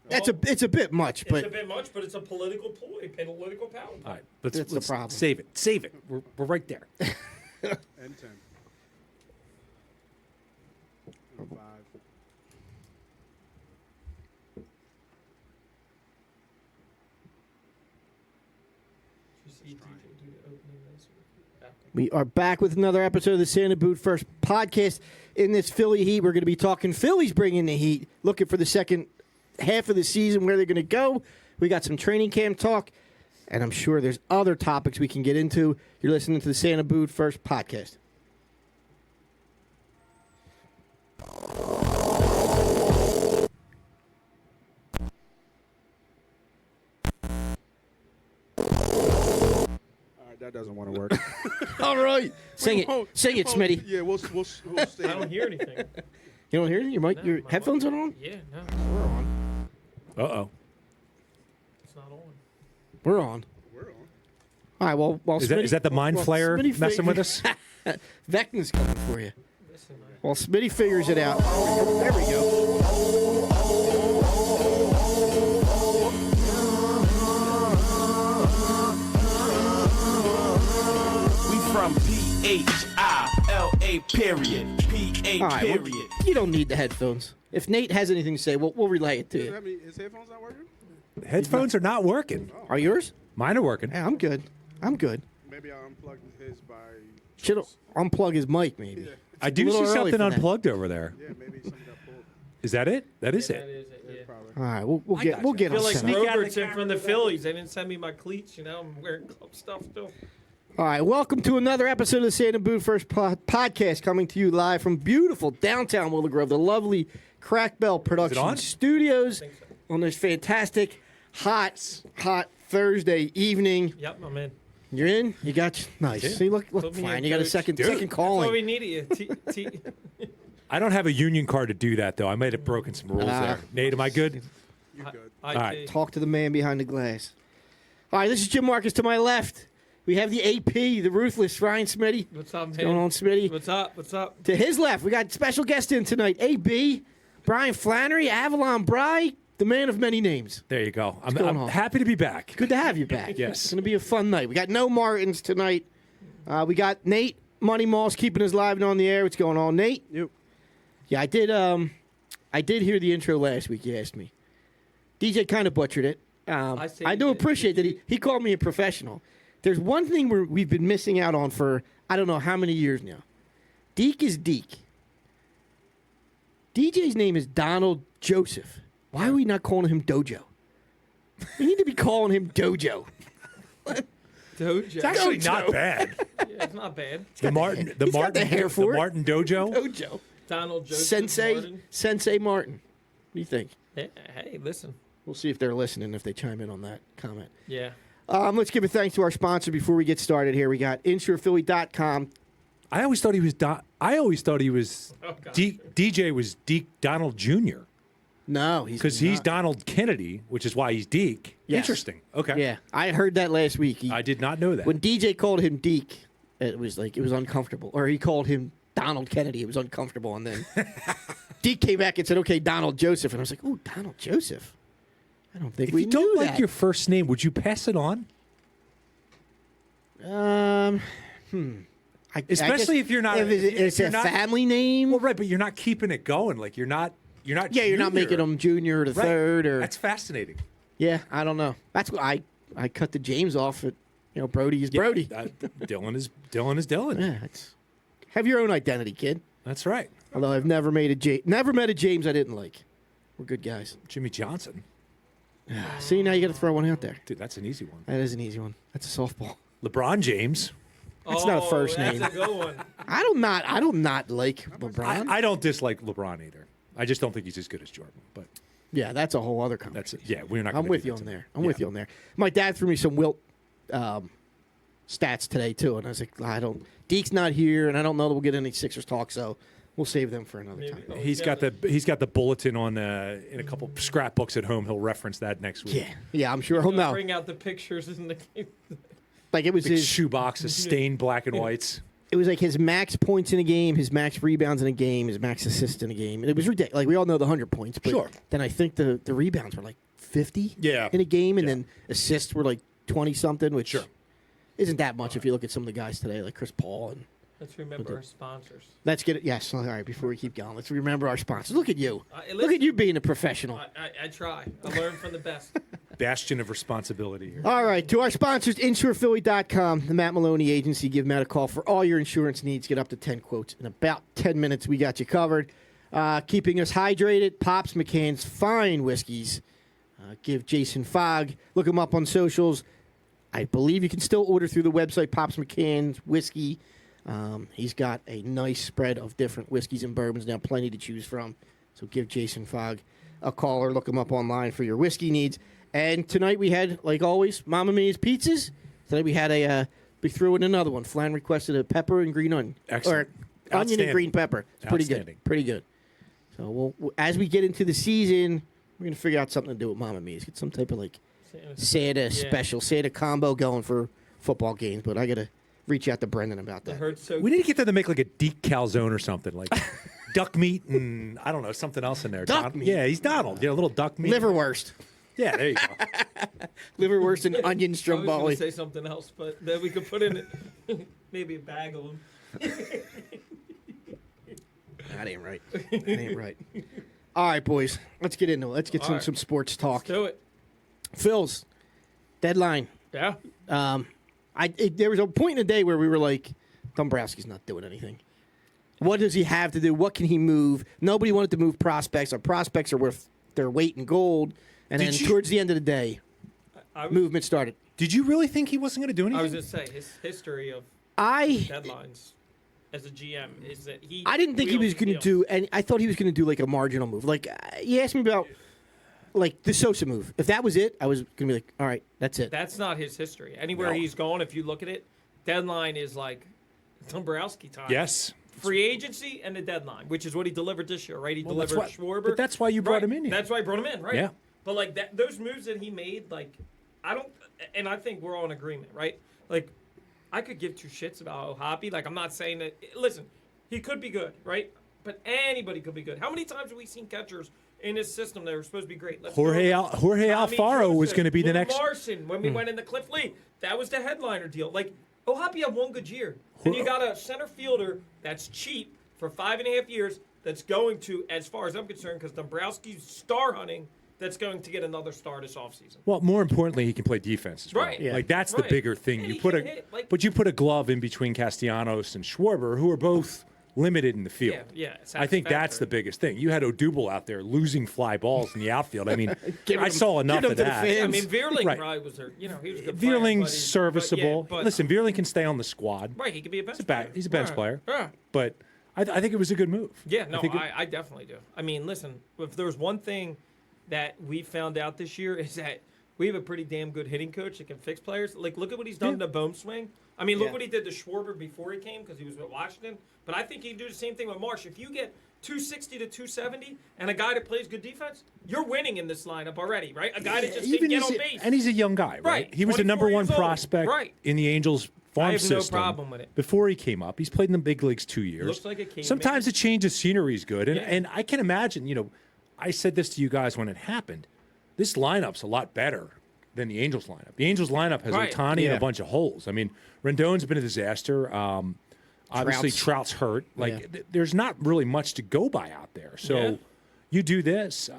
It's a bit much, but It's a bit much, but it's a political ploy, political power. All right, let's the problem. Save it. We're right there. And 10. And 5. we are back with another episode of the Santa Boot First podcast. In this Philly heat, we're going to be talking Phillies bringing the heat, looking for the second half of the season, where they're going to go. We got some training camp talk, and I'm sure there's other topics we can get into. You're listening to the Santa Boot First podcast. That doesn't want to work. All right. Sing it, Smitty. Yeah, we'll stay. I don't hear anything. You don't hear it? Your headphones are on? Yeah, no, We're on. Uh-oh. it's not on. We're on. We're on. All right, well Is that the mind flayer Smitty messing with us? Vecna's coming for you. Listen, Well, Smitty figures it out. There we go. We from P-H-I-L-A period. P-A All right, well, period. you don't need the headphones. If Nate has anything to say, we'll relay it to you. His headphones not working? Headphones are not working. Are yours? Mine are working. Yeah, I'm good. Maybe I'll unplug his by. Should unplug his mic, maybe. Yeah, I do little see early something for that. unplugged over there. yeah, maybe something got pulled. Is that it? That is that it. is it, yeah. Probably. All right, we'll I get got we'll you. get I feel on like set up. Robertson from the Phillies. They didn't send me my cleats. I'm wearing club stuff still. All right, welcome to another episode of the Santa Boot First podcast, coming to you live from beautiful downtown Willow Grove, the lovely Crack Bell Production on? Studios, think so. on this fantastic, hot Thursday evening. Yep, I'm in. You're in. You got nice. Yeah. See, look Put me fine. in, You got a coach. second Dude. second That's why we calling. needed you. I don't have a union card to do that, though. I might have broken some rules there. Nate, am I good? You're good. All right. Talk to the man behind the glass. All right, this is Jim Marcus to my left. We have the AP, the ruthless Ryan Smitty. What's up, man? What's going on, Smitty? What's up? What's up? To his left, we got special guest in tonight, AB, Brian Flannery, Avalon Bry, the man of many names. There you go. I'm going on? happy to be back. Good to have you back. Yes. It's going to be a fun night. We got no Martins tonight. We got Nate Money Moss keeping us live and on the air. What's going on, Nate? Yep. Yeah, I did hear the intro last week, you asked me. DJ kind of butchered it. I do appreciate that he called me a professional. There's one thing we've been missing out on for I don't know how many years now. Deke is Deke. DJ's name is Donald Joseph. Why are we not calling him Dojo? We need to be calling him Dojo. Dojo. It's actually not bad. Yeah, it's not bad. The Martin, He's got the hair for it. Martin Dojo. Dojo. Donald Joseph Martin. Sensei Martin. What do you think? Yeah, hey, listen. We'll see if they're listening, if they chime in on that comment. Yeah. Let's give a thanks to our sponsor before we get started here. We got InsurePhilly.com. I always thought he was. Oh, God. DJ was Deke Donald Jr. No, he's because he's not. Donald Kennedy, which is why he's Deke. Yes. Interesting. Okay. Yeah, I heard that last week. I did not know that. When DJ called him Deke, it was uncomfortable. Or he called him Donald Kennedy. It was uncomfortable. And then Deke came back and said, "Okay, Donald Joseph." And I was like, "Oh, Donald Joseph." I don't think if we you don't knew like that. your first name, would you pass it on? Especially if you're not. If it's you're a not- family name. Well, right, but you're not keeping it going. Like you're not. yeah, you're not junior. making him junior or the Right. third or. That's fascinating. Yeah, I don't know. That's what I cut the James off at. Brody is Brody. Yeah, Dylan is Dylan. Yeah, have your own identity, kid. That's right. Although I've never met a James I didn't like. We're good guys. Jimmy Johnson. See, now you got to throw one out there. Dude, that's an easy one. That is an easy one. That's a softball. LeBron James. That's not a first name. That's a good one. I do not like LeBron. I don't dislike LeBron either. I just don't think he's as good as Jordan. But yeah, that's a whole other that's conversation. it. Yeah, we're not. I'm gonna with do you that on tonight. there. I'm with you on there. My dad threw me some Wilt stats today too, and I was like, Deke's not here, and I don't know that we'll get any Sixers talk, so we'll save them for another time. He's got the bulletin on in a couple scrapbooks at home. He'll reference that next week. Yeah, I'm sure he'll know. Bring out the pictures in the game. Like it was Big his. shoebox of stained black and whites. it was like his max points in a game, his max rebounds in a game, his max assists in a game. And it was ridiculous. Like, we all know the 100 points. But Sure. then I think the rebounds were like 50 in a game, and then assists were like 20-something, which isn't that much if you look at some of the guys today, like Chris Paul. And Let's remember our sponsors. let's get it. Yes. All right, before we keep going, let's remember our sponsors. Look at you. Look at you being a professional. I try. I learn from the best. Bastion of responsibility here. All right, to our sponsors, InsurePhilly.com, the Matt Maloney Agency. Give Matt a call for all your insurance needs. Get up to 10 quotes. In about 10 minutes, we got you covered. Keeping us hydrated, Pops McCann's fine whiskeys. Give Jason Fogg. Look him up on socials. I believe you can still order through the website, Pops McCann's Whiskey. He's got a nice spread of different whiskeys and bourbons now, plenty to choose from. So give Jason Fogg a call or look him up online for your whiskey needs. And tonight we had, like always, Mamma Mia's pizzas. Tonight we had we threw in another one. Flan requested a pepper and green onion. Excellent. Or onion and green pepper. It's pretty good. Pretty good. So as we get into the season, we're going to figure out something to do with Mamma Mia's. Get some type of like Santa special, Santa combo going for football games. But I got to reach out to Brendan about that. We need to get them to make like a deep calzone or something, like duck meat and I don't know, something else in there. Duck meat? Yeah, he's Donald. Yeah, a little duck meat. Liverwurst. Yeah, there you go. Liverwurst and onion I was stromboli. going to say something else, but then we could put in it. Maybe a bag of them. That ain't right. That ain't right. All right, boys. Let's get into it. Let's get some sports talk. Let's do it. Phil's deadline. Yeah. There was a point in the day where we were like, Dombrowski's not doing anything. What does he have to do? What can he move? Nobody wanted to move prospects. Our prospects are worth their weight in gold. And then towards the end of the day, movement started. Did you really think he wasn't going to do anything? I was going to say, his history of deadlines as a GM is that he... I didn't think he was going to do... And I thought he was going to do like a marginal move. Like, he asked me about like the Sosa move. If that was it, I was going to be like, all right, that's it. That's not his history. Anywhere he's going, if you look at it, deadline is like Dombrowski time. Yes. Free agency and the deadline, which is what he delivered this year, right? He delivered Schwarber. But that's why you brought him in here. That's why I brought him in, right? Yeah. But like those moves that he made, like and I think we're all in agreement, right? Like, I could give two shits about Hoppy. Like, I'm not saying that. Listen, he could be good, right? But anybody could be good. How many times have we seen catchers in this system that were supposed to be great? Jorge Alfaro was going to be the next. Marson, when we went into Cliff Lee, that was the headliner deal. Like, Hoppy had one good year, and you got a center fielder that's cheap for 5.5 years. That's going to, as far as I'm concerned, because Dombrowski's star hunting. That's going to get another star this offseason. Well, more importantly, he can play defense as well. Right. Yeah. Like, that's the bigger thing. And You he put can hit, like- but you put a glove in between Castellanos and Schwarber, who are both limited in the field. Yeah. I think that's the biggest thing. You had Odubel out there losing fly balls in the outfield. I mean, I saw enough of that. I mean, Veerling probably was there. You know, he was a good player, Veerling's but serviceable. but Listen, Veerling can stay on the squad. right, he could be a bench player. He's a bench player. Yeah. But I think it was a good move. Yeah, no, I definitely do. I mean, listen, if there was one thing that we found out this year is that we have a pretty damn good hitting coach that can fix players. Like, look at what he's done to Bohm swing. I mean, look what he did to Schwarber before he came because he was with Washington. But I think he can do the same thing with Marsh. If you get 260 to 270 and a guy that plays good defense, you're winning in this lineup already, right? A guy that just didn't get on base. And he's a young guy, right? He was the number one prospect in the Angels farm system. I have no problem with it. Before he came up. He's played in the big leagues 2 years. Looks like a caveman. Sometimes a change of scenery is good. And I can imagine, I said this to you guys when it happened. This lineup's a lot better than the Angels lineup. The Angels lineup has Ohtani and a bunch of holes. I mean, Rendon's been a disaster. Obviously, Trout's hurt. There's not really much to go by out there. So you do this.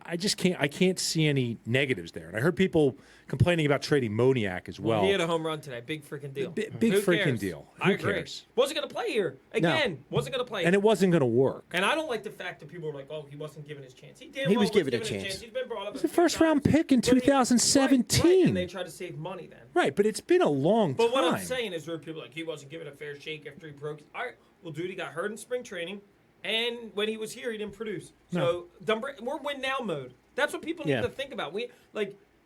I just can't. I can't see any negatives there. And I heard people complaining about trading Moniak as well. He had a home run today. Big freaking deal. Big freaking deal. Who cares? Wasn't going to play here. Again, wasn't going to play. And it wasn't going to work. And I don't like the fact that people are like, oh, he wasn't given his chance. He was given a chance. He's been brought up. He's a first-round pick in 2017. Right, and they tried to save money then. Right, but it's been a long time. But what I'm saying is there are people like, he wasn't given a fair shake after he broke. All right, well, dude, he got hurt in spring training. And when he was here, he didn't produce. So we're win-now mode. That's what people need to think about.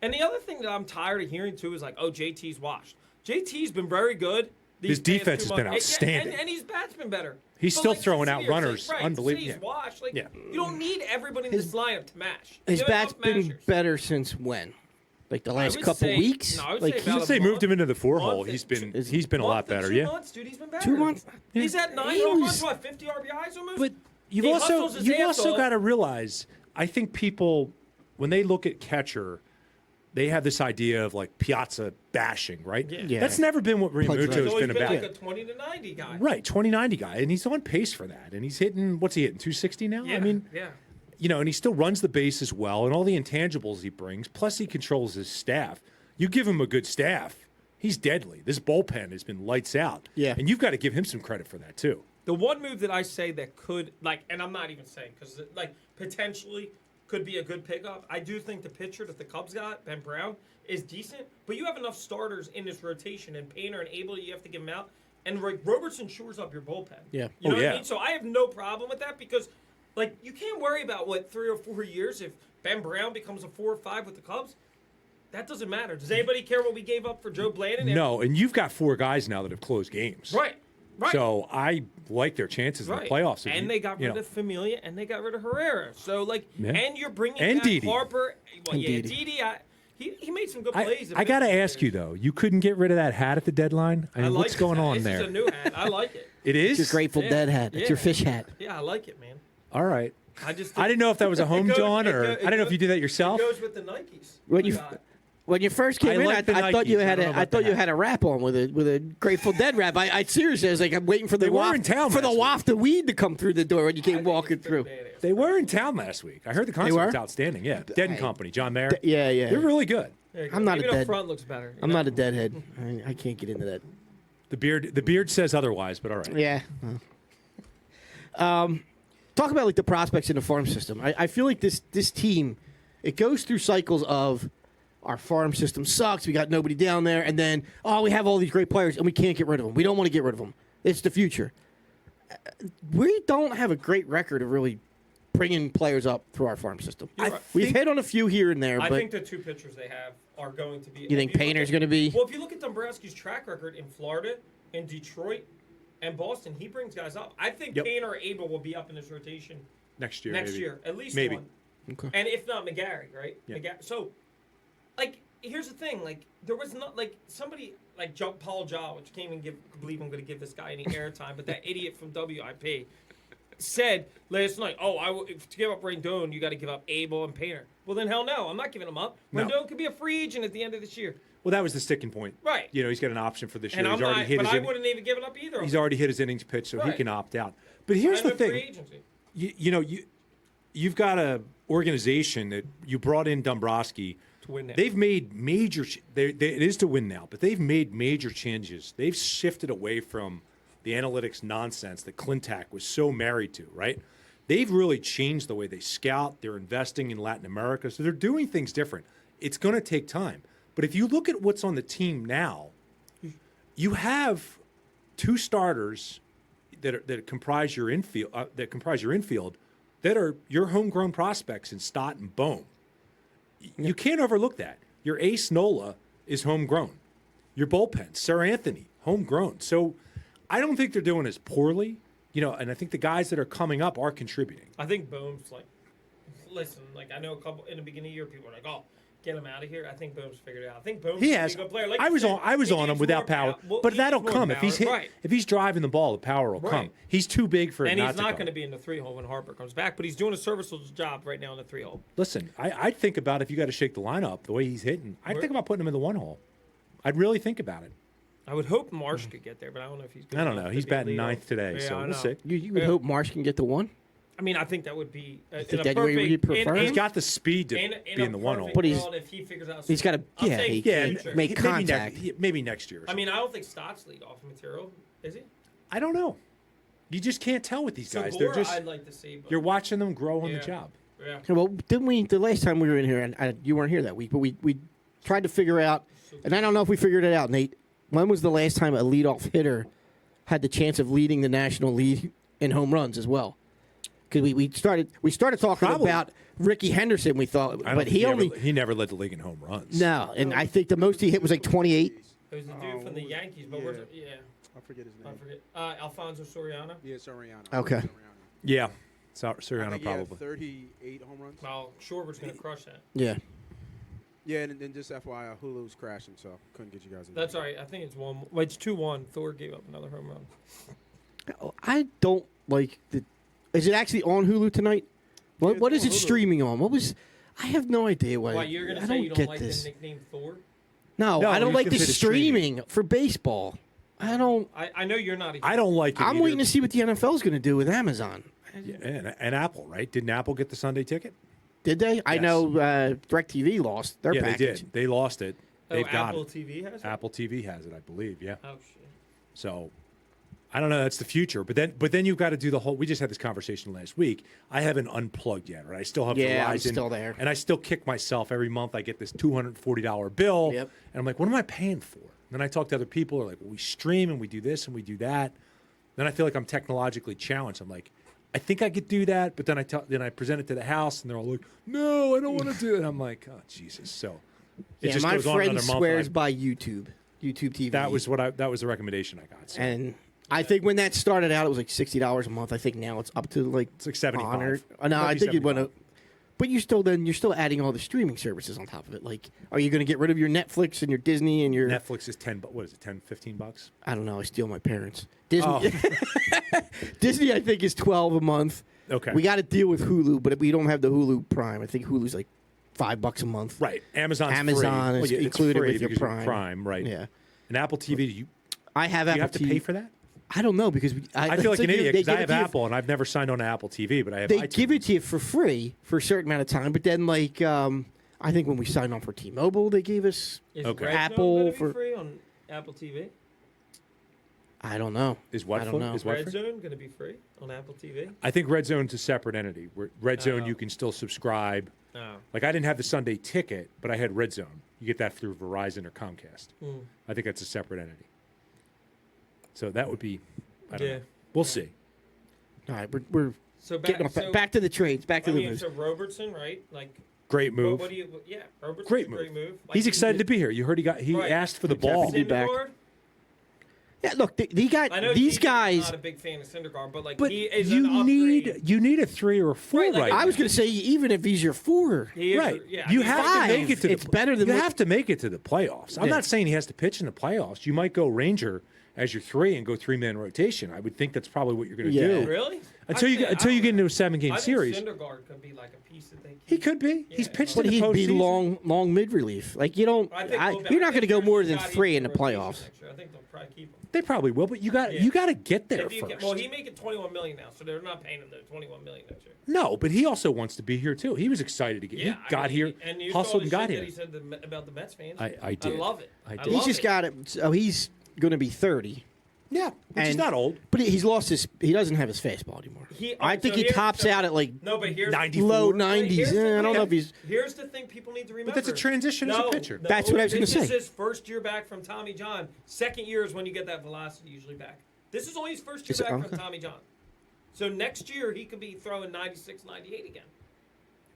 And the other thing that I'm tired of hearing, too, is like, oh, JT's washed. JT's been very good. His defense has been outstanding. And his bat's been better. He's still throwing out runners. Unbelievable. He's washed. You don't need everybody in this lineup to mash. His bat's been better since when? Like the I last would couple say- weeks? no, I would like say I about would say moved him into the 4 month hole. and He's been two- a lot better. 2 Yeah. months, dude, he's been better. 2 months. He's at 9 He home was- runs, what, 50 RBIs almost? But you've He also hustles his ass off. got to realize. I think people, when they look at catcher, they have this idea of like Piazza bashing, right? Yeah. That's never been what Plug Realmuto right. has He's always been been about. like a 20 to 90 guy. Right, 20-90 guy, and he's on pace for that. And he's hitting, what's he hitting, 260 now? Yeah, I mean, yeah. you know, and he still runs the bases well, and all the intangibles he brings. Plus, he controls his staff. You give him a good staff, he's deadly. This bullpen has been lights out. Yeah. And you've got to give him some credit for that too. The one move that I say that could, like, and I'm not even saying, because, like, potentially could be a good pickup. I do think the pitcher that the Cubs got, Ben Brown, is decent, but you have enough starters in this rotation, and Painter and Abel, you have to give them out. And Robertson shores up your bullpen. Yeah. You know what yeah. I mean? So I have no problem with that because, like, you can't worry about, 3 or 4 years if Ben Brown becomes a 4 or 5 with the Cubs. That doesn't matter. Does anybody care what we gave up for Joe Blandon? No, and you've got 4 guys now that have closed games. Right. Right. So I like their chances in the playoffs. If And you- they got you rid know. of Familia, and they got rid of Herrera. So, like, Yeah. and you're bringing And back Didi. Harper. Well, And yeah, Didi. Didi. He made some good plays. I got to ask you though, you couldn't get rid of that hat at the deadline. I mean, like what's this going hat. on This there? is a new hat. I like it. It is It's your Grateful Yeah. Dead hat. It's Yeah. your fish hat. Yeah, I like it, man. All right. I just I didn't know if that was a home It goes- John it or go- I it don't know if goes- you did that yourself. It goes with the Nikes. When you- When you first came I in, like the I thought you Nikes. had I don't know I about thought the you hat. had a wrap on with a Grateful Dead wrap. I seriously was like, I'm waiting for the They were waft, in town for the last week. waft of weed to come through the door when you came walking through. They were in town last week. I heard the concert were? was outstanding. Yeah, Dead and Company, John Mayer. Yeah, yeah. They're really good. I'm not a Even dead- up front looks better. I'm not a deadhead. I can't get into that. The beard says otherwise, but all right. Yeah. Talk about like the prospects in the farm system. I feel like this team, it goes through cycles of our farm system sucks. We got nobody down there, and then we have all these great players, and we can't get rid of them. We don't want to get rid of them. It's the future. We don't have a great record of really bringing players up through our farm system. You're right. We've hit on a few here and there, I but think the 2 pitchers they have are going to be. you think if look Painter's at- going to be? Well, if you look at Dombrowski's track record in Florida, in Detroit, and Boston, he brings guys up. I think Yep. Painter or Abel will be up in this rotation Next year. next maybe. year, at least Maybe. one. Okay. And if not, McGarry, right? Yeah. So, like, here's the thing: like, there was not like somebody like Paul Jaw, which can't even believe I'm going to give this guy any airtime, but that idiot from WIP said last night, to give up Rendon, you got to give up Abel and Painter. Well, then hell no, I'm not giving him up. No. Rendon could be a free agent at the end of this year. Well, that was the sticking point. Right. You know, he's got an option for this year. And I'm He's already not, hit but his I inning- wouldn't even give it up either. He's already hit his innings pitch, so he Right. can opt out. But here's the Free thing. agency. You've got a organization that you brought in Dombrowski To win now. They've made major. It is to win now, but they've made major changes. They've shifted away from the analytics nonsense that Clintac was so married to. Right? They've really changed the way they scout. They're investing in Latin America, so they're doing things different. It's going to take time, but if you look at what's on the team now, you have 2 starters that comprise your infield. That are your homegrown prospects in Stott and Bohm. You can't overlook that. Your ace Nola is homegrown. Your bullpen, Sir Anthony, homegrown. So I don't think they're doing as poorly, and I think the guys that are coming up are contributing. I think Boom's listen, I know a couple in the beginning of the year, people are like, oh, get him out of here. I think Boom's figured it out. I think Boom's He a has. good player. Like I you was said, on he him needs without more power, Well, but he that'll needs more come if power. Right. he's driving the ball. The power will come. Right. He's too big for it And not he's to not come. going to be in the 3-hole when Harper comes back, but he's doing a serviceable job right now in the 3-hole. Listen, I'd think about if you got to shake the lineup the way he's hitting. I'd Where- think about putting him in the 1-hole. I'd really think about it. I would hope Marsh could get there, but I don't know if he's good I don't enough know. to He's be a batting leader. 9th today, Yeah, so I we'll know. see. You would hope Marsh can get the 1? I mean, I think that would be in Think a that way perfect. you prefer him? He's got the speed to in be in the 1-hole. perfect But he's- world, if he figures out, he's gotta- I'm yeah, saying he- Yeah, future. make maybe contact. Maybe next year. Or I mean, something. I don't think Stott's lead off material, is he? I don't know. You just can't tell with these guys. They're Segura, just I'd like to see. But you're watching them grow on the Yeah. job. yeah. Well, didn't we, the last time we were in here, and you weren't here that week, but we tried to figure out, and I don't know if we figured it out, Nate, when was the last time a leadoff hitter had the chance of leading the national lead in home runs as well? Because we started talking Probably. about Ricky Henderson, we thought, I don't but think he never led the league in home runs. no, and I think the most he hit was like 28. It was the dude from the Yankees, but yeah. yeah, I forget his I name. forget. Alfonso Soriano. Yeah, Sirianna. Okay. Sirianna. Yeah, I Sirianna think he had probably. 38 home runs. Well, Schwarber's going to crush that. Yeah. Yeah, and then just FYI, Hulu's crashing, so couldn't get you guys. That's all right. I think it's 1. Well, it's 2-1. Thor gave up another home run. I don't like the. Is it actually on Hulu tonight? What is it streaming on? I have no idea what. Why, you're going I to say you don't don't get like this. the nickname Thor? No, No, I don't you like can the say the streaming. streaming for baseball. I don't. I know you're not. I don't like it. I'm either. waiting to see what the NFL is going to do with Amazon. Yeah, and Apple, right? Didn't Apple get the Sunday ticket? Did they? I Yes. know DirecTV lost their Yeah, package. they did. They lost it. Oh, They've got Apple it. TV has it? Apple TV has it, I believe. Yeah. Oh, shit. So I don't know. That's the future. But then you've got to do the whole. We just had this conversation last week. I haven't unplugged yet, right? I still have Yeah, Verizon. I'm still there. And I still kick myself every month. I get this $240 bill, Yep. and I'm like, what am I paying for? Then I talk to other people. They're like, well, we stream and we do this and we do that. Then I feel like I'm technologically challenged. I'm like, I think I could do that, but then I present it to the house, and they're all like, no, I don't want to do it. I'm like, oh Jesus. So it Yeah, just my goes on friend another month. swears and by YouTube TV. that was the recommendation I got. So. And I think when that started out, it was like $60 a month. I think now it's up to like It's like 75. 100. No, Might I be think it went 75. up. But you're still adding all the streaming services on top of it. Like, are you going to get rid of your Netflix and your Disney and your Netflix is what is it, 10, 15 bucks? I don't know. I steal my parents. Disney, Oh. Disney, I think is $12 a month. Okay. We got to deal with Hulu, but we don't have the Hulu Prime. I think Hulu's like $5 a month. Right. Amazon is it's included free with your because you're Prime. Prime, right? Yeah. And Apple TV, do you I have Apple have to TV. pay for that? I don't know because I feel like it's an idiot they because I give it have to you- Apple and I've never signed on to Apple TV, but I have They iTunes. give it to you for free for a certain amount of time, but then like I think when we signed on for T-Mobile, they gave us. Is Okay. Red Zone Apple gonna be for- free on Apple TV? I don't know. Is what I don't for? know. Is what Red for? Zone going to be free on Apple TV? I think Red Zone's a separate entity. Red Zone, Oh. you can still subscribe. No. Like I didn't have the Sunday ticket, but I had Red Zone. You get that through Verizon or Comcast. I think that's a separate entity. So that would be, I don't know. We'll see. All right, we're So getting off, back to the trades, back to I the mean, moves. so Robertson, right? Like, Great move. What do you? Yeah, Robertson's Great a move. great move. Like, He's excited to be here. You heard he Right. asked for the He's happy ball. to be back. Syndergaard? Yeah, look, I know these TJ's guys. not a big fan of Syndergaard, but like But he is you an upgrade. need a 3 or a 4 Right, like, right I was now. going to say even if he's your 4, He is, Right. Yeah, You I mean, have five, to make it to it's the better than You what- have to make it to the playoffs. I'm Yeah. not saying he has to pitch in the playoffs. You might go Ranger as your 3 and go 3-man rotation. I would think that's probably what you're going to Yeah. do. Really? Until you get into a 7-game I series. think Syndergaard could be like a piece that they. He could be. He's Yeah, pitched but in the he'd be postseason. long mid relief. Like you don't, I think you're not going to go more than 3 in the rotation playoffs. next year. I think they'll probably keep him. They probably will, but you got to get there If you first. well, he making $21 million now, so they're not paying him the $21 million next year. No, but he also wants to be here too. He was excited to get. Yeah, he got here, and you saw hustled the and got shit here. that he said about the Mets fans. I did. I love it. I did. He's love just it. got it. So he's going to be 30. Yeah, which is And- not old. But he's lost his. He doesn't have his fastball anymore. I think so he here- tops so- out at like No, but here's 94. low Here's 90s. the I don't thing. know if he's. Here's the thing people need to remember. that's a transition as a pitcher. No, That's what I was gonna This is say. his first year back from Tommy John. Second year is when you get that velocity usually back. This is only his first year Is it- back okay. from Tommy John. So next year he could be throwing 96, 98 again.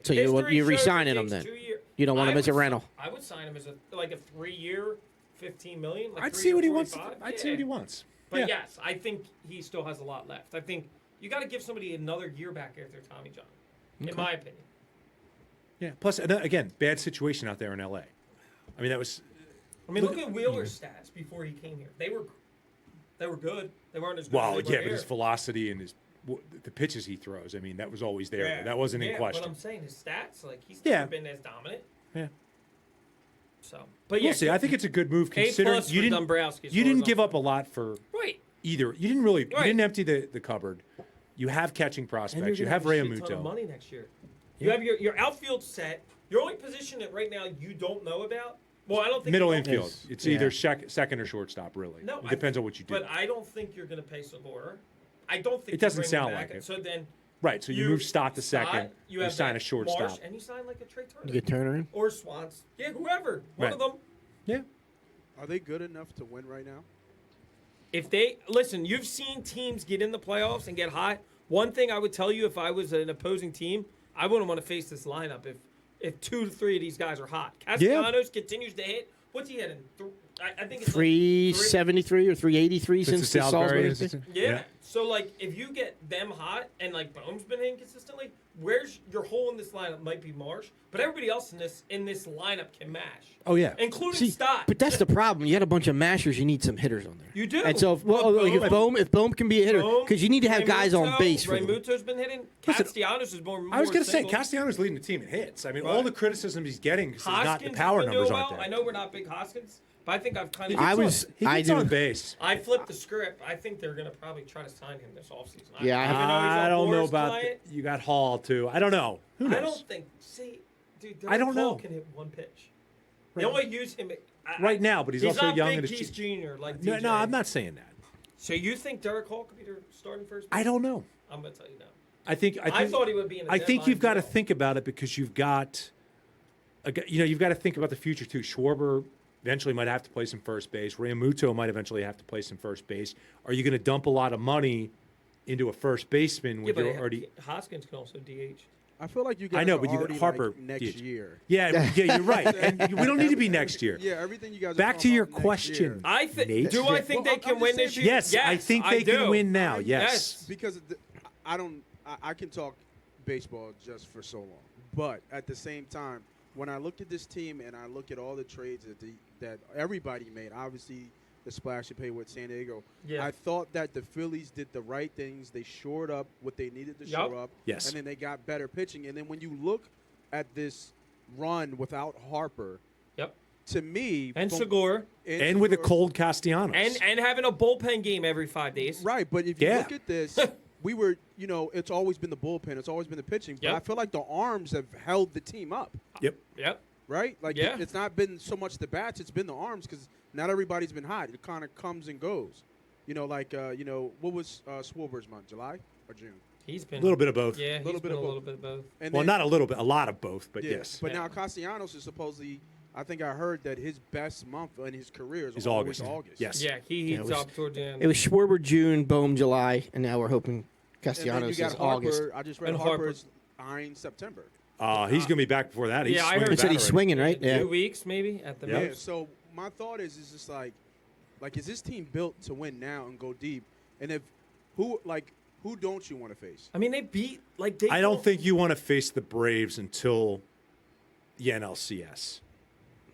So History you're shows re-signing it him takes then? 2 years. You don't want him as a rental? I would sign him as a 3-year, $15 million. Like I'd 3 see or what he wants. 45. I'd Yeah. see what he wants. But yeah. yes, I think he still has a lot left. I think you got to give somebody another year back after Tommy John, in my opinion. Yeah. Plus, again, bad situation out there in L.A. I mean, that was. I mean, look at Wheeler's stats before he came here. They were good. They weren't as good. Well, as they yeah, were but his here. velocity and the pitches he throws. I mean, that was always there. That wasn't in But question. I'm saying his stats, like he's Yeah. never been as dominant. Yeah. So, but yeah, We'll see. I think it's a good move A considering plus you for didn't. Dombrowski. as You far as didn't I'm give up a concerned. lot for Right. either. You didn't really. Right. You didn't empty the cupboard. You have catching And prospects. You you're have gonna Ray a shit ton of Amuto. money next year. You have your outfield set. Your only position that right now you don't know about. Well, I don't think Middle you don't- infield. Is- It's yeah. either second or shortstop. Really. No, it depends on what you do. But I don't think you're going to pay Segura. I don't think It doesn't you bring him sound back. like it. So then Right. So you move Stott to second. You You have sign that a shortstop. Marsh, and you sign like a Trey Turner. You get Turner in. Or Swans. Yeah, whoever. One Right. of them. Yeah. Are they good enough to win right now? If they listen, you've seen teams get in the playoffs and get hot. One thing I would tell you, if I was an opposing team, I wouldn't want to face this lineup if 2 to 3 of these guys are hot. Castellanos continues to hit. What's he hitting? I think it's 373 or 383 since the Salisbury Salisbury. is- Yeah. So like, if you get them hot and like Bohm's been hitting consistently, where's your hole in this lineup might be Marsh, but everybody else in this lineup can mash. Oh yeah. Including Stott. But that's the problem. You had a bunch of mashers. You need some hitters on there. You do. And so, if Bohm can be a hitter, because you need to have guys on base for them. Raymuto's been hitting. Castellanos is more. I was going to say single. Castellanos leading the team in hits. I mean, Right. all the criticism he's getting because not the Hoskins power has been numbers doing aren't well. there. I know we're not big Hoskins, but I think I've kind of. He gets on base. I flipped the script. I think they're going to probably try to sign him this offseason. Yeah, I don't know about that. You got Hall too. I don't know. Who knows? I don't think. See, dude, I don't Derek Hall know. can hit one pitch. Right. They only use him right now, but he's also not young big and Keith Jr. like no, DJ. no, I'm not saying that. So you think Derek Hall could be their starting first? I don't know. I'm going to tell you no. I think I thought he would be in. I think you've got to think about it because you've got to think about the future too. Schwarber eventually might have to play some first base. Realmuto might eventually have to play some first base. Are you going to dump a lot of money into a first baseman when you're already? Hoskins can also DH. I feel like you guys I know, are but you got already, Harper like, next DH. year. Yeah, you're right. And we don't need to be next year. Yeah, everything you guys. Back are to your talking about question. next year. Nate? Do I think Well, they can I'm win just this saying year? Yes, I think they can win now. Yes. Because I don't. I can talk baseball just for so long, but at the same time, when I look at this team and I look at all the trades that everybody made, obviously the splash you pay with San Diego. Yeah. I thought that the Phillies did the right things. They shored up what they needed to shore up. Yes. And then they got better pitching. And then when you look at this run without Harper, Yep. to me, And Segura. And with a cold Castellanos. And having a bullpen game every 5 days. right, but if you Yeah. look at this, we were, it's always been the bullpen, it's always been the pitching. But Yep. I feel like the arms have held the team up. Yep. Yep. Right? Like, Yeah. it's not been so much the bats, it's been the arms because not everybody's been hot. It kind of comes and goes. What was Schwarber's month? July or June? He's been A little bit of both. Yeah, Little he's bit been of a little both. bit of both. And Well, then- not a little bit, a lot of both, but yeah, yes. But Yeah. now Castellanos is supposedly, I think I heard that his best month in his career is Is always August. Yes. Yeah, he heats up toward the end. It was Schwarber June, Bohm July, and now we're hoping And then Castellanos you is got Harper. August. I just read And Harper. Harper's eyeing September. He's going to be back before that. He's Yeah, I swinging heard It said bat he's already. swinging, right? Yeah. 2 weeks maybe at the Yeah. Yeah. most. So my thought is just like, is this team built to win now and go deep? And if who don't you want to face? I mean, they beat I don't think you want to face the Braves until the NLCS.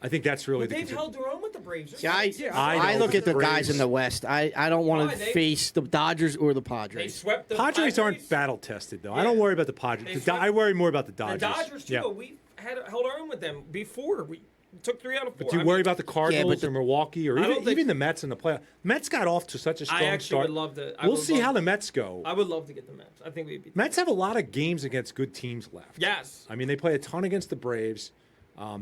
I think that's really But the they've concern. held their own with the Braves. See, I I know, look at the but the guys in the West. I don't want Why? to They- face the Dodgers or the They Padres. swept the Padres aren't battle tested though. I Yeah. don't worry about the Padres. They The swept- I worry more about the The Dodgers. Dodgers too. Yeah. But we held our own with them before. We took 3 out of 4. But do you worry about the Cardinals the- or Milwaukee or I don't even, think- even the Mets in the playoff? Mets got off to such a strong I actually start. would love to. We'll see how the Mets go. I would love to get the Mets. I think we'd be. Mets have a lot of games against good teams left. Yes. I mean, they play a ton against the Braves.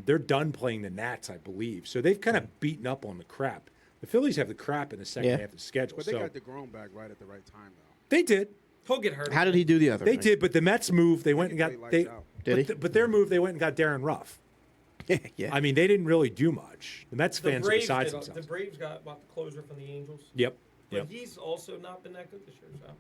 They're done playing the Nats, I believe. So they've kind of beaten up on the crap. The Phillies have the crap in the second Yeah. half of the schedule. But they So got DeGrom back right at the right time, though. they did. He'll get hurt. How did he do the other? They night? did, but the Mets moved. They went and He got played lights out. Did he? But their move, they went and got Darren Ruff. Yeah. I mean, they didn't really do much. The Mets The fans are Braves, besides did, the themselves. Braves got the closer from the Angels. Yep. But Yep. he's also not been that good this year. So.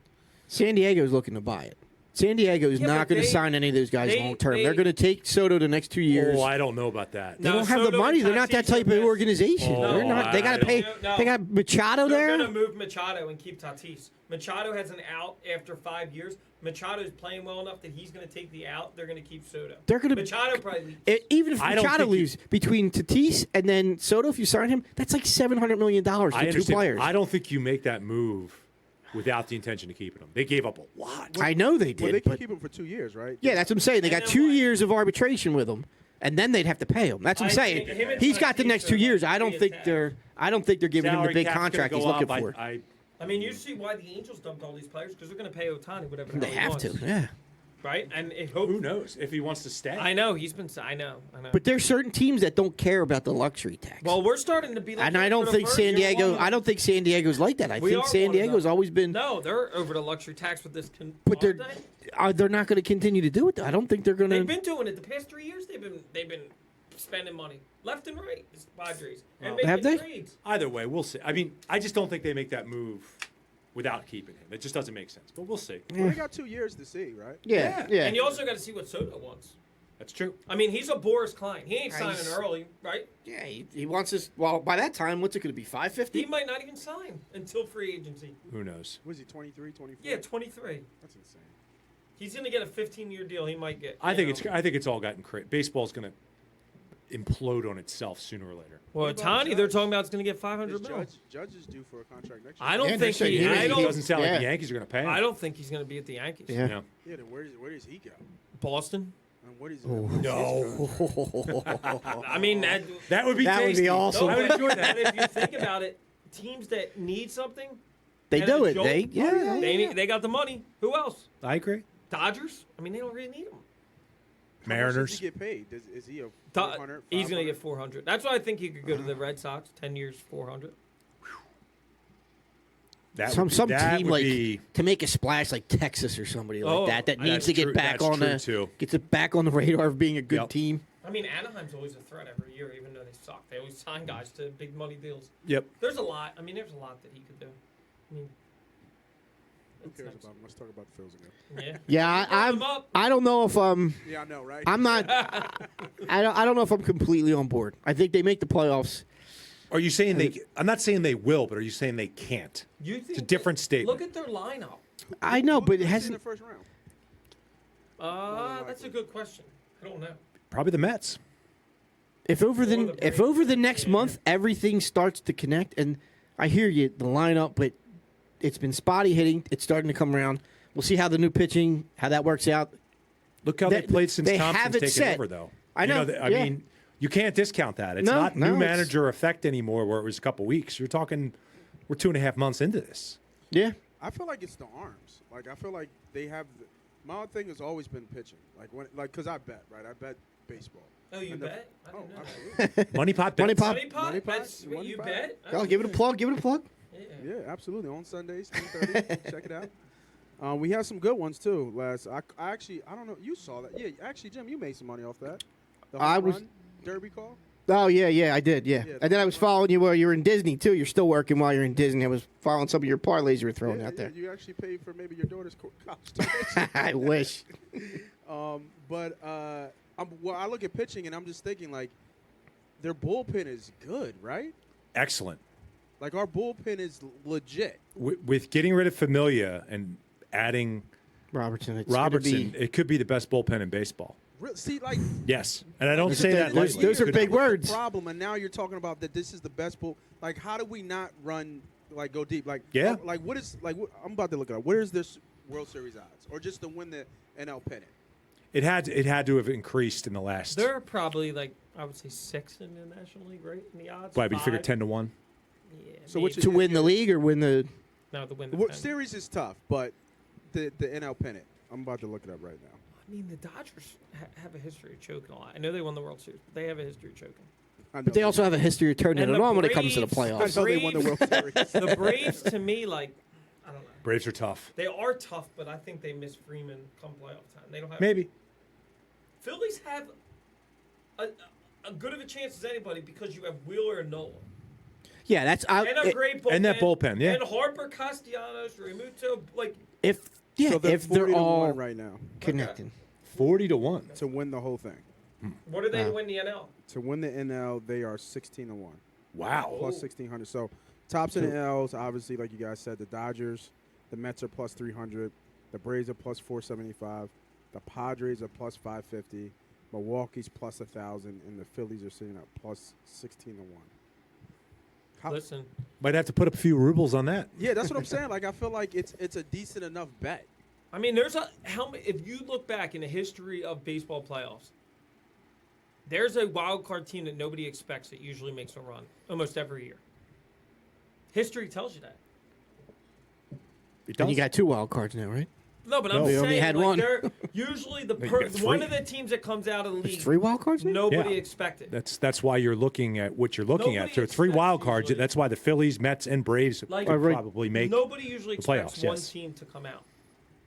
San Diego's looking to buy it. San Diego is Yeah, not but going to they- sign any of those guys they- long term. they- They're going to take Soto the next 2 years. Oh, I don't know about that. They No, don't have the Soto money. and They're not that Tatis type are of best. organization. Oh, They're not. They got I to pay. don't- no. They got Machado They're there. going to move Machado and keep Tatis. Machado has an out after 5 years. Machado's playing well enough that he's going to take the out. They're going to keep Soto. They're gonna- Machado probably leaves. Even if I don't Machado think you- leaves between Tatis and then Soto, if you sign him, that's like $700 million I for two understand. players. I don't think you make that move without the intention of keeping them. They gave up a lot. I know they did. Well, they can but keep him for 2 years, right? yeah, that's what I'm saying. They And got then 2 what? years of arbitration with him, and then they'd have to pay him. That's what I'm I saying. think him and He's got the Tatis next are 2 years. I pretty don't think attached. they're giving him the Salary big cap's gonna contract go he's looking up. for. I mean, you see why the Angels dumped all these players because they're going to pay Ohtani whatever the They hell he have wants, to, yeah. right? And it Who knows if he wants to stay? I know he's been. I know. But there's certain teams that don't care about the luxury tax. Well, we're starting to be like. and that I for don't the think first San year. Diego. One I of don't think San Diego's like that. I We think are San one of Diego's them. always been. No, they're over the luxury tax with this. But they're holiday. they're not going to continue to do it. Though. I don't think they're going They've to. been doing it the past 3 years. They've been spending money left and right. It's Padres and Have making they? trades. Either way, we'll see. I mean, I just don't think they make that move without keeping him. It just doesn't make sense. But we'll see. Well, they got 2 years to see, right? Yeah. And you also got to see what Soto wants. That's true. I mean, he's a Boris Klein. He ain't signing Nice. early, right? Yeah, he wants us. Well, by that time, what's it going to be? He 550. might not even sign until free agency. Who knows? Was he 23, 24? Yeah, 23. That's insane. He's going to get a 15-year deal. He might get. I think it's all gotten crazy. Baseball's going to implode on itself sooner or later. Well, Tani, they're talking about it's going to get $500 million. Judge is due for a contract next year. I don't think It he. doesn't sound like the Yankees are going to pay him. I don't think he's going to be at the Yankees. Yeah. Yeah, then where does he go? Boston. And what is No. I mean, That would be That would tasty. be awesome. I would enjoy and that. if you think about it, teams that need something, They and do a it. jolt, they got the money. Who else? I agree. Dodgers. I mean, they don't really need him. How much Mariners. does he get paid? Is he a 400? He's going to get 400. That's why I think he could go to the Red Sox. 10 years, 400. That Some would team would like be, to make a splash like Texas or somebody like that needs that's to get true- back that's on true, the too. gets it back on the radar of being a good Yep. team. I mean, Anaheim's always a threat every year, even though they suck. They always sign guys to big money deals. Yep. There's a lot. I mean, there's a lot that he could do. I mean, Who cares about him? Let's talk about the Phils again. yeah. Yeah, I don't know if Yeah, I know, right? I'm not. I don't know if I'm completely on board. I think they make the playoffs. Are you saying they? I'm not saying they will, but are you saying they can't? You think It's a different statement. Look at their lineup. I know, but it Who's in the hasn't. first round. That's a good question. I don't know. Probably the Mets. If over Or the the if Braves. over the next Yeah. month everything starts to connect, and I hear you, the lineup, but it's been spotty hitting. It's starting to come around. We'll see how the new pitching, how that works out. Look how they played since they have Thompson's it taken set. over, though. I know, I yeah. mean, you can't discount that. It's No, not no, new it's- manager effect anymore, where it was a couple weeks. You're talking, we're 2.5 months into this. Yeah, I feel like it's the arms. Like I feel like they have. My thing has always been pitching. Because I bet, right? I bet baseball. Oh, you And the- bet? I Oh, didn't know. absolutely. Money pot. Money bets. pot. Money pot? Money pot? That's what Money you pot? bet? Go give it a plug. Give it a plug. Yeah. Yeah, absolutely. On Sundays, 10:30. Check it out. We have some good ones too. I don't know. You saw that? Yeah, actually, Jim, you made some money off that. The I home was- run derby call. Oh yeah, I did. Yeah, Yeah, and then I was following you while you were in Disney too. You're still working while you're in Disney. I was following some of your parlays you were throwing out there. You actually paid for maybe your daughter's college tuition. I wish. I look at pitching and I'm just thinking like, their bullpen is good, right? Excellent. Like our bullpen is legit. With getting rid of Familia and adding Robertson. It's gonna Robertson, be- it could be the best bullpen in baseball. See, like Yes, and I don't say that those- lightly. those are Could- big words. problem, and now you're talking about that this is the best bull. Like, how do we not run like go deep? Like, Yeah. Like what is like? I'm about to look it up. What is this World Series odds, or just to win the NL pennant? It had to have increased in the last. There are probably, like, I would say 6 in the National League, right? In the odds? Why? But you figure 5? 10-1. Yeah. So which maybe. to win the league or win the. No, to win the What pennant. series is tough, but the NL pennant. I'm about to look it up right now. I mean, the Dodgers have a history of choking a lot. I know they won the World Series, but they have a history of choking. I know But they also have a history of turning And it the on when it comes to the Braves- I playoffs. know they won the World Series. The Braves, to me, like, I don't know. Braves are tough. They are tough, but I think they miss Freeman come playoff time. They don't have. Maybe. Phillies have a good of a chance as anybody because you have Wheeler and Nola. Yeah, that's And a great bullpen. and that bullpen, yeah. And Harper, Castellanos, Remuto, like, if So they're if they're 40 to all 1 right now connecting. 40-1. to win the whole thing. what are they to Wow. win the NL? To win the NL, they are 16-1. Wow. Plus 1,600. So tops in the L's, obviously, like you guys said, the Dodgers, the Mets are plus 300, the Braves are plus 475, the Padres are plus 550, Milwaukee's plus 1,000, and the Phillies are sitting at plus 16-1. Listen, Might have to put up a few rubles on that. Yeah, that's what I'm saying. Like I feel like it's a decent enough bet. I mean, there's a if you look back in the history of baseball playoffs, there's a wild card team that nobody expects that usually makes a run almost every year. History tells you that. It And you does. got 2 wild cards now, right? No, but I'm They saying only had like, one. they're usually You got 3. one of the teams that comes out of the There's league. 3 wild cards now? Nobody Yeah. expected. That's why you're looking at what you're looking Nobody at. So 3 expects wild cards. usually- That's why the Phillies, Mets, and Braves Like- could Right. probably make. Nobody usually the expects playoffs, one yes. team to come out.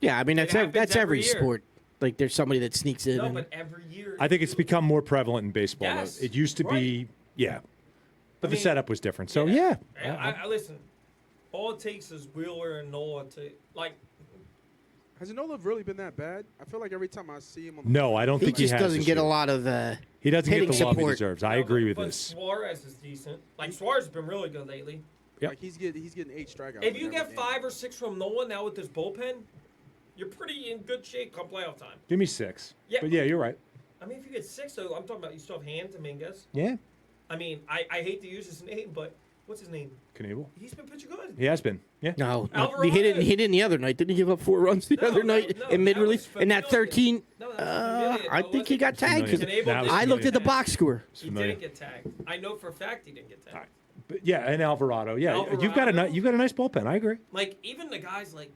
Yeah, I mean It that's happens every every year. sport. Like there's somebody that sneaks in. No, and- but every year. I think it's become more prevalent in baseball. though. Yes, It used to be, yeah, but I the mean, setup was different. So yeah, I listen. All it takes is Wheeler and Nola to like. Has Nola really been that bad? I feel like every time I see him on the no, I don't he think just he has doesn't this get a year. lot of. He doesn't get hitting the love he support. deserves. I agree with but this. Suarez is decent. Like Suarez has been really good lately. Yep. Like he's getting 8 strikeouts. If you in get every game. 5 or 6 from Nola now with this bullpen, you're pretty in good shape come playoff time. Give me 6. Yeah. But yeah, you're right. I mean, if you get 6, though, I'm talking about you still have Hand Dominguez. Yeah. I mean, I hate to use his name, but what's his name? Knievel. He's been pitching good. He has been. Yeah. No, Alvarado. he hit in the other night. Didn't he give up 4 runs the other night in mid relief? And that 13, No, that was Familia, I think he got tagged. 'Cause Familia. That was I looked at the Familia. box score. He familiar. didn't get tagged. I know for a fact he didn't get tagged. All right. But yeah, and Alvarado. Yeah, you've got Alvarado. a nice bullpen. I agree. Like, even the guys like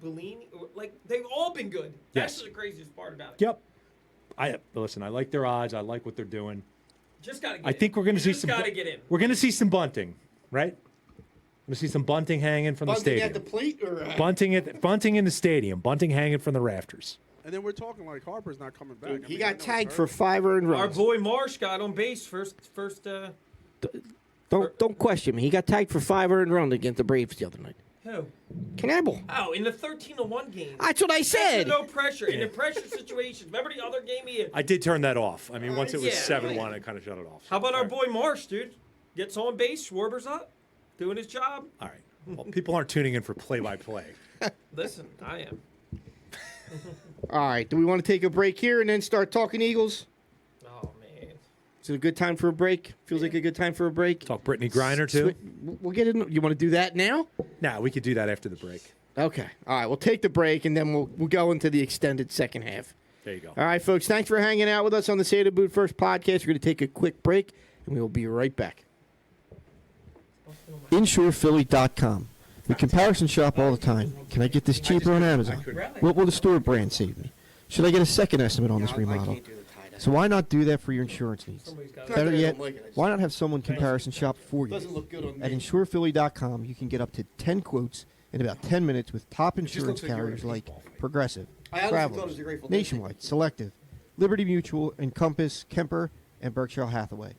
Bellini, like, they've all been good. Yes. That's the craziest part about it. Yep. Listen. I like their odds. I like what they're doing. Just got to get I think we're going to see some. got to get in. We're going to see some bunting, right? We're going to see some bunting hanging from the stadium. plate or Bunting in the stadium. Bunting hanging from the rafters. And then we're talking like Harper's not coming back. Dude, I he mean, I got know tagged it's for hurt. 5 earned Our runs. boy Marsh got on base first. Don't question me. He got tagged for 5 earned runs against the Braves the other night. Who? Knebel. Oh, in the 13-1 game. That's what I said. No pressure. In the pressure situations. Remember the other game he had? I did turn that off. I mean, once it was Yeah. 7-1, I kind of shut it off. How about our All right. boy Marsh, dude? Gets on base, Schwarber's up, doing his job. All right. Well, people aren't tuning in for play-by-play. Listen, I am. All right. Do we want to take a break here and then start talking Eagles? Oh, man. Is it a good time for a break? Feels like a good time for a break. Talk Brittany Griner, too? We'll get in. You want to do that now? Nah, we could do that after the break. Okay. All right. We'll take the break and then we'll go into the extended second half. There you go. All right, folks. Thanks for hanging out with us on the Say the Boot First podcast. We're going to take a quick break and we will be right back. InsurePhilly.com. We comparison shop all the time. Can I get this cheaper on Amazon? What will the store brand save me? Should I get a second estimate on this remodel? So why not do that for your insurance needs? Somebody's got Better yet, why not have someone comparison shop for you? At InsurePhilly.com, you can get up to 10 quotes in about 10 minutes with top insurance carriers like Progressive, Travelers, Nationwide, Selective, Liberty Mutual, Encompass, Kemper, and Berkshire Hathaway.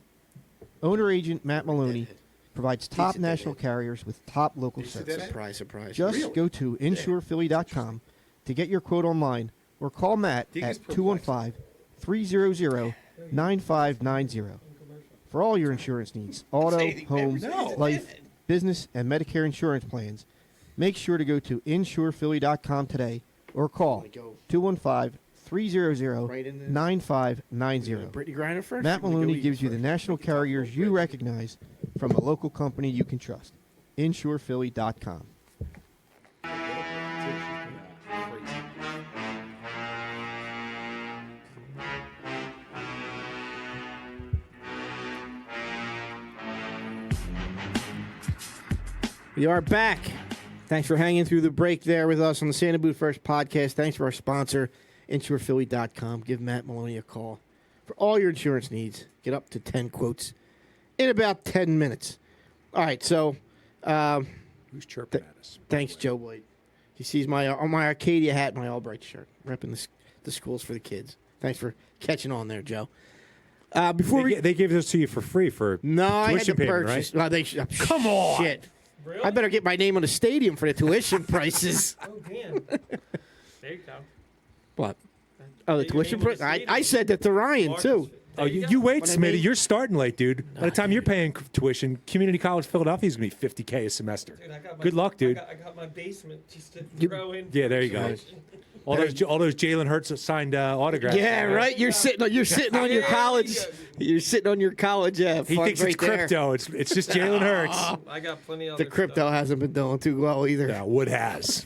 Owner agent Matt Maloney provides top national carriers with top local service. Surprise. Just go to InsurePhilly.com to get your quote online or call Matt at 215-300-9590. For all your insurance needs, auto, home, life, business, and Medicare insurance plans, make sure to go to InsurePhilly.com today or call 215-300-9590. Brittany Griner first? Matt Maloney gives you the national carriers you recognize from a local company you can trust. InsurePhilly.com. We are back. Thanks for hanging through the break there with us on the Santa Boot First podcast. Thanks for our sponsor, InsurePhilly.com. Give Matt Maloney a call for all your insurance needs. Get up to 10 quotes in about 10 minutes. All right, so Who's chirping at us? thanks, Joe White. He sees my Arcadia hat, my Albright shirt, repping the schools for the kids. Thanks for catching on there, Joe. They gave this to you for free for I had to tuition payment, purchase. right? Come on, shit. Really? I better get my name on the stadium for the tuition prices. Oh, damn. There you go. What? Oh, the Get your tuition name on price. the I stadium. said that to Ryan Marcus, too. there Oh, go. you wait, What I Smitty. mean- You're starting late, dude. By the time you're paying tuition, Community College Philadelphia is going to be $50K a semester. Dude, I got my- Good luck, dude. I got my basement just to You- throw in. Yeah, there you go. All those Jalen Hurts signed autographs. Yeah, right. You're sitting on your Yeah, college. there You're sitting on your college. He funds thinks right it's there. crypto. It's just Jalen Hurts. I got plenty of The crypto hasn't been doing too well either. Yeah, Wood has.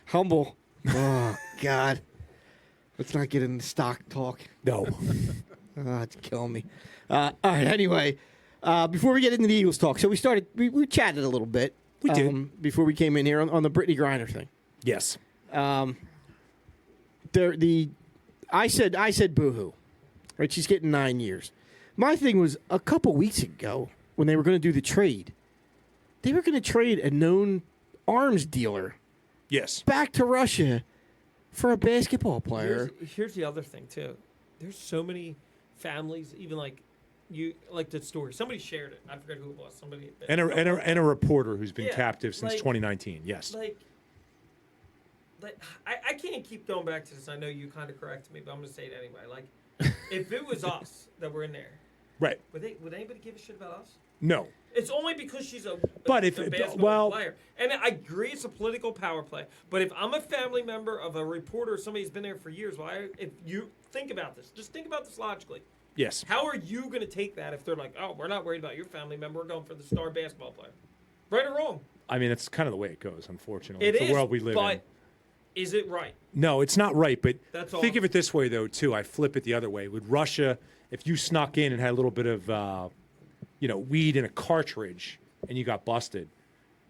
Humble. Oh God. Let's not get into stock talk. No. Oh, it's killing me. All right. Anyway, before we get into the Eagles talk, so we chatted a little bit. We did. Before we came in here on the Brittany Griner thing. Yes. I said boo-hoo. Right? She's getting 9 years. My thing was a couple weeks ago when they were going to do the trade. They were going to trade a known arms dealer Yes. back to Russia for a basketball player. Here's the other thing too. There's so many families, even like the story. Somebody shared it. I forget who it was. Somebody And a reporter who's been Yeah, captive since like- 2019. Yes. like I can't keep going back to this. I know you kind of corrected me, but I'm gonna say it anyway. Like, if it was us that were in there, Right. would anybody give a shit about us? No. It's only because she's a basketball player. And I agree it's a political power play. But if I'm a family member of a reporter or somebody who's been there for years, if you think about this, just think about this logically. Yes. How are you going to take that if they're like, oh, we're not worried about your family member, we're going for the star basketball player? Right or wrong? I mean, it's kind of the way it goes, unfortunately. It's the world we live in. But is it right? No, it's not right. But That's all. think of it this way, though, too. I flip it the other way. With Russia, if you snuck in and had a little bit of, weed in a cartridge and you got busted,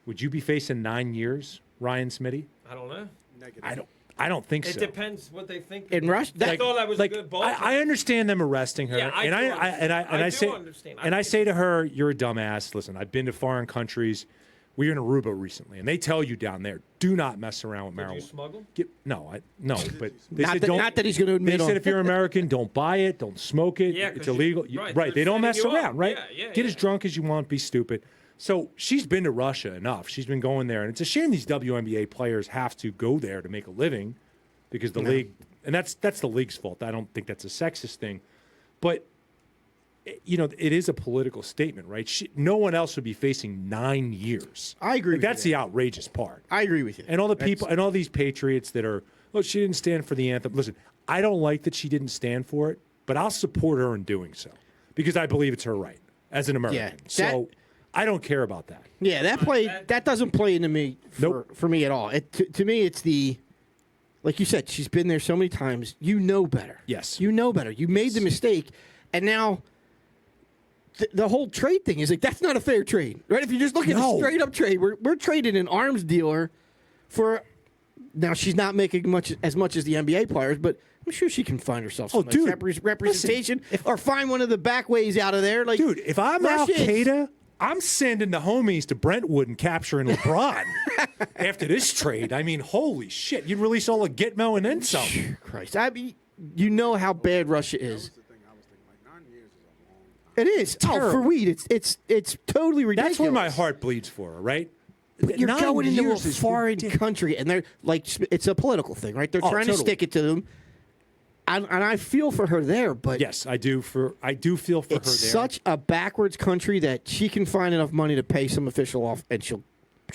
would you be facing 9 years, Ryan Smitty? I don't know. Negative. I don't think so. It depends what they think. In Russia, I thought that was a good ball. I understand them arresting her, Yeah, I do understand. I say to her, "You're a dumbass." Listen, I've been to foreign countries. We were in Aruba recently, and they tell you down there, do not mess around with marijuana. Did you smuggle? No, but they not said that, don't. not that he's going to admit. They said if you're American, don't buy it, don't smoke it. Yeah, it's illegal. right, They don't mess setting you up. around, right? Yeah, Get as drunk as you want, be stupid. So she's been to Russia enough. She's been going there, and it's a shame these WNBA players have to go there to make a living, because the league, and that's the league's fault. I don't think that's a sexist thing, but it is a political statement, right? No one else would be facing 9 years. I agree. That's the outrageous part. I agree with you. And all the people and all these patriots that are, she didn't stand for the anthem. Listen, I don't like that she didn't stand for it, but I'll support her in doing so because I believe it's her right as an American. So I don't care about that. Yeah, that doesn't play into me for me at all. To me, it's like you said, she's been there so many times. You know better. Yes. You know better. You made the mistake, and now the whole trade thing is like, that's not a fair trade, right? If you just look at a straight up trade, we're trading an arms dealer for. Now she's not making as much as the NBA players, but I'm sure she can find herself some representation or find one of the back ways out of there. Like, dude, if I'm Al Qaeda, I'm sending the homies to Brentwood and capturing LeBron after this trade. I mean, holy shit! You'd release all of Gitmo and then some. Christ, I mean, you know how bad Russia is. It is. Terrible. For weed, it's totally ridiculous. That's where my heart bleeds for her, right? But you're going into a foreign country, and they're like, it's a political thing, right? They're trying to stick it to them, and I feel for her there. But yes, I do feel for her there. It's such a backwards country that she can find enough money to pay some official off, and she'll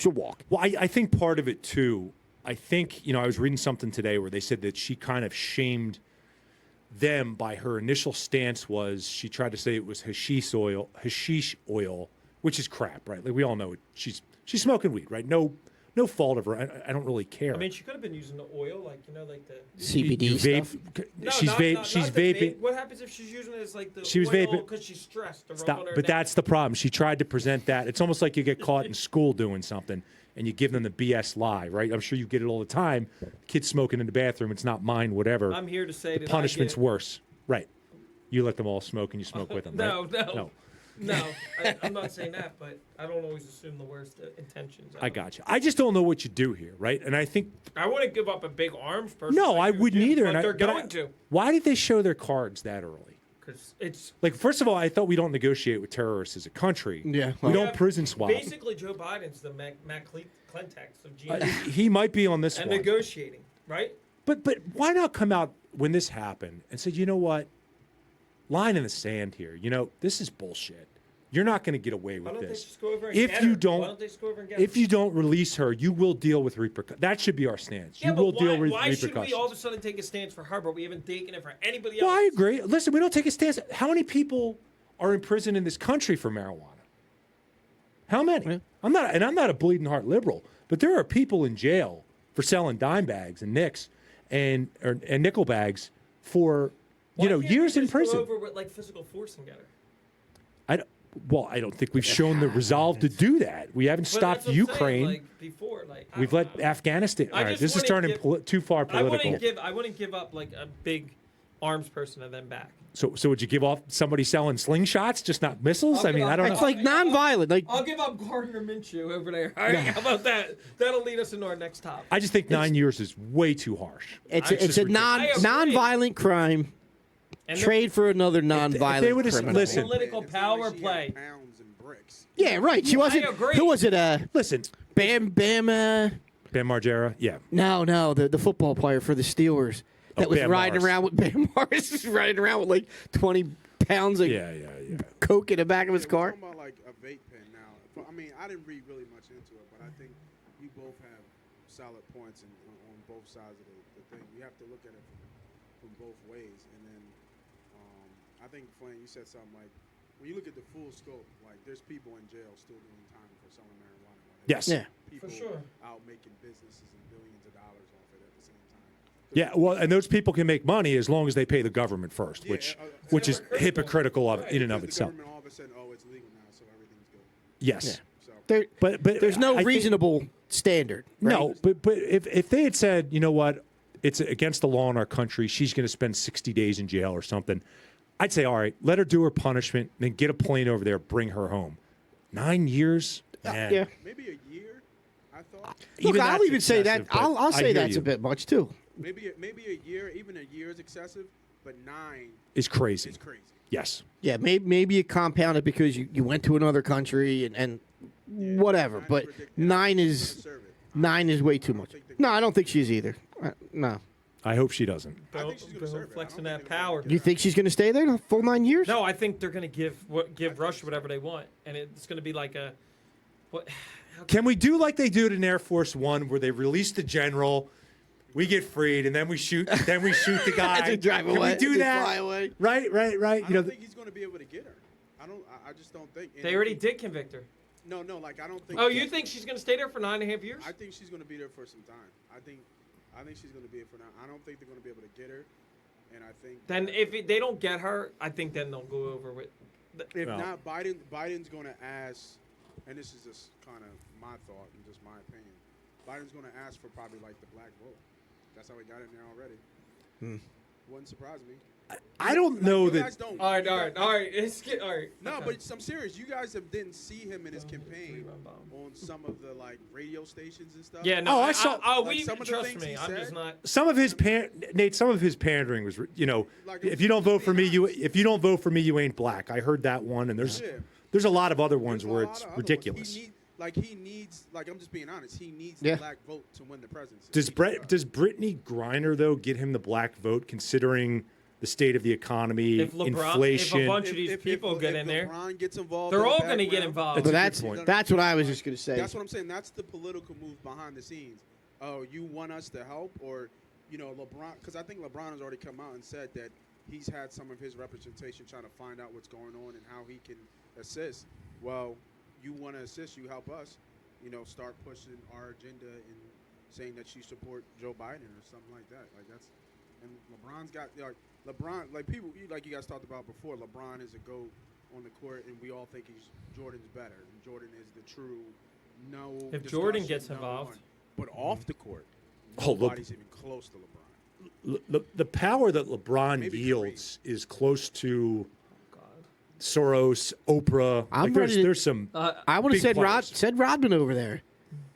walk. Well, I think part of it too. I think I was reading something today where they said that she kind of shamed them by her initial stance. Was she tried to say it was hashish oil, which is crap, right? Like we all know it. She's smoking weed, right? No fault of her. I don't really care. I mean, she could have been using the oil, like like the CBD stuff. She's vaping. What happens if she's using it as like the she was oil vaping because she's stressed? But that's the problem. She tried to present that. It's almost like you get caught in school doing something and you give them the BS lie, right? I'm sure you get it all the time. Kids smoking in the bathroom. It's not mine. Whatever. I'm here to say the punishment's worse, right? You let them all smoke and you smoke with them. No, right? No, I'm not saying that, but I don't always assume the worst intentions. I got you. I just don't know what you do here, right? And I think I wouldn't give up a big arms person. No, I wouldn't either. But they're going to. Why did they show their cards that early? Because it's like, first of all, I thought we don't negotiate with terrorists as a country. Yeah, we don't prison swap. Basically, Joe Biden's the Matt Clintex of GM. He might be on this and one. Negotiating, right? But why not come out when this happened and say, you know what, line in the sand here. This is bullshit. You're not going to get away with this. If you don't release her, you will deal with repercussions. That should be our stance. Yeah, you will deal with why repercussions. should we all of a sudden take a stance for her, but we haven't taken it for anybody else? Well, I agree. Listen, we don't take a stance. How many people are in prison in this country for marijuana? How many? Yeah. I'm not a bleeding heart liberal, but there are people in jail for selling dime bags and nicks and nickel bags for years in prison. Go over with like physical force and get her. I don't think we've shown the resolve to do that. We haven't stopped Ukraine. We've let Afghanistan. All right, this is turning too far political. I wouldn't give up like a big arms person and then back. So would you give off somebody selling slingshots, just not missiles? I don't know. It's like nonviolent. Like I'll give up Gardner Minshew over there. All right, how about that? That'll lead us into our next topic. I just think 9 years is way too harsh. It's a nonviolent crime. And trade for another nonviolent they would criminal. Listen, political power play. Yeah, right. She wasn't. Who was it? Listen, Bam Margera. Yeah. No, the football player for the Steelers that was riding around with Bam Marsh, riding around with like 20 pounds of coke in the back of his car. Talking about like a vape pen now. I mean, I didn't read really much into it, but I think you both have solid points on both sides of the thing. You have to look at it from both ways. And then I think, Flynn, you said something like, when you look at the full scope, like there's people in jail still doing time for selling marijuana. Yes. Yeah. People For sure. out making businesses and billions of dollars off it at the same time. Yeah, well, and those people can make money as long as they pay the government first, which is hypocritical in and of Because itself. the government all of a sudden, it's legal now, so everything's good. Yes. So There, But there's no I think- reasonable standard. Right? No, but if they had said, you know what, it's against the law in our country, she's going to spend 60 days in jail or something, I'd say, all right, let her do her punishment, then get a plane over there, bring her home. 9 years? Man. Yeah. maybe a year, I thought. Look, I'll that's even say that. excessive, but I'll I say hear that's you. a bit much too. Maybe a year, even a year is excessive, but 9 Is crazy. is crazy. Yes. Yeah, maybe you compound it because you went to another country and whatever. 9 But is ridiculous. 9 Gonna is serve it. 9 is way too much. think they- No, I don't think she's either. No. I hope she doesn't. I think she's gonna serve it. I Flexing don't that think they're gonna power. get You think she's going to stay there the full 9 years? No, I think they're going to give Rush whatever they want, and it's going to be like a what? Can we do like they do in Air Force One, where they release the general, we get freed, and then we shoot the guy? To drive Can away. we do to that? Fly away. Right. I You don't know, think he's going to be able to get her. I just don't think. And They already did convict her. No, like I don't think. Oh, you think she's going to stay there for 9.5 years? I think she's going to be there for some time. I think she's going to be there for now. I don't think they're going to be able to get her, and I think Then if they don't get her, I think then they'll go over with. if Well. not, Biden's going to ask, and this is just kind of my thought and just my opinion. Biden's going to ask for probably like the black vote. That's how he got in there already. Wouldn't surprise me. I don't Like, know you that. guys don't. All right, you all guys- right, all right. All right. No, okay. but I'm serious. You guys didn't see him in his campaign Three-run bomb. on some of the like radio stations and stuff. Yeah, no. Oh, I saw- like, we some of the trust things me. he I'm just said. not. Some of his Nate, some of his pandering was, Like, if you don't vote for me, being honest. if you don't vote for me, you ain't black. I heard that one, and there's Yeah. a lot of other ones There's a where lot it's of other ones. ridiculous. He needs, like I'm just being honest. He needs Yeah. the black vote to win the presidency. Does Brittany Griner though get him the black vote, considering the state of the economy, If inflation? a bunch of these people get in there, LeBron gets involved. they're in the all going to get background- involved. That's But a that's good point. that's what I was just going to say. That's what I'm saying. That's the political move behind the scenes. Oh, you want us to help, or LeBron? Because I think LeBron has already come out and said that he's had some of his representation trying to find out what's going on and how he can assist. Well, you want to assist, you help us. Start pushing our agenda and saying that you support Joe Biden or something like that. Like that's, and LeBron's got like people like you guys talked about before. LeBron is a GOAT on the court, and we all think Jordan's better. And Jordan is the true If Jordan discussion gets number involved. one. But off the court, Oh, look. nobody's even close to LeBron. The power that LeBron Maybe yields is close to Soros, Oprah. I'm Like ready to- there's some. I would have big players. said Rodman over there.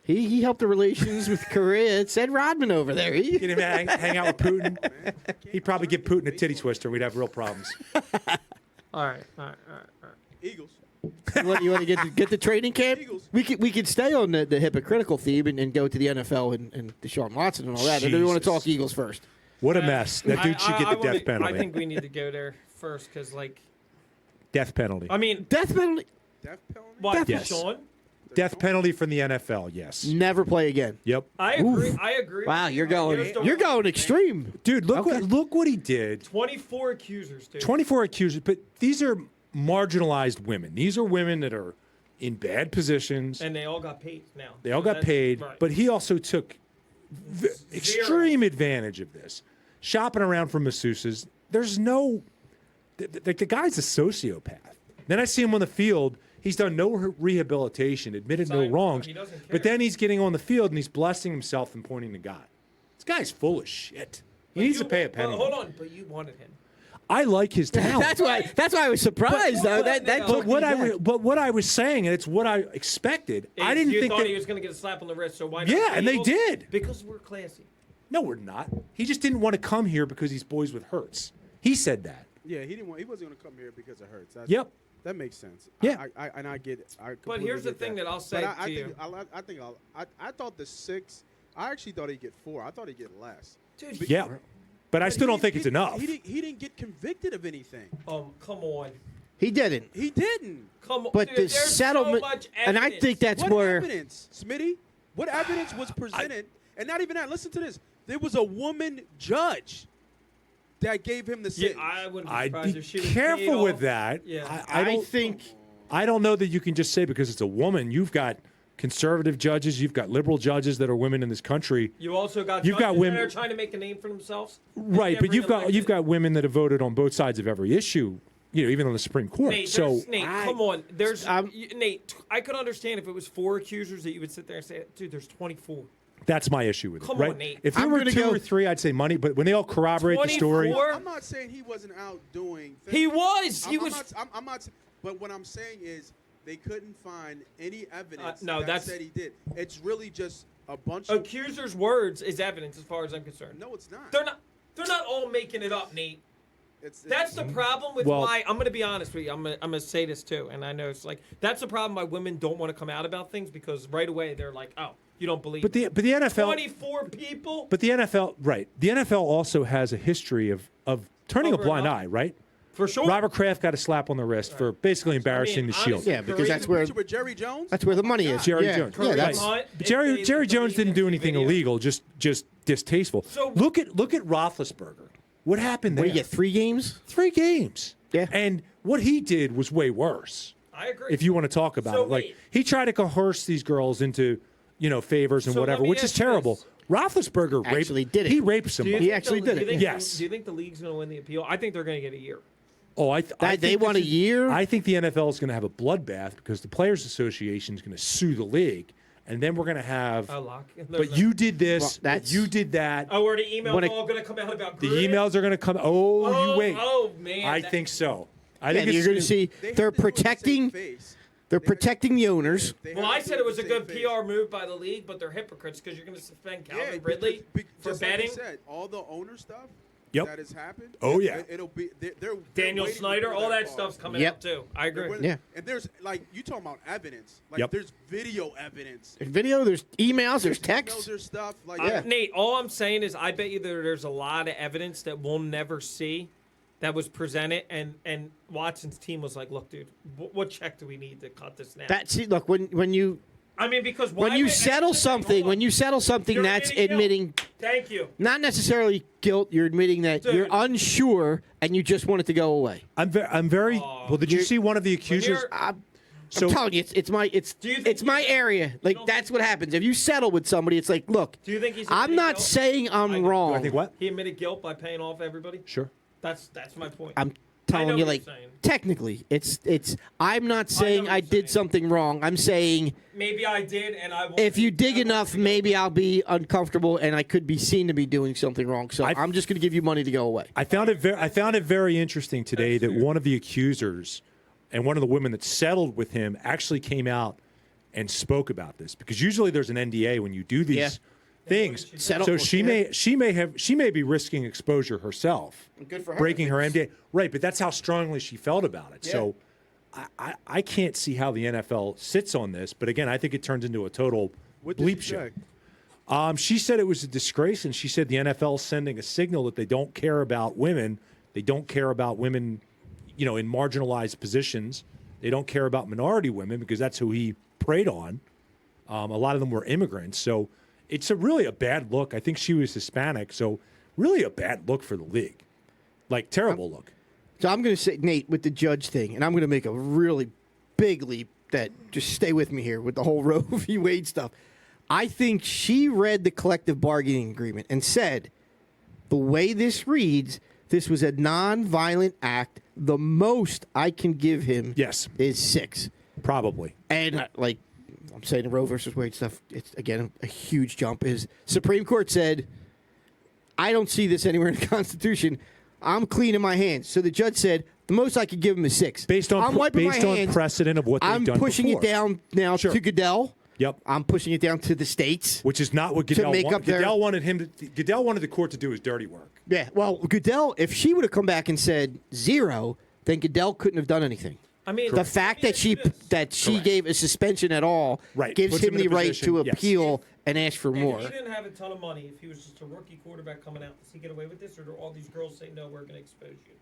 He helped the relations with Korea. It said Rodman over there. Get him hang out with Putin. He'd probably give Putin a titty twister. We'd have real problems. All right. Eagles. You want to get the training camp? Eagles. We could stay on the hypocritical theme and go to the NFL and Deshaun Watson and all that. Or do we want to Jesus. talk Eagles first? What a mess. That dude should get the death penalty. I think we need to go there first because, Death penalty. I mean, Death penalty. Death penalty. what, Yes. Sean? Death penalty from the NFL. Yes. Never play again. Yep. I agree. Oof. I agree. Wow, you're going Here's the- extreme. Dude, Okay. look what he did. 24 accusers, dude. 24 accusers, but these are marginalized women. These are women that are in bad positions. And they all got paid now. They all So got that's- paid, right. but he also took extreme advantage of this. Shopping around for masseuses. There's no. The guy's a sociopath. Then I see him on the field. He's done no rehabilitation, admitted no Sign- wrongs. he doesn't care. But then he's getting on the field and he's blessing himself and pointing to God. This guy's full of shit. He needs to pay a penalty. Hold on, but you wanted him. I like his talent. That's why I was surprised though. That But took me back. But what I was saying, and it's what I expected. I didn't you think thought that. he was going to get a slap on the wrist, so why not? Yeah, the and they Eagles? did. Because we're classy. No, we're not. He just didn't want to come here because he's boys with Hurts. He said that. Yeah, he wasn't going to come here because of Hurts. Yep. That makes sense. Yeah. I get it. I But completely here's the get thing that I'll say But to you. I thought the 6. I actually thought he'd get 4. I thought he'd get less. Dude, Yeah. But I still don't think it's enough. He didn't get convicted of anything. come on. He didn't. He didn't. Come on, But dude, the there's settlement, so much and I evidence. think that's What where evidence, Smitty? What evidence was presented? And not even that. Listen to this. There was a woman judge that gave him the Yeah, sentence. I wouldn't be I'd surprised be if she was careful paid with off. that. Yeah. I think I don't know that you can just say because it's a woman. You've got conservative judges. You've got liberal judges that are women in this country. You also got You've got judges women- that are trying to make a name for themselves. Right, but Every you've got election. women that have voted on both sides of every issue. Even on the Supreme Court. Nate, So Nate, come on. I'm- Nate, I could understand if it was 4 accusers that you would sit there and say, dude, there's 24. that's my issue with it. Come right? on, Nate. If there I'm were gonna 2 go- or 3, I'd say money. But when they all corroborate the story, 24? I'm not saying he wasn't out doing things. He was. He I'm was. Not, I'm not. But what I'm saying is they couldn't find any evidence no, that that's- said he did. It's really just a bunch of. Accusers' words is evidence as far as I'm concerned. No, it's not. They're not. They're not all making it up, Nate. That's the problem with Well- why I'm going to be honest with you. I'm going to say this too, and I know it's like that's the problem why women don't want to come out about things because right away they're like, "Oh, you don't believe." but the NFL, 24 people. but the NFL, right? The NFL also has a history of turning Over a blind and up. eye, right? For sure. Robert Kraft got a slap on the wreast for basically embarrassing the Shield. honestly, Yeah, the because reason- that's where With Jerry Jones. that's where the money is. Jerry yeah. Jones. Yeah, Kareem that's Hunt, But Jerry if they Jones didn't do see anything video. illegal, just distasteful. So- look at Roethlisberger. What happened there? What do you get? 3 games? 3 games. Yeah. And what he did was way worse. I agree. If you want to talk about So it, like wait. he tried to coerce these girls into, favors and So let whatever, me which is ask you terrible. this. Roethlisberger Actually raped. did it. He raped Do you somebody. He think actually the- did do you it. think Yes. Do you think the league's going to win the appeal? I think they're going to get a year. Oh, I They think want this a is- year? I think the NFL is going to have a bloodbath because the Players Association is going to sue the league, and then we're going to have. A lock. But you did this. Well, but that's- you did that. Oh, are the emails When it- all going to come out about The Gruden? emails are going to come. Oh, you wait. Oh man. I that- think so. I Yeah, think you're it's going to see They had they're to do it to save protecting face. they're protecting the owners. They Well, had I to said do it was a to good save face. PR move by the league, but they're hypocrites because you're going to suspend Calvin Yeah, Ridley for just like you betting. said, all the owner stuff Yep. that has happened. Oh, yeah. It'll be they're Daniel waiting Snyder, before all that call. stuff's coming Yep. out too. I They're agree. waiting- Yeah. And there's like you talking about evidence. Like Yep. there's video evidence. There's video, there's emails, there's Emails, texts. there's stuff like Yeah. Nate, all I'm saying is I bet you there's a lot of evidence that we'll never see that was presented, and Watson's team was like, look, dude, what check do we need to cut this now? That's it. Look, when you I mean, because why when you would- settle hold something, on. when you settle something, You're that's admitting guilt. admitting Thank you. not necessarily guilt. You're admitting that Dude. you're unsure and you just want it to go away. I'm very. Well, did you see one of the accusers? you're- I'm So telling you, it's my Do you think it's my he's- area. Like don't that's think- what happens if you settle with somebody. It's like, look, Do you think he's I'm admitting not guilt? saying I'm I- wrong. I think what? He admitted guilt by paying off everybody. Sure. That's my point. I'm I know telling you, what like you're saying. technically, it's. I'm not saying what I you're did saying. something wrong. I'm saying Maybe I did, and I won't. if you dig I won't enough, do that. maybe I'll be uncomfortable and I could be seen to be doing something wrong. So I've- I'm just going to give you money to go away. I found it very interesting today that one of the accusers and one of the women that settled with him actually came out and spoke about this because usually there's an NDA when you do these Yeah. things. Settle- So she may be risking exposure herself. Good for her. Breaking her NDA. Right, but that's how strongly she felt about it. So I can't see how the NFL sits on this, but again, I think it turns into a total What did bleep she show. say? She said it was a disgrace, and she said the NFL is sending a signal that they don't care about women. They don't care about women, in marginalized positions. They don't care about minority women because that's who he preyed on. A lot of them were immigrants, so it's really a bad look. I think she was Hispanic, so really a bad look for the league. Like, terrible look. So I'm going to say, Nate, with the judge thing, and I'm going to make a really big leap that just stay with me here with the whole Roe v. Wade stuff. I think she read the collective bargaining agreement and said, the way this reads, this was a non-violent act. The most I can give him Yes. is 6. Probably. And, I'm saying the Roe versus Wade stuff, it's, again, a huge jump. Is Supreme Court said, I don't see this anywhere in the Constitution. I'm cleaning my hands. So the judge said, the most I could give him is 6. Based on I'm wiping my hands. precedent of what they've I'm done pushing before. it down now Sure. to Goodell. Yep. I'm pushing it down to the states. Which is not what Goodell make wanted. up their- Goodell wanted the court to do his dirty work. Yeah. Well, Goodell, if she would have come back and said 0, then Goodell couldn't have done anything. I mean, The fact that she Correct. gave a suspension at all Right. gives Puts him him in the a right position- to yes. appeal and ask for more. If he didn't have a ton of money, if he was just a rookie quarterback coming out, does he get away with this, or do all these girls say no? We're going to expose you.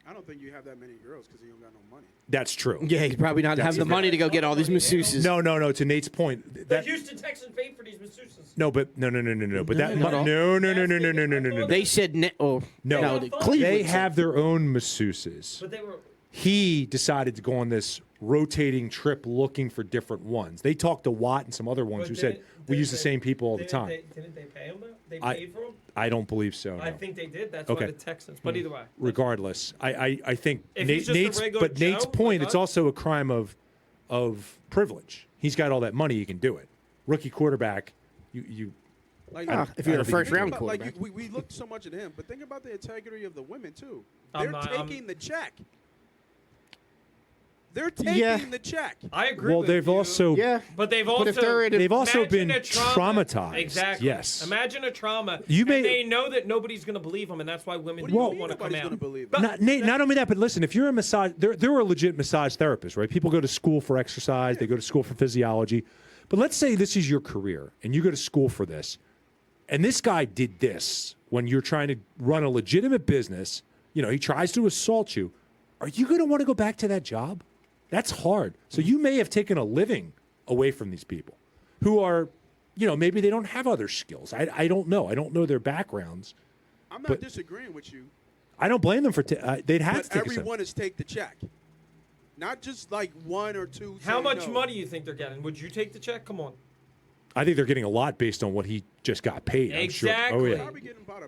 I don't think you have that many girls because you don't got no money. That's true. Yeah, he's probably not have the money to go get all these masseuses. No. To Nate's point, The Houston Texans paid for these masseuses. no. But that Not all. no. They said No. Cleveland They said- have their own masseuses. But they were. He decided to go on this rotating trip looking for different ones. They talked to Watt and some other ones But who said we use the same people all the time. Didn't they pay him though? They paid for him? I don't believe so. No. I think they did. That's Okay. why the Texans. But either way. Regardless, I think If he's just a Nate's regular Nate's Joe, point. like It's us? also a crime of privilege. He's got all that money. He can do it. Rookie quarterback. You Like, if you're a think first you round Like quarterback. we looked so much at him, but think about the integrity of the women too. I'm They're not- taking the check. They're taking the check. I agree. well, with they've you, also Yeah. But they've But also. if they're in a- they've also imagine been a trauma. traumatized. Exactly. Yes. Imagine a trauma. You may- and they know that nobody's going to believe them, and that's why women What do you don't mean want to come nobody's out. gonna believe But- Not, Nate, not only that, but listen, if you're a massage, there are legit massage therapists, right? People go to school for exercise, they go to school for physiology. But let's say this is your career and you go to school for this, and this guy did this when you're trying to run a legitimate business. You know, he tries to assault you. Are you going to want to go back to that job? That's hard. So you may have taken a living away from these people who are, maybe they don't have other skills. I don't know. I don't know their backgrounds. I'm not But- disagreeing with you, I don't blame them for they'd have to but take a step. everyone is take the check, not just like one or two. How say much no. money you think they're getting? Would you take the check? Come on. I think they're getting a lot based on what he just got paid. I'm sure. Oh, Exactly. yeah. Probably getting about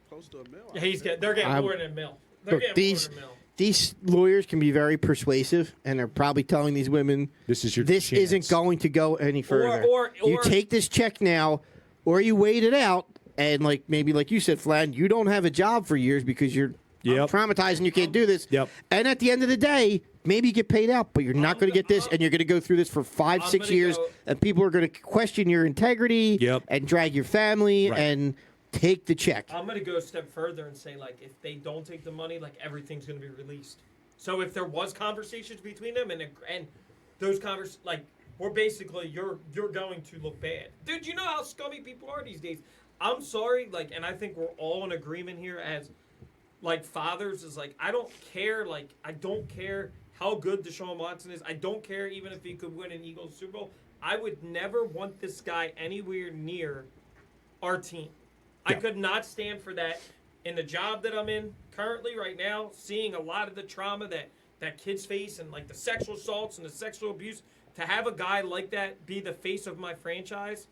close to $1 million. Yeah, they're getting more than a mil. They're Look, getting these more than a mil. these lawyers can be very persuasive, and they're probably telling these women, This is your this chance. isn't going to go any further. You or- take this check now, or you wait it out, and maybe like you said, Flan, you don't have a job for years because you're Yep. traumatized and you can't do this. Yep. And at the end of the day, maybe you get paid out, but you're not going to get this, and you're going to go through this for 5-6 gonna years, go- and people are going to question your integrity Yep. and drag your family Right. and take the check. I'm going to go a step further and say, if they don't take the money, everything's going to be released. So if there was conversations between them and those we're basically, you're going to look bad. Dude, you know how scummy people are these days. I'm sorry, and I think we're all in agreement here as, fathers is, I don't care, I don't care how good Deshaun Watson is. I don't care even if he could win an Eagles Super Bowl. I would never want this guy anywhere near our team. I Yeah. could not stand for that in the job that I'm in currently right now, seeing a lot of the trauma that kids face and the sexual assaults and the sexual abuse. To have a guy like that be the face of my franchise,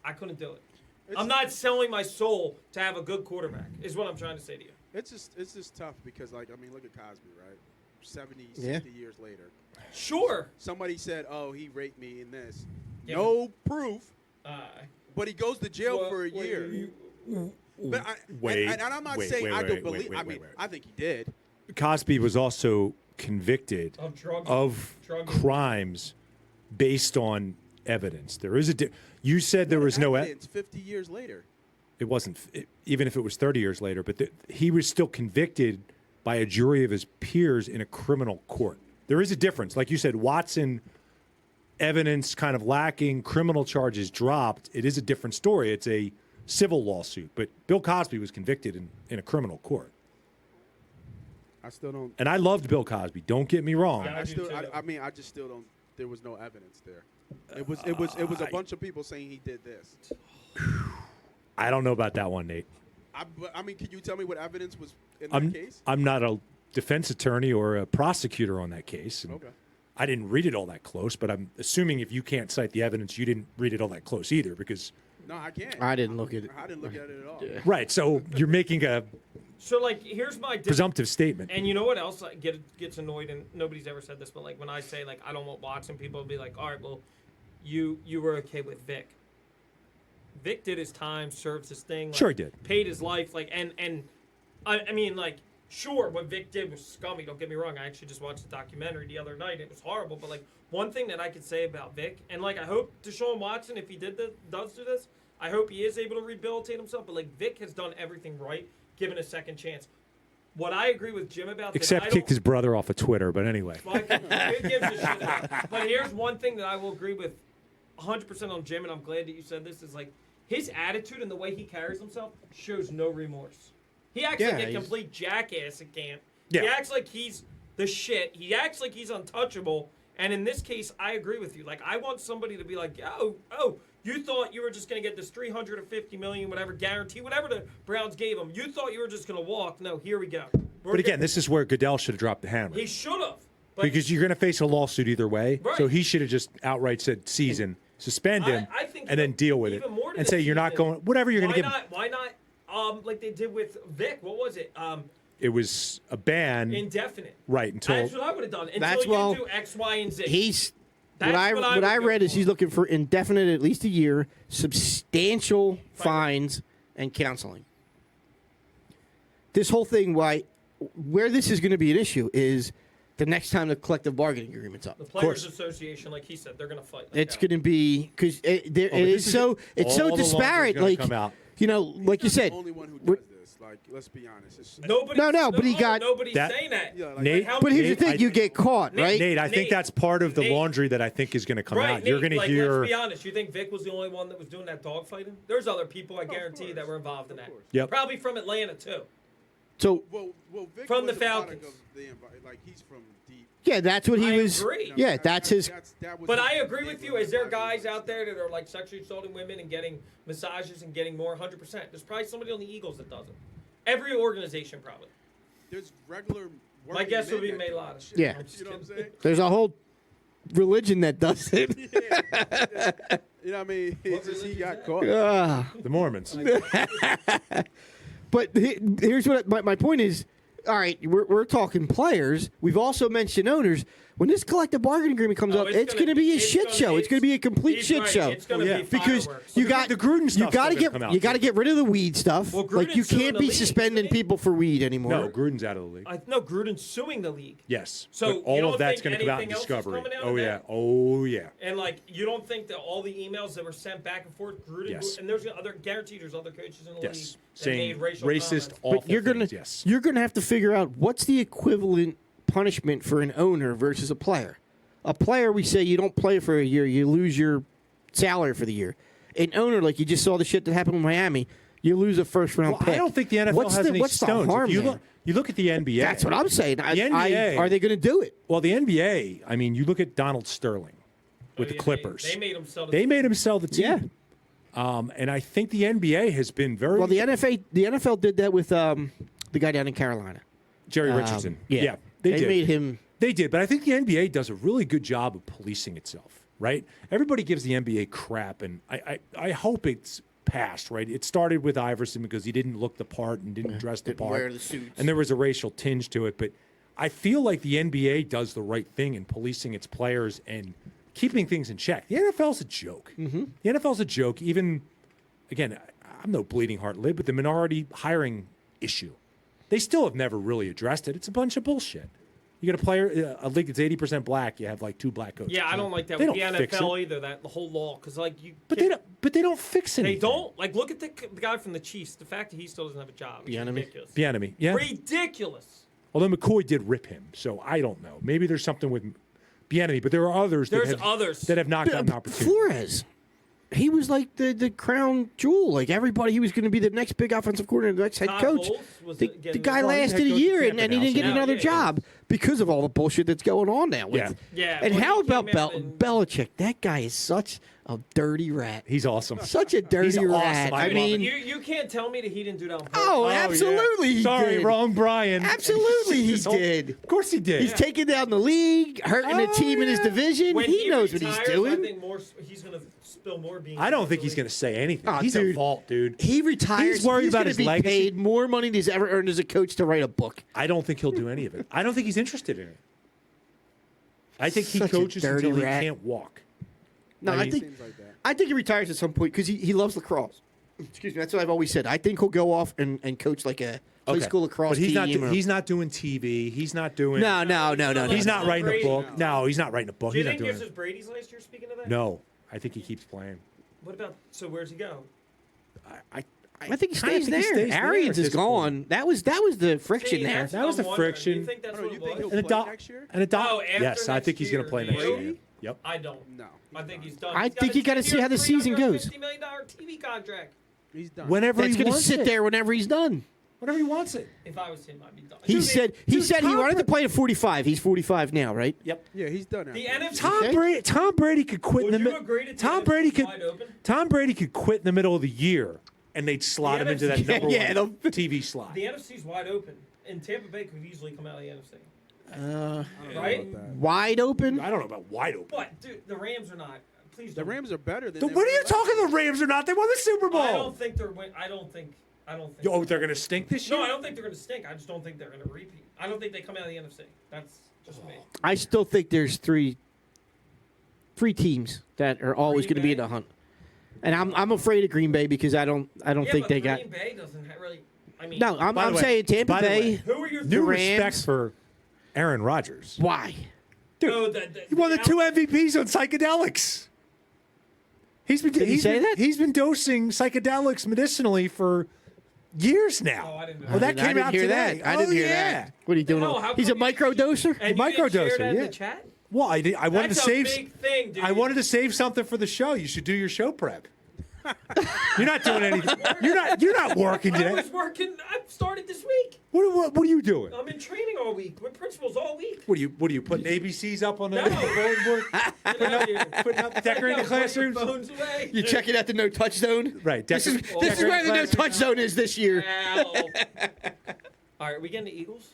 I couldn't do it. I'm not selling my soul to have a good quarterback, is what I'm trying to say to you. It's just tough because look at Cosby, right? 70, Yeah. 60 years later. Sure. Somebody said, "Oh, he raped me in this." Yeah, No proof, Uh, but he goes to jail well, for a wait, year. But Wait, and I'm not wait, saying wait, I don't wait, believe. wait, I mean, wait. I think he did. Cosby was also convicted Of drug- of drug- crimes based on evidence. There is you said there was no evidence. 50 years later. it wasn't even if it was 30 years later, but he was still convicted by a jury of his peers in a criminal court. There is a difference. Like you said, Watson, evidence kind of lacking, criminal charges dropped. It is a different story. It's a civil lawsuit. But Bill Cosby was convicted in a criminal court. I still don't. And I loved Bill Cosby. Don't get me wrong. Yeah. I just still don't. There was no evidence there. It was a bunch of people saying he did this. I don't know about that one, Nate. I mean, can you tell me what evidence was in that case? I'm not a defense attorney or a prosecutor on that case. And Okay. I didn't read it all that close, but I'm assuming if you can't cite the evidence, you didn't read it all that close either, because No, I can't. I didn't look at it. I didn't look at it at all. right. So you're making a So here's my presumptive statement. And you know what else gets annoyed, and nobody's ever said this, but when I say I don't want Watson, people will be like, all right, well, you were okay with Vic. Vic did his time, served his thing. Sure he did. Paid his life, and I mean, sure, what Vic did was scummy. Don't get me wrong. I actually just watched the documentary the other night. It was horrible. But one thing that I could say about Vic, and I hope Deshaun Watson, if he does do this, I hope he is able to rehabilitate himself. But Vic has done everything right, given a second chance. What I agree with Jim about, Except kicked his brother off of Twitter, but anyway. Who gives a shit about? But here's one thing that I will agree with 100% on Jim, and I'm glad that you said this, is his attitude and the way he carries himself shows no remorse. He acts like a complete jackass at camp. Yeah. He acts like he's the shit. He acts like he's untouchable. And in this case, I agree with you. Like, I want somebody to be like, oh, you thought you were just going to get this $350 million, whatever, guarantee, whatever the Browns gave him. You thought you were just going to walk. No, here we go. But again, this is where Goodell should have dropped the hammer. He should have. Because you're going to face a lawsuit either way. Right. So he should have just outright said season, suspend him, I think and then deal with it. And say you're not going, whatever you're going to give him. Why not, like they did with Vic? What was it? It was a ban. Indefinite. Right, until. That's what I would have done. Until you do X, Y, and Z. What I read is he's looking for indefinite, at least a year, substantial fines, and counseling. This whole thing, where this is going to be an issue is the next time the collective bargaining agreement's up. The Players Association, like he said, they're going to fight. It's going to be because it's so disparate. Like you know, like you said. The only one who does this. Like, let's be honest. Nobody's that, saying that. Yeah, like, Nate, but here's the thing: you get caught, right? Nate, I think that's part of the laundry that I think is going to come out. You're going to hear. Let's be honest. You think Vic was the only one that was doing that dogfighting? There's other people, I guarantee, that were involved in that. Yep. Probably from Atlanta too. So Vic from was the a product Falcons. of like he's from deep. yeah, that's what he was. Agree. Yeah, that's his. But I agree with you. Is there guys out there that are like sexually assaulting women and getting massages and getting more? 100%. There's probably somebody on the Eagles that does it. Every organization probably. There's regular. My guess would be Maylada. Yeah. You know what I'm saying? There's a whole religion that does it. You know what I mean? It's just he got caught. The Mormons. But here's what my point is. All right, we're talking players. We've also mentioned owners. When this collective bargaining agreement comes up, it's going to be a shit show. It's going to be a complete shit show. It's going to be because fireworks. you got the Gruden stuff. You got to get rid of the weed stuff. Well, like you Gruden's suing can't the be league, suspending isn't he? people for weed anymore. No, Gruden's out of the league. No, Gruden's suing the league. Yes. So but all you don't of that's think going to come out in anything else is Discovery. coming out Oh of yeah. that? Oh yeah. And like, you don't think that all the emails that were sent back and forth, Gruden, Yes. and there's other guaranteed there's other coaches in the league Yes. that Saying made racial racist, comments. awful But you're gonna things. Yes. you're gonna have to figure out what's the equivalent punishment for an owner versus a player. A player, we say you don't play for a year, you lose your salary for the year. An owner, like you just saw the shit that happened in Miami, you lose a first round pick. I don't think the NFL has any what's stones. The harm If there? you look at the NBA. That's what I'm saying. The NBA, are they going to do it? Well, the NBA. I mean, you look at Donald Sterling with the Clippers. They made him sell the They made him sell the Yeah. team. And I think the NBA has been very. Well, the NFL did that with the guy down in Carolina. Jerry Richardson. Yeah. They did. made him. They did, but I think the NBA does a really good job of policing itself, right? Everybody gives the NBA crap, and I hope it's passed, right? It started with Iverson because he didn't look the part and didn't dress the part. wear the suits. And there was a racial tinge to it, but I feel like the NBA does the right thing in policing its players and keeping things in check. The NFL's a joke. Mm-hmm. The NFL's a joke. Even, again, I'm no bleeding heart lid, but the minority hiring issue, they still have never really addressed it. It's a bunch of bullshit. You got a player, a league that's 80% black. You have like 2 black coaches. Yeah, I don't like that They with the don't fix NFL it. either. That the whole law, because like you. But they don't fix anything. They don't. Like, look at the guy from the Chiefs. The fact that he still doesn't have a job. It's Bieniemy? ridiculous. Bieniemy, yeah. Ridiculous. Although McCoy did rip him, so I don't know. Maybe there's something with Bieniemy, but there are others. There's that others. that have not gotten an opportunity. Flores. He was like the crown jewel. Like everybody, he was going to be the next big offensive coordinator, the next head Todd coach. Bowles was The getting guy the- lasted a Head coach year at and Tampa he didn't now, get so- another Yeah. job because of all the bullshit that's going on now. With, Yeah, And when how he about came out and- Belichick? That guy is such a dirty rat. He's awesome. Such a dirty He's rat. awesome. I I love mean, you can't tell me that he didn't do that on purpose. oh, yeah. absolutely, he Sorry, did. wrong Brian. Absolutely, he did. Of course he did. He's taking down the league, hurting the Oh, team in his yeah. division. When He knows what he's retires, I doing. think he's going to spill more beans. I don't think he's going to say anything. Oh, he's a dude. vault, dude. He retires. He's worried about gonna his be legacy. paid more money than he's ever earned as a coach to write a book. I don't think he'll do any of it. I don't think he's interested in it. I think he Such a coaches dirty until rat. he can't walk. No, I think Seems like that. I think he retires at some point because he loves lacrosse. Excuse me, that's what I've always said. I think he'll go off and coach like a high Okay. school lacrosse But he's team. not. He's not doing TV. He's not doing. No. He's not writing a Brady. book. No, he's not writing a book. Do you He's not think doing this it. is Brady's last year, speaking of that? No, I think he keeps playing. What about, so where's he go? I think he kinda stays there. Arians is gone. That was the friction See, there. that's That what was I'm the wondering. friction. Do you think that's I don't know, what you think it was? he'll And play adopt. next year? And adopt. Oh, after Yes, I next think he's going year, to play the next year. AOD? Yep. I don't. No. I think he's done. I He's got think a you gotta see how the season goes. $350 million TV contract. He's done. Whenever That's he going to wants sit it. there whenever he's done. Whenever he wants it. If I was him, I'd be done. He said he Tom wanted to play at 45. He's 45 now, right? Yep. Yeah, he's done it. The NFC. Tom Brady could quit in Would the you middle. agree that the Tom NFC Brady is could. wide open? Tom Brady could quit in the middle of the year, and they'd slot The him into that NFC number Yeah, one TV slot. The NFC's wide open, and Tampa Bay could easily come out of the NFC. I don't know Right? about that. Wide open. I don't know about wide open. What, dude? The Rams are not. Please The don't. Rams are better than. What are you talking? The Rams are not. They won the Super Bowl. I don't think they're. I don't think. Oh, they're gonna stink this year. No, I don't think they're going to stink. I just don't think they're going to repeat. I don't think they come out of the NFC. That's just me. I still think there's three teams that are always going Green to be in Bay? the hunt, and I'm afraid of Green Bay because I don't think but they got. Green Bay doesn't really. I mean, No, By the I'm way- saying Tampa by the Bay. way, who are your New Rams. respect for Aaron Rodgers. Why? Dude, He won the 2 MVPs on psychedelics. He's been Did he say that? He's been dosing psychedelics medicinally for years now. Oh, I didn't know Oh, that. that came I didn't out hear today. that. I didn't hear yeah. that. What are you doing? No, how He's a come you- microdoser. And you didn't share Microdoser, that in yeah. the chat? Well, I wanted That's to save. a big thing, dude. I wanted to save something for the show. You should do your show prep. You're not doing anything. You're not working I today. was working. I started this week. What are you doing? I'm in training all week with principals all week. What are you putting ABCs up on the No. bulletin board? Get out of here. Decorating the Put your classrooms? phones away. You checking out the no touch zone? Right. This is where the no touch zone is this year. Ow. All right, are we getting the Eagles?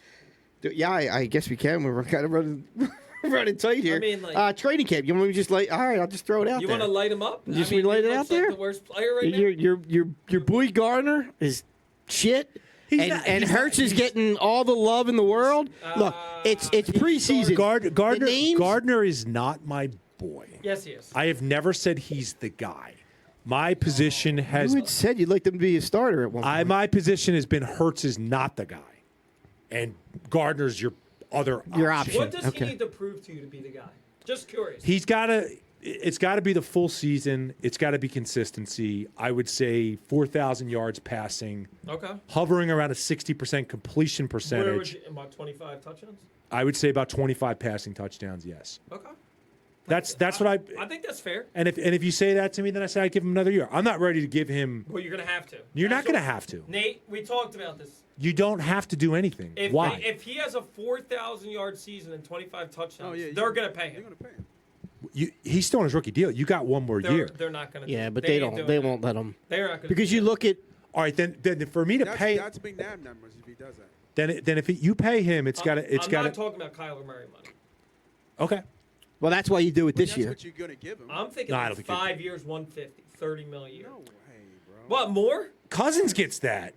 Yeah, I guess we can. We're kind of running tight here. I mean, like- training camp. You want me to just all right? I'll just throw it out You there. want to light him up? Just light he it looks out there? Like the worst player right now. Your boy Garner is shit. He's not- he's Hurts not- is getting all the love in the world. Look, it's he's preseason. Gardner, The names- Gardner is not my boy. Yes, he is. I have never said he's the guy. My position has You had said you'd like them to be a starter at one point. my position has been Hurts is not the guy, and Gardner's your other Your option. What does Okay. he need to prove to you to be the guy? Just curious. He's got to. It's got to be the full season. It's got to be consistency. I would say 4,000 yards passing, Okay. hovering around a 60% completion Where would percentage. you, about 25 touchdowns? I would say about 25 passing touchdowns. Yes, Okay. that's what I. I think that's fair. And if you say that to me, then I say I give him another year. I'm not ready to give him. Well, you're gonna have to. You're not That's going to what- have to. Nate, we talked about this. You don't have to do anything. If Why? if he has a 4,000 yard season and 25 touchdowns, Oh, yeah, they're gonna pay They're him. gonna pay him. He's still on his rookie deal. You got one more year. They're not gonna. Yeah, but they they ain't don't. doing They that. won't let them They're not gonna. because do you that. look at. All right, then for me to pay, That's big nab numbers if he does that. then if you pay him, it's got to. It's I'm got not to. talking about Kyler Murray money. Okay. Well, that's why you do it But this that's year. what you're gonna give him. I'm thinking No, I like don't think you- 5 years, 150, 30 million a year. No way, bro. What more? Cousins gets that.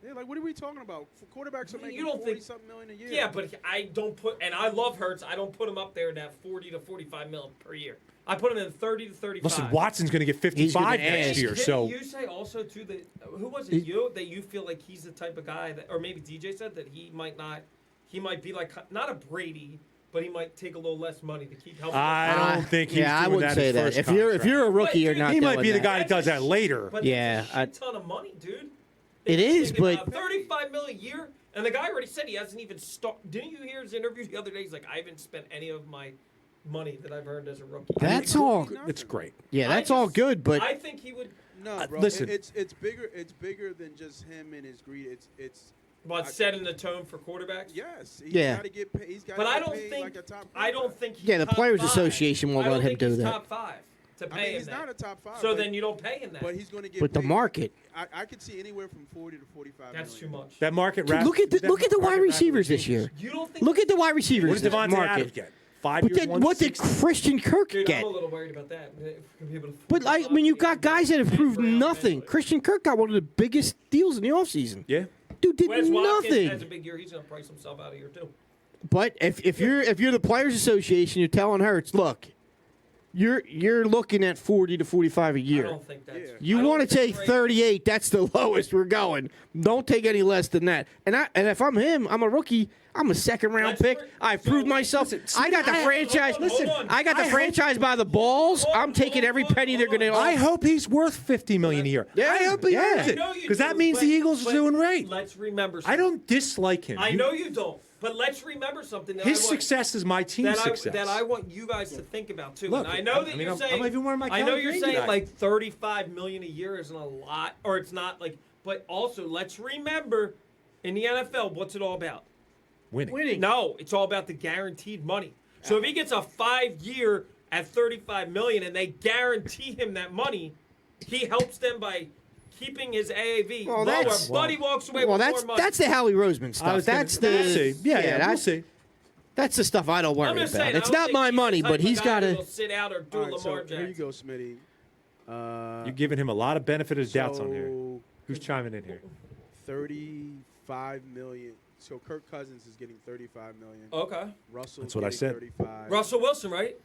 Yeah, like what are we talking about? For quarterbacks are making You don't 40 think- something million a year. Yeah, but I don't put, and I love Hurts. I don't put him up there in that 40 to 45 mil per year. I put him in 30 to 35. Listen, Watson's going to get He's 55 gonna next ask. year. So you say also too that who was it you that you feel like he's the type of guy that, or maybe DJ said that he might be like not a Brady, but he might take a little less money to keep helping. I don't think he's Yeah, I doing wouldn't that say his that. first If you're contract. a rookie, But, you're dude, not. He might doing be the that. guy that does that later. But Yeah, it's a shit ton of money, dude. It is, Think but- about 35 million a year, and the guy already said he hasn't even started. Didn't you hear his interview the other day? He's like, I haven't spent any of my money that I've earned as a rookie. That's all. It's great. Yeah, I that's all just- good, but I think he would. No, bro. listen. It's bigger. It's bigger than just him and his greed. It's But setting the tone for quarterbacks. yes. He's Yeah. got to get paid. He's got But to I get don't paid think like a top. I don't quarterback. think he's Yeah, the top Players 5. Association won't I don't let him think do he's that. Top 5 to pay I mean, him he's that. not a top 5. So but, then you don't pay him that. But he's going to get with the paid. market. I could see anywhere from 40 to 45. That's too million. much. That market. Dude, look at the wide receivers this year. You don't think? Look at the wide receivers. What did this Devontae market. Adams get? 5 But years, then what did 160? Christian Kirk Dude, get? I'm a little worried about that. But I mean, you've got guys that have proved nothing. Christian Kirk got one of the biggest deals in the offseason. Yeah. Dude did Wes Watkins has a nothing. big year. He's going to price himself out of here too. But if you're the Players Association, you're telling Hurts, look, you're looking at 40 to 45 a I year. don't think that's. Yeah. You I don't want to think take Brady- 38? That's the lowest we're going. Don't take any less than that. And if I'm him, I'm a rookie. I'm a second round Let's pick. bring- I so, proved myself. listen, I got the franchise. hold on, hold on. I got the I hope- franchise by the balls. Hold on, I'm taking hold every on, penny they're hold going to. on. I hope he's worth $50 million a year. Yeah, I hope he yeah. earns it I know you because do, that means but- the Eagles are but doing great. Let's remember. I Something. don't dislike him. I know you don't. But let's remember something. That His I want, success is my team's success. that I want you guys to think about too. Look, and I know I that mean, you're I'm saying. even wearing my I know Kelly you're green saying today. like $35 million a year isn't a lot, or it's not like. But also, let's remember In the NFL, what's it all about? Winning. No, it's all about the guaranteed money. So if he gets a 5-year at $35 million and they guarantee him that money, he helps them by keeping his AAV Well, lower. that's- But he walks away Well, with that's more money. that's the Howie Roseman stuff. That's the We'll see. Yeah, we'll see. That's the stuff I don't worry I'm just about. saying, It's I don't not think my he's money, the type but he's of guy got who'll to. sit out or do All right, so Lamar here you Jackson. go, Smitty. You're giving him a lot of benefit of doubts on here. So, Who's chiming in here? $35 million. So Kirk Cousins is getting $35 million. Okay. Russell's That's what I getting said. 35. Russell Wilson, right?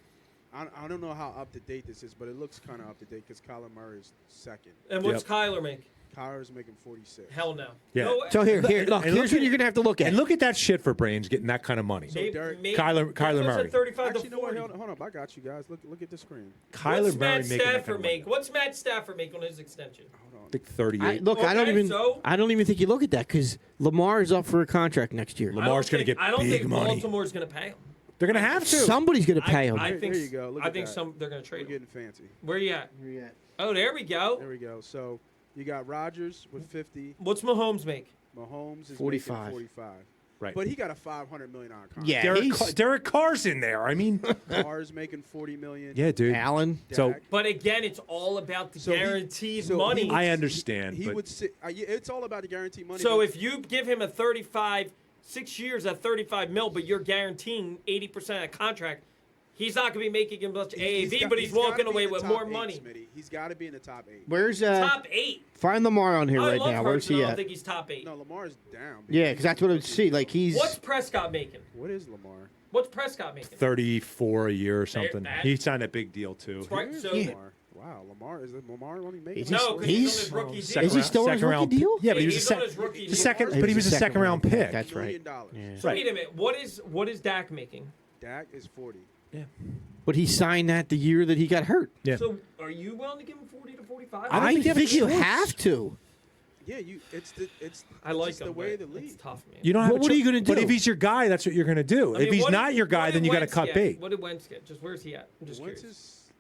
I don't know how up to date this is, but it looks kind of up to date because Kyler Murray is second. And what's Yep. Kyler make? Kyler's making 46. Hell no. Yeah. No way. So here, look. And look Here's what at- you're gonna have to look at. And look at that shit for Brains getting that kind of money. So Derek- Kyler Murray. 35 Actually, to no, 40. hold up. I got you guys. Look at the screen. Kyler What's Murray Matt making that kind Stafford of money. make? What's Matt Stafford make on his extension? Hold I on. think 38. Look, I don't Okay, even. so- I don't even think you look at that because Lamar is up for a contract next year. Lamar's going to get I don't big think money. Baltimore's going to pay him. They're going to have to. Somebody's gonna pay him. I There think. you go. Look I at think that. they're going to We're trade him. getting fancy. Where you at? Oh, there we go. There we go. So you got Rodgers with 50. What's Mahomes make? Mahomes is 45. making 45. Right. But he got a $500 million contract. Yeah, he's Derek Carr's in there. I mean, Carr's making $40 million. yeah, dude. Allen. So Dak. But again, it's all about the So he- guaranteed so he money. would- I understand. He but would sit. Yeah, it's all about the guaranteed money. So but- if you give him a 6 years at 35 mil, but you're guaranteeing 80% of the contract, he's not going to be making as much AAV, got- but he's gotta walking be away in the with top more 8, money. Smitty. He's got to be in the top 8. Where's Top 8. Find Lamar on here I right love now. Hurts, Where's but I he don't at? think he's top 8. No, Lamar's down. Yeah, because that's what I would see. Like he's. What's Prescott making? What is Lamar? What's Prescott making? 34 a year or something. that- He signed a big deal too. That's right. Where's So Lamar? Wow, Lamar is Lamar only making? Is no, because he's on He's- his rookie deal. Second Is he round- still on his second rookie round- deal? Yeah, but he was he's a on his rookie the deal. second. He But he was a second round pick. That's $1 right. million. Yeah. So Right. wait a minute. What is Dak making? Dak is 40. But he signed that the year that he got hurt. Yeah. So are you willing to give him 40 to 45? I don't I think you have a think you choice. have to. Yeah, it's I like just him. the way of but the league. It's tough, man. You don't have. Well, a what are you cho- gonna But do? if he's your guy, that's what you're going to do. I mean, if he's what not did- your guy, what then did you got to Wentz cut get? bait. What did Wentz get? Just where's he at? I'm just Wentz curious. is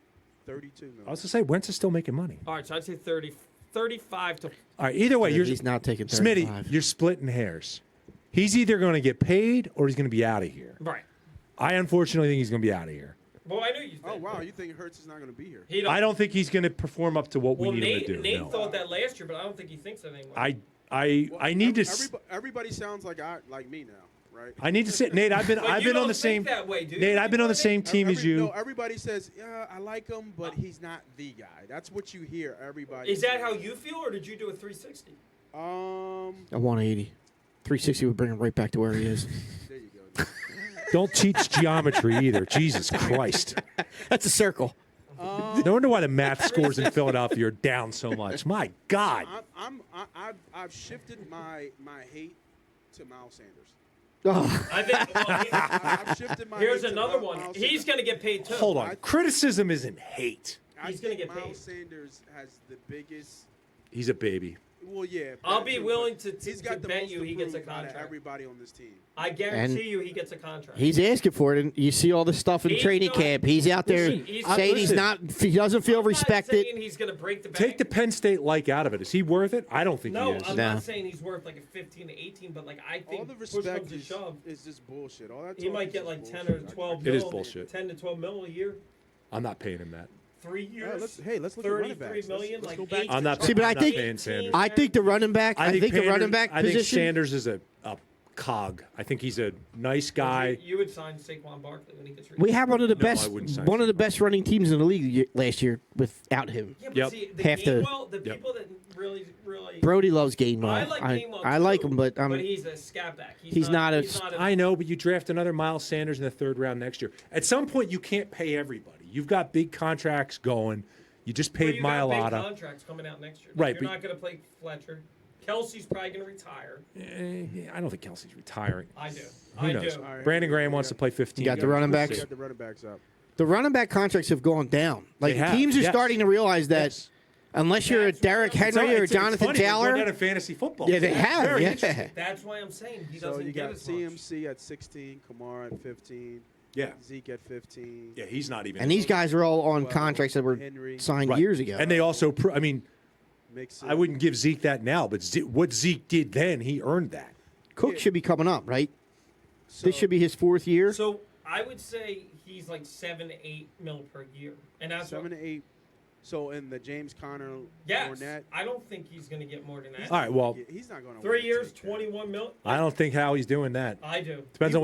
32 million. I was to say Wentz is still making money. All right, so I'd say 35 to. All right. Either way, you're He's not taking 35. Smitty. You're splitting hairs. He's either going to get paid or he's going to be out of here. Right. I unfortunately think he's going to be out of here. Well, I knew you. Oh think. wow, you think Hurts is not going to be here? He I don't think he's going to perform up to what Well, we need Nate, him to do. Nate no. thought that last year, but I don't think he thinks that anymore. I need to. Everybody sounds like me now, right? I need to sit, Nate. I've been But I've you been on don't the same. think that way, dude. Nate, I've been on the same team as No, you. everybody says, yeah, I like him, but he's not the guy. That's what you hear. Everybody. Is that say. how you feel, or did you do a 360? A 180. 360 would bring him right back to where he is. There you go. Don't teach geometry either. Jesus Christ. That's a circle. No wonder why the math scores in Philadelphia are down so much. My God. I've shifted my hate to Miles Sanders. Oh, I think. Well, I've shifted my. here's hate to another Miles one. Sanders. He's going to get paid too. Hold on. Criticism isn't hate. He's gonna think get paid. Miles Sanders has the biggest. He's a baby. Well, yeah. I'll that be too, willing but to he's got the bet most you to he gets a prove out of contract. everybody on this team. I guarantee you he gets a contract. he's asking for it, and you see all the stuff in He's training not- camp. He's out there Listen, he's- saying he's listen. not. He doesn't feel I'm not respected. saying he's going to break the bank. Take the Penn State like out of it. Is he worth it? I don't think No, he is. I'm No. not saying he's worth like a 15 to 18, but like I All think the push respect comes to is, shove, is just bullshit. All that he talk might is get just like 10 or bullshit. 12 It mil. is bullshit. 10 to 12 mil a year, I'm not paying him that. 3 years. Let's look at running 33 backs. million, Let's like go back 8 to I'm not. See, but I I'm not think- paying Sanders. I think the running back. I think the Sanders- running back I think position. Sanders is a cog. I think he's a nice guy. You would sign Saquon Barkley when he gets released. We have one of the No, I best, wouldn't sign one of the best running teams in the league last year without him. Yeah, but Yep. see, the Half the- Gainwell, the Yep. people that really. Brody loves Gainwell. I like Gainwell I like too, him, but he's a scat back. he's not a- I know, but you draft another Miles Sanders in the third round next year. At some point, you can't pay everybody. You've got big contracts going. You just Well, paid you got big Mailata. contracts coming out next year. Right, You're but- not going to play Fletcher. Kelsey's probably going to retire. I don't think Kelsey's retiring. I do. Who I knows? do. All right, Brandon Graham wants to play 15. You got the running We'll backs? see. Get the running backs up. The running back contracts have gone down. Like They have, teams are yes. starting to realize that Yes. unless you're a That's Derrick why- Henry or It's Jonathan funny, they're going down Taylor, in fantasy football. yeah, they It's have. very Yeah. interesting. That's why I'm saying he So doesn't you get got as much. CMC at 16, Kamara at 15, Yeah. Zeke at 15. Yeah, he's not even. And these guys are all on Well, contracts that were Henry. signed Right. years ago. And they also, I mean, Mixon. I wouldn't give Zeke that now, but what Zeke did then, he earned that. Cook should be coming up, right? So, This should be his 4th year. So I would say he's like 7 to 8 mil per year, and that's 7 to 8. So in the James Conner, yes. Fournette, I don't think he's going to get more than that. All right, well, he's not going to 3 years, 21 mil. I don't think Howie's doing that. I do. Depends on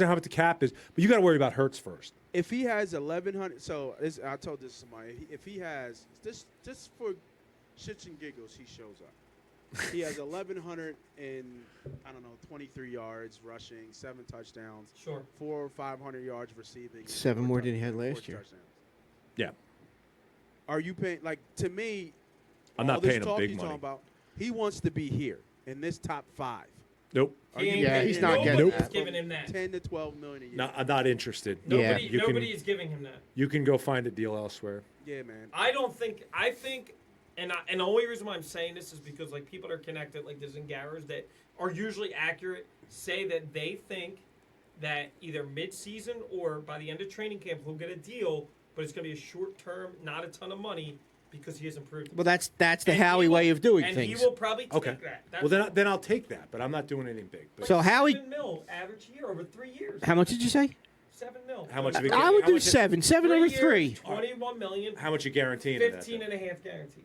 how much the cap is, but you got to worry about Hurts first. If he has 1,100, so I told this to somebody. If he has just for shits and giggles, he shows up. He has 1,100 and 23 yards rushing, 7 touchdowns, Sure. 400 or 500 yards receiving, 7 more than he had last year. Touchdowns. Yeah. Are you paying? Like, to me, I'm all not this paying him talk big he's money. talking about, he wants to be here in this top 5. Nope. Are you Yeah, paying he's him not getting Nobody's that. giving him that. 10 to 12 million a year. I'm not interested. Nobody, You nobody can, is giving him that. you can go find a deal elsewhere. Yeah, man. I think, and the only reason why I'm saying this is because like people that are connected, like the Zingaras that are usually accurate, say that they think that either mid-season or by the end of training camp he'll get a deal, but it's going to be a short term, not a ton of money because he has improved. Well, that's the And Howie he will- way of doing and things. he will probably take Okay. that. That's Well, then I'll take that, but I'm not doing anything big. But So Howie, 7 mil average year over 3 years. how much did you say? 7 mil. how much of it? I would how do much 7 over years, 3. 21 million. How much you guaranteeing? in that, 15 then? and a half guaranteed.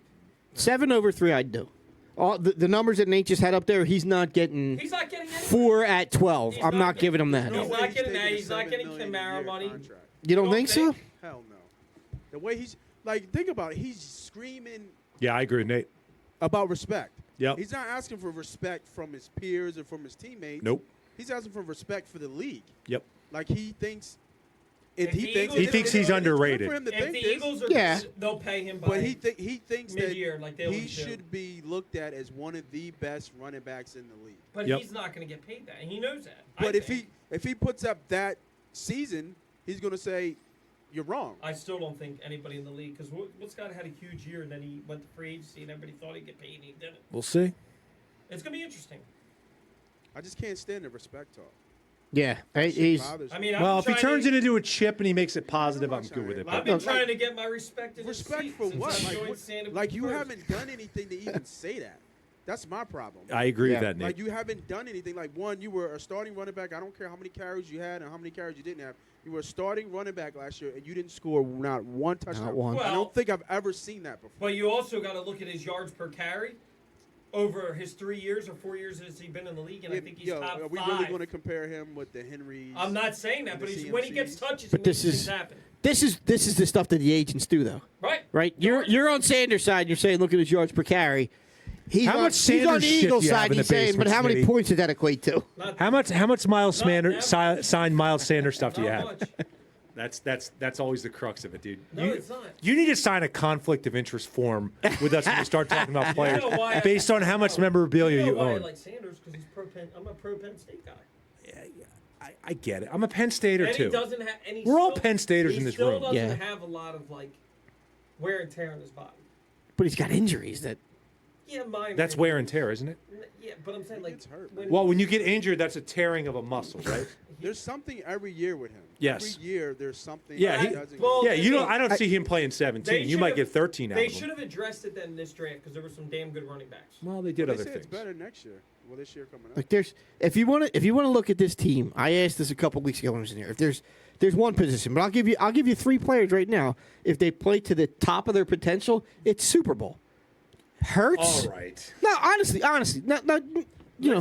7 over 3, I'd do. All the numbers that Nate just had up there, he's not getting He's not getting any. 4 at 12. He's I'm not not getting- giving him that. No. He's not getting that. taking a He's not $7 getting million a Camaro year money. contract. You don't You don't think so? think? Hell no. The way he's like, think about it. He's screaming Yeah, I agree with Nate. about respect. Yep. He's not asking for respect from his peers or from his teammates. Nope. He's asking for respect for the league. Yep. Like he thinks. If the Eagles- He thinks he's it's good underrated. for him to If think the this, Eagles are Yeah. good, they'll pay him by but he thinks that mid-year like they he always do. should be looked at as one of the best running backs in the league. But Yep. he's not going to get paid that, and he knows that. But I if think. he puts up that season, he's going to say, "You're wrong." I still don't think anybody in the league, because Scott had a huge year, and then he went to free agency, and everybody thought he'd get paid, and he didn't. We'll see. It's going to be interesting. I just can't stand the respect talk. Yeah, That shit he's bothers I me. mean, Well, I've if he been turns trying it into a chip and he makes it positive, I'm I'm good with it. I've But been No, trying to get my respect in respect this seat for since what? I Like, joined what- Santa like Cruz you first. haven't done anything to even say that. That's my problem. I agree Yeah. with that, Nate. Like you haven't done anything. Like one, you were a starting running back. I don't care how many carries you had and how many carries you didn't have. You were a starting running back last year, and you didn't score not one touchdown. Not one. I Well- don't think I've ever seen that before. But you also got to look at his yards per carry over his 3 years or 4 years since he's been in the league, and I think he's top are we 5. really going to compare him with the Henrys? I'm not saying that, and but the when he gets CMCs? touches, But he this makes is- things happen. this is the stuff that the agents do, though, Right? right? You're on Sanders' side. You're saying, look at his yards per carry. He's How on, much he's on Sanders the shit Eagles do you have side. in He's the saying, but basement, how many Smitty? points does that equate to? Not, How much Miles Not Sanders ever. signed Miles Sanders stuff do you not have? much. That's always the crux of it, dude. No, it's not. You need to sign a conflict of interest form with us when we start talking about players know why I- based on how much memorabilia You know you why I own. like Sanders? Because I'm a pro Penn State guy. I get it. I'm a Penn Stater And too. he doesn't have any. We're all Penn Staters in this room. He still doesn't Yeah. have a lot of like wear and tear in his body. But he's got injuries that. Yeah, mine. That's wear and tear, isn't it? Yeah, but I'm saying like gets hurt, Well, when you get injured, that's a tearing of a muscle, right? There's something every year with him. Yes. Every year there's something. Yeah, that he- doesn't well, go. Yeah, you know, I don't see him playing They 17. You should might have- get 13 out They of him. should have addressed it then in this draft because there were some damn good running backs. Well, they did They other say things. it's better next year. Well, this year coming up. Like there's if you want to look at this team, I asked this a couple weeks ago when I was in here. If there's one position, but I'll give you 3 players right now. If they play to the top of their potential, it's Super Bowl. Hurts. All right. No, honestly, no, you know.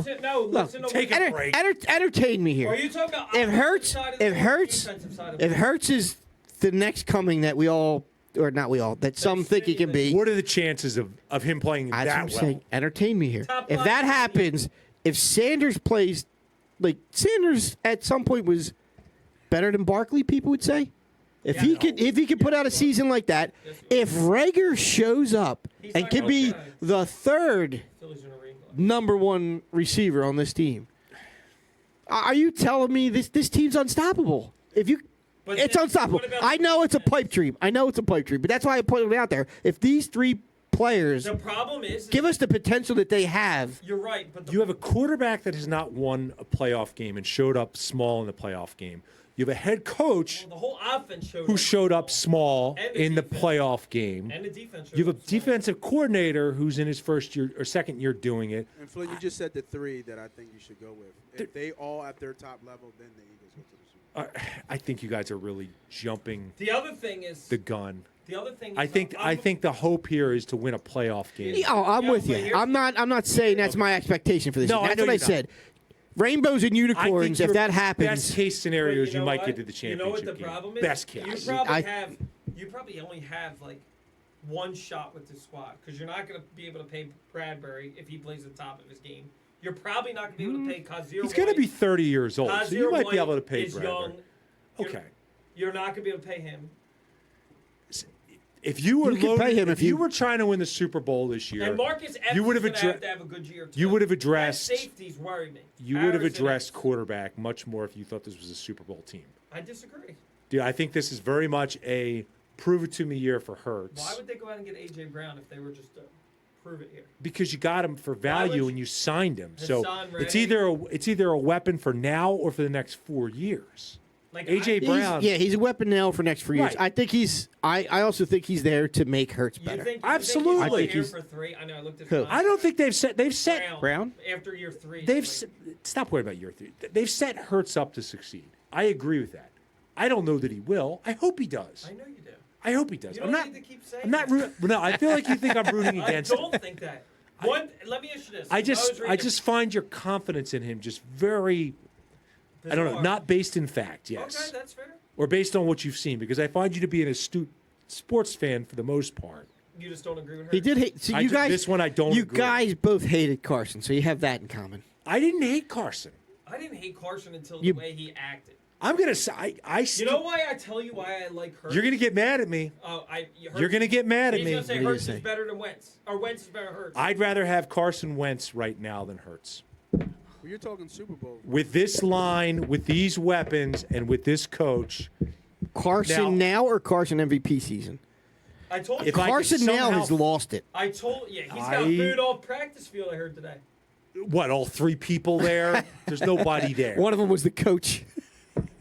Listen to take what- a break. Entertain me Are here. you talking about If offensive Hurts, side of the if ball, Hurts, defensive side of if the Hurts is the next coming that we all, or not we all, that some think he can be. What are the chances of him playing That's what that I'm well? saying. Entertain me here. Top If five that in the league. happens, if Sanders plays, like Sanders at some point was better than Barkley, people would say. If he could put out a season like that, if Rager shows up He's and not can gonna be try. the third Phillies are in a ring. number 1 receiver on this team, are you telling me this team's unstoppable? If you, But it's then unstoppable. what about I the know it's a defense? pipe dream. But that's why I put it out there. If these 3 players. The problem is Give us the potential that they have. You're right, but You have a quarterback that has not won a playoff game and showed up small in the playoff game. You have a head coach the whole offense who showed up small And the in the defense. playoff game. and the defense. You have a showed up small. defensive coordinator who's in his first year or second year doing it. And Flynn, you just said the three that I think you should go with. If they all at their top level, then the Eagles go to the Super Bowl. I think you guys are really jumping The other thing is the gun. the other thing. Is I think the hope here is to win a playoff game. Oh, I'm Yeah, with but you. here's- I'm not saying that's my expectation for this. No, year. I That's know what I you're not. said. Rainbows and I unicorns. think If your that happens, best case scenario is But you might what? get to the championship You know what the game. problem is? Best case. You probably only have like one shot with this squad because you're not going to be able to pay Bradbury if he plays the top of his game. You're probably not going to be able to pay Kazir. He's going to be 30 years old, so Kazir you might be White able to pay is Bradbury. young. You're- Okay. You're not going to be able to pay him. If you were You could loaded, pay him if if you you- were trying to win the Super Bowl this year, And Marcus Epps you would is have going to addressed have a good year too. you would have That addressed safeties worry me. you would have Harrison addressed Epps. quarterback much more if you thought this was a Super Bowl team. I disagree. Dude, I think this is very much a prove it to me year for Hurts. Why would they go out and get A.J. Brown if they were just to prove it here? Because you got him for would value you- and you signed him. So Hassan it's Reddick. either a weapon for now or for the next 4 years. Like A.J. Brown. he's a weapon now for next 4 years. Right. I think he's. I also think he's there to make Hurts You better. think, Absolutely. You I think think he's he's- here for 3? I know. I looked at. Who? his I don't think they've set Brown? after year 3. they've it's se- stop worrying about year 3. They've set Hurts up to succeed. I agree with that. I don't know that he will. I hope he does. I know you do. I hope he does. You I'm don't not. need to keep saying I'm not. that. No, I feel like you think I'm rooting I against. don't think that. Let me ask you this. I was reading just find your confidence in him just very. I don't know, bizarre. not based in fact. Yes. Okay, that's fair. Or based on what you've seen, because I find you to be an astute sports fan for the most part. You just don't agree with her. He did hate. So I you ju- guys, this one I don't You agree. guys both hated Carson, so you have that in common. I didn't hate Carson. I didn't hate Carson until You- the way he acted. I'm gonna say You know why I tell you why I like Hurts? you're gonna get mad at me. You're gonna get mad at He's me. gonna say What do you Hurts say? is better than Wentz, or Wentz is better than Hurts. I'd rather have Carson Wentz right now than Hurts. Well, you're talking Super Bowl. With this line, with these weapons, and with this coach, Carson now or Carson MVP season? I told you. If I could Carson now somehow- has lost it. I told he's got I- booed off practice field. I heard today. what? All 3 people there? There's nobody there. One of them was the coach.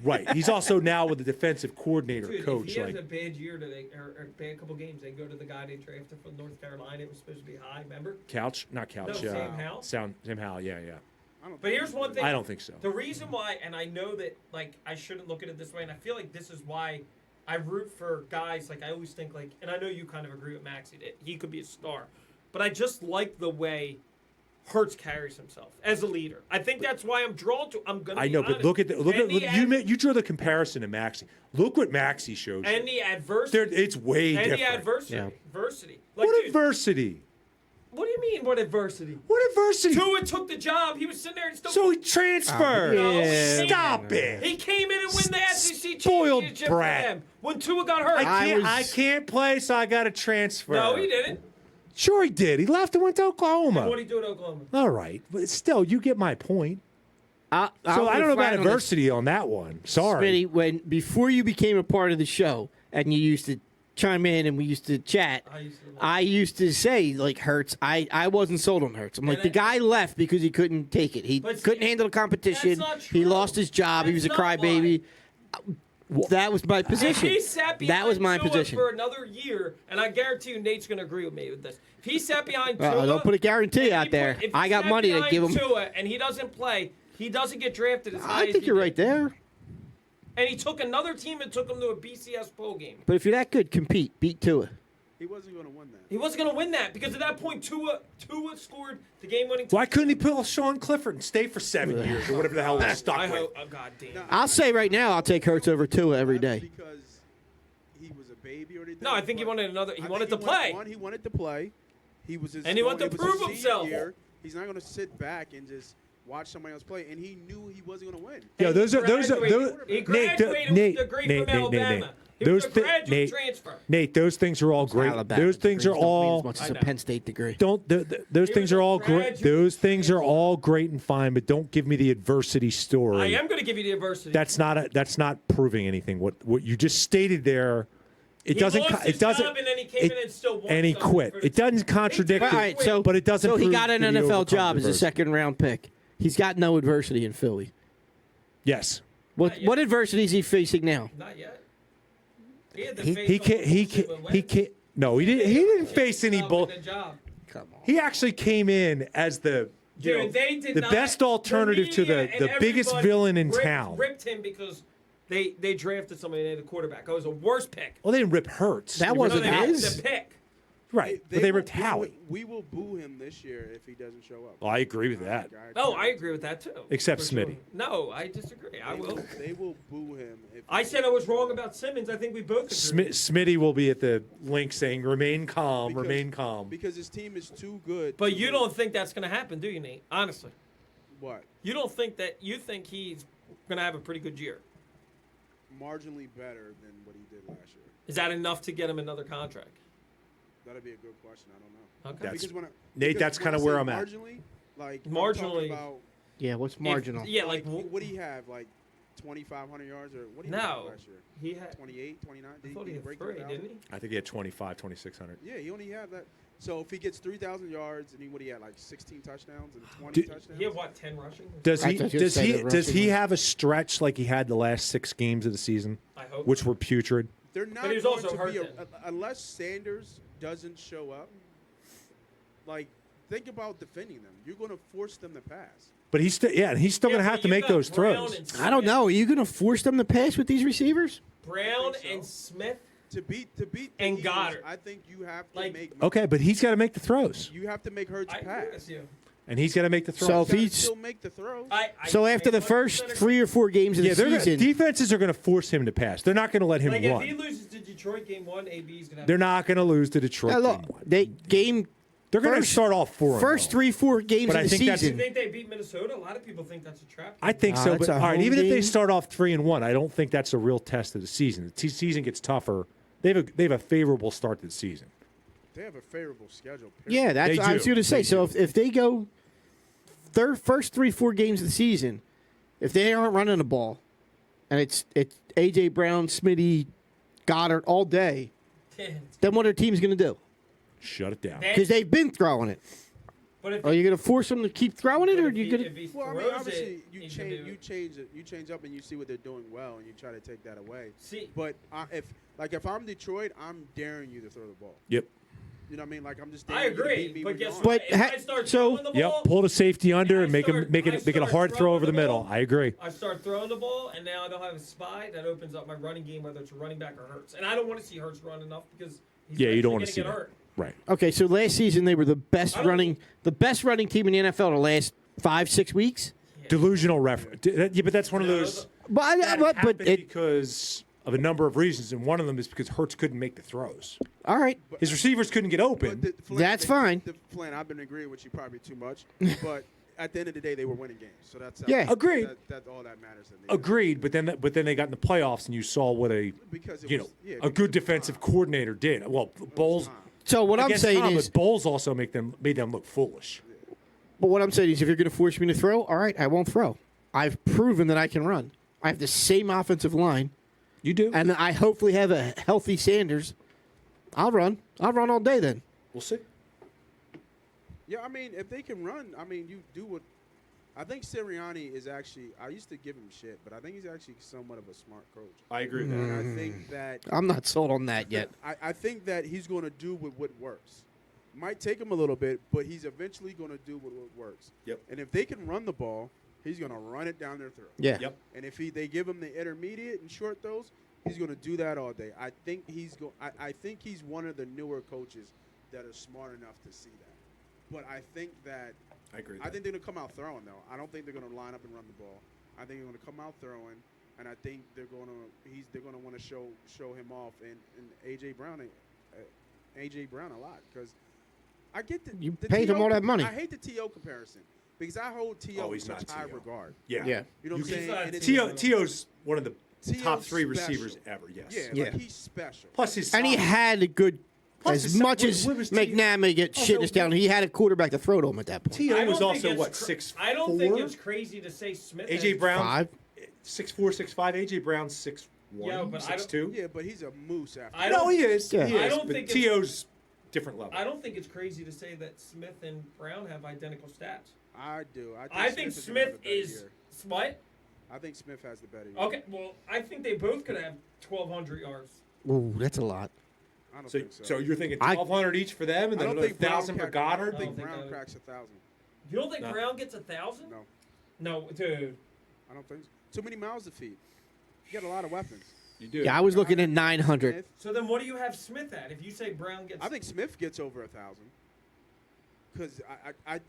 Right. He's also now with the defensive coordinator Dude, coach. if he Like, has a bad year today, or a bad couple games, they go to the guy they drafted from North Carolina. It was supposed to be high. Remember? Couch, not Couch. No, Sam Howell? Sam Howell. Yeah. But here's one thing. I don't think so. The reason why, and I know that like I shouldn't look at it this way, and I feel like this is why I root for guys. Like I always think like, and I know you kind of agree with Maxie that he could be a star, but I just like the way Hurts carries himself as a leader. I think that's why I'm drawn to. I'm gonna. I be know, but honest. look at And you drew the comparison to Maxie. Look what Maxie showed and you. the adversity. It's way and different. the adversity. Yeah. Adversity. Like, What dude, adversity? what do you mean? What adversity? What adversity? Tua took the job. He was sitting there and still. So he transferred. No, Yeah. Stop it. He came in and win the SEC Spoiled championship brat. for them when Tua got hurt. I can't play, so I got to transfer. No, he didn't. Sure, he did. He left and went to Oklahoma. What did he do at Oklahoma? All right, but still, you get my point. So I don't know about adversity on that one. Sorry. Smitty, before you became a part of the show and you used to chime in and we used to chat, I used to say like Hurts. I wasn't sold on Hurts. I'm like the guy left because he couldn't take it. He But couldn't see, handle the competition. that's not He true. lost his job. He was That's a not crybaby. That was my If position. he sat behind That was my Tua position. for another year, and I guarantee you Nate's going to agree with me with this. If he sat behind Tua, Don't put a guarantee if out he there. if he I got sat money to behind give him. Tua and he doesn't play, he doesn't get drafted as high I as think he you're did. right there. And he took another team and took him to a BCS bowl game. But if you're that good, compete. Beat Tua. He wasn't going to win that. He wasn't going to win that because at that point Tua scored the game-winning. Why couldn't he pull Sean Clifford and stay for 7 years or whatever the hell he's stuck I with? hope. Oh God damn. I'll say right now, I'll take Hurts over Tua every That's day. because he was a baby or anything. No, I think he but wanted another. He I wanted to think he play. He wanted to play. He was his And he wanted to it was his prove senior himself. year. He's not going to sit back and just watch somebody else play. And he knew he wasn't going to win. Yeah, those are He graduated with a degree from Alabama. He was a graduate transfer. Nate, those things are all great. Alabama Those things are degrees don't mean all as much as I a know. Penn State degree. those things was are a all great. graduate Those things are transfer. all great and fine, but don't give me the adversity story. I am going to give you the adversity. That's not proving anything. What you just stated there It doesn't. He lost It his doesn't. job and then he came in and still won and he something quit. for the It doesn't contradict All it, right, so but it doesn't. So he prove got an that he NFL overcomes job as a adversity. second-round pick. He's got no adversity in Philly. Yes. What adversity is he facing now? Not yet. He had the He face can't. on He bullshit can't. with He Wentz. can't. No, he didn't. He didn't face any bull. With the job. He actually came in as the Dude, they did the not, best alternative to media and the biggest everybody villain in ripped, town. Ripped him because they drafted somebody and they had a quarterback. It was a worst pick. Well, they didn't rip Hurts. That They wasn't ripped they Howie. ripped his. the pick. Right, but they ripped will- Howie. We will boo him this year if he doesn't show up. Well, I agree with that. Oh, I agree with that too. Except For sure. Smitty. No, I disagree. I will. They will boo him. If I said I was wrong about Simmons. I think we both agree. Smitty will be at the link saying, "Remain calm, because- remain calm." because his team is too good. But to you lose. don't think that's going to happen, do you, Nate? Honestly, What? you don't think that. You think he's going to have a pretty good year. Marginally better than what he did last year. Is that enough to get him another contract? That'd be a good question. I don't know. Okay. That's- Because when I, Nate, because that's when kinda I say where I'm at. Marginally, like Marginally- I'm talking about, Yeah, what's marginal? Yeah, like what do he have? Like 2,500 yards or what did he no, have last year? he had. 28, 29. I Did thought he he had break 3, 3,000? didn't he? I think he had 2,600. Yeah, he only had that. So if he gets 3,000 yards and what he had, like 16 touchdowns and 20 Did- touchdowns. He had what, 10 rushing? Does I he? thought you Does said he? that Does he rushing. have a stretch like he had the last 6 games of the season, I hope. which were putrid? They're not But he was going also to hurt be then. unless Sanders doesn't show up. Like, think about defending them. You're going to force them to pass. But he's still, yeah, and he's still Yeah, going to but have to you make got those Brown throws. and I don't Smith. know. Are you going to force them to pass with these receivers? Brown I think so. and Smith. To beat the And Eagles, Goddard. I think you have to Like- make Okay, but he's got to make the throws, you have to make Hurts I agree pass. with you. and he's got to make the throws. So You if gotta he's still make the throws. so after the first 3 or 4 games of yeah, the season, defenses are going to force him to pass. They're not going to let him Like if run. he loses to Detroit game 1, AB's gonna have They're not going to lose to Detroit. now look, game one. they game They're going to first- start off 4. first 3-4 games But of I the think that's- You season. think they beat Minnesota? A lot of people think that's a trap. I think Nah, so, that's but a all right. home Even if they game. start off 3-1, I don't think that's a real test of the season. The season gets tougher. They have a favorable start to the season. They have a favorable schedule. period. Yeah, that's They what I was do. going to say. They So do. if they go first 3-4 games of the season, if they aren't running the ball, and it's AJ Brown, Smitty, Goddard all day, then what are teams going to do? Shut it down. Because they've been throwing it. But if Are you going to force them to keep throwing it, or are if you he- going if to? he Well, I mean, throws obviously, it, you he's gonna change, do you it. change it, you change up, and you see what they're doing well, and you try to take that away. See, But if I'm Detroit, I'm daring you to throw the ball. Yep. You know what I mean? Like I'm just. I daring you to agree. beat me But with guess your what? But If ha- I start so- throwing the Yep. ball, Pull the safety under I and make start- it a start hard throw throwing over the the middle. ball. I agree. I start throwing the ball, and now I don't have a spy. That opens up my running game, whether it's a running back or Hurts. And I don't want to see Hurts run enough because he's Yeah, you don't eventually want to see gonna get that. hurt. Right. Okay, so last season they were the best I don't- running team in the NFL the last 5-6 weeks. Delusional reference. Yeah, but that's one of No, those. But That but happened it, because of a number of reasons, and one of them is because Hurts couldn't make the throws. all right. His receivers couldn't get open. But Flynn, That's fine. Flynn, I've been agreeing with you probably too much, but at the end of the day, they were winning games. So that's Yeah. Agreed. That's all that matters. In the end. Agreed, but then they got in the playoffs, and you saw what Because it you was, know yeah, a because good it was defensive time. coordinator did. Well, Bowles. Time. So what I'm against saying Tom, is, but Bowles also made them look foolish. but what I'm saying is, if you're going to force me to throw, all right, I won't throw. I've proven that I can run. I have the same offensive line, You do, and I hopefully have a healthy Sanders. I'll run. I'll run all day then. we'll see. Yeah, I mean, if they can run, I mean, you do what. I think Sirianni is actually. I used to give him shit, but I think he's actually somewhat of a smart coach. I agree with And that. I think that I'm not sold on that yet. I think that he's going to do what works. Might take him a little bit, but he's eventually going to do what works. Yep. And if they can run the ball, he's going to run it down their throat. Yeah. Yep. And if they give him the intermediate and short throws, he's going to do that all day. I think I think he's one of the newer coaches that are smart enough to see that. But I think that I agree. I think they're going to come out throwing though. I don't think they're going to line up and run the ball. I think they're going to come out throwing, and I think they're going to want to show him off and AJ Brown a lot because I get You the paid him T.O. all that money. I hate the T.O. comparison because I hold T.O. Oh, in he's such not high T.O. regard. Yeah. Yeah. You know what I'm He's saying? not And it's- T.O.'s one of the T.O.'s top 3 special. receivers ever. Yes. Yeah, Yeah. like he's special. Plus his And he size. had a good. Plus As his- much what- as what was McNabb get Also, shit us down, he had a quarterback to throw to him at that point. T.O. I don't was think also it's what cra- 6'4"? I don't think it's crazy to say Smith. AJ has- Brown 5. 6'4", 6'5". AJ Brown's 6'1". Yeah, but I don't- 6'2". Yeah, but he's a moose after. I No, don't- he is. Yeah. He I is, don't but think T.O.'s different level. I don't think it's crazy to say that Smith and Brown have identical stats. I do. I think is gonna have Smith a better is year. what? I think Smith has the better year. Okay, well, I think they both could have 1,200 yards. Ooh, that's a lot. I don't So, think so. so you're thinking I- 1,200 each for them, and I then don't another think Brown 1,000 for I Goddard? don't think think Brown that- cracks 1,000. You don't think No. Brown gets 1,000? No, No, dude. I don't think so. Too many mouths to feed. You got a lot of weapons. You do. Yeah, I was looking at 900. Smith, So then what do you have Smith at? If you say Brown gets... I think Smith gets over 1,000. Because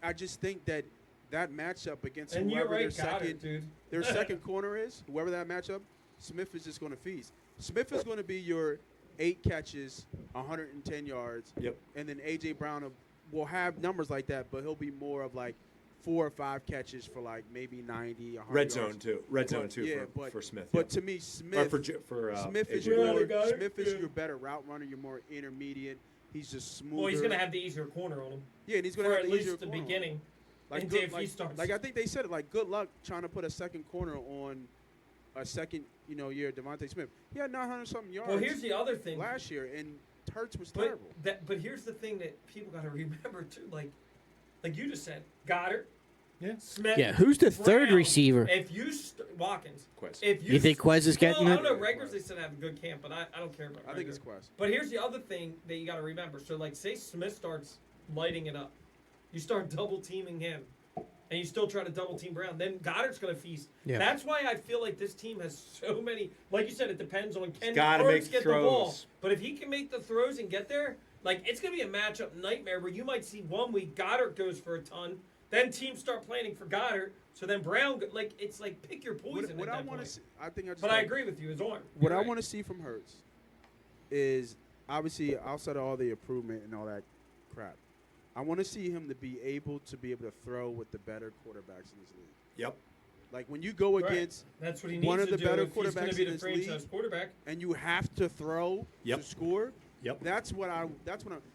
I just think that matchup against and you're whoever right, Goddard, dude. their second corner is, whoever that matchup, Smith is just going to feast. Smith is going to be your 8 catches, 110 yards. Yep. And then A.J. Brown will have numbers like that, but he'll be more of like 4 or 5 catches for like maybe 90, 100 Red yards. zone, too. Red zone, But, too, yeah, for Smith. But yeah. to me, Or Smith, for Smith is AJ. Really, Goddard? Smith is Yeah. your better route runner. You're more intermediate. He's just smoother. Well, he's going to have the easier corner on him. yeah, and he's going For to have at the least easier the corner. beginning. Like and good, if he starts... like I think they said it. Like good luck trying to put a second corner on a second, year Devontae Smith. He had 900 something yards. Well, here's the other thing. last year, and Hurts was But terrible. but here's the thing that people got to remember too. Like you just said, Goddard, Yeah. Smith. Yeah, who's the third Brown. receiver? If you Watkins. Quest. If You think Quez is getting well, I it? don't know. Regulars they said have a good camp, but I don't care about. I think it's Rager. Quest. But here's the other thing that you got to remember. So like, say Smith starts lighting it up, you start double teaming him, and you still try to double team Brown. Then Goddard's going to feast. Yeah. That's why I feel like this team has so many. Like you said, it depends on can gotta Hurts make get the ball. throws. But if he can make the throws and get there, like it's going to be a matchup nightmare where you might see 1 week Goddard goes for a ton, then teams start planning for Goddard. So then Brown, like it's like pick your poison. What at I that want point. to see, I think I just. But I agree with you. His arm. What You're I right. want to see from Hurts is obviously outside of all the improvement and all that crap. I want to see him to be able to throw with the better quarterbacks in this league. Yep. Like when you go Right. against That's what he needs one of to the do better if he's going quarterbacks to be in the this franchise league. quarterback. and you have to throw Yep. to score. Yep. That's what I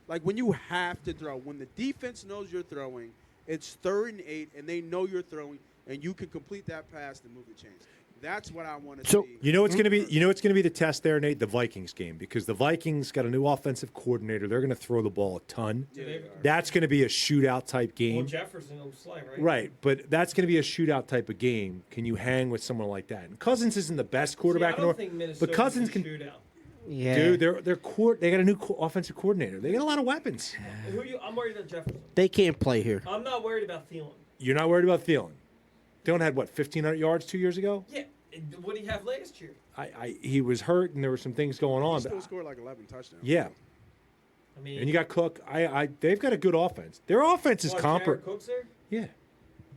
like when you have to throw. When the defense knows you're throwing, it's 3rd and 8, and they know you're throwing, and you can complete that pass to move the chains. That's what I want to So- see. You know what's going to be. You know what's going to be the test there, Nate. The Vikings game, because the Vikings got a new offensive coordinator. They're going to throw the ball a ton. Do they- That's going to be a shootout type Well, game. Jefferson will slay, right? Right, but that's going to be a shootout type of game. Can you hang with someone like that? And Cousins isn't the best quarterback See, I in the don't think world, Minnesota but Cousins can can. shoot out. Yeah. Dude, they got a new offensive coordinator. They got a lot of weapons. I'm worried about Jefferson. They can't play here. I'm not worried about Thielen. You're not worried about Thielen. Thielen had what 1,500 yards 2 years ago. Yeah. What did he have last year? He was hurt and there were some things going He on. still But, scored like 11 touchdowns. yeah, I mean, and you got Cook. They've got a good offense. Their offense is Jared comparable. Cook's there? Yeah,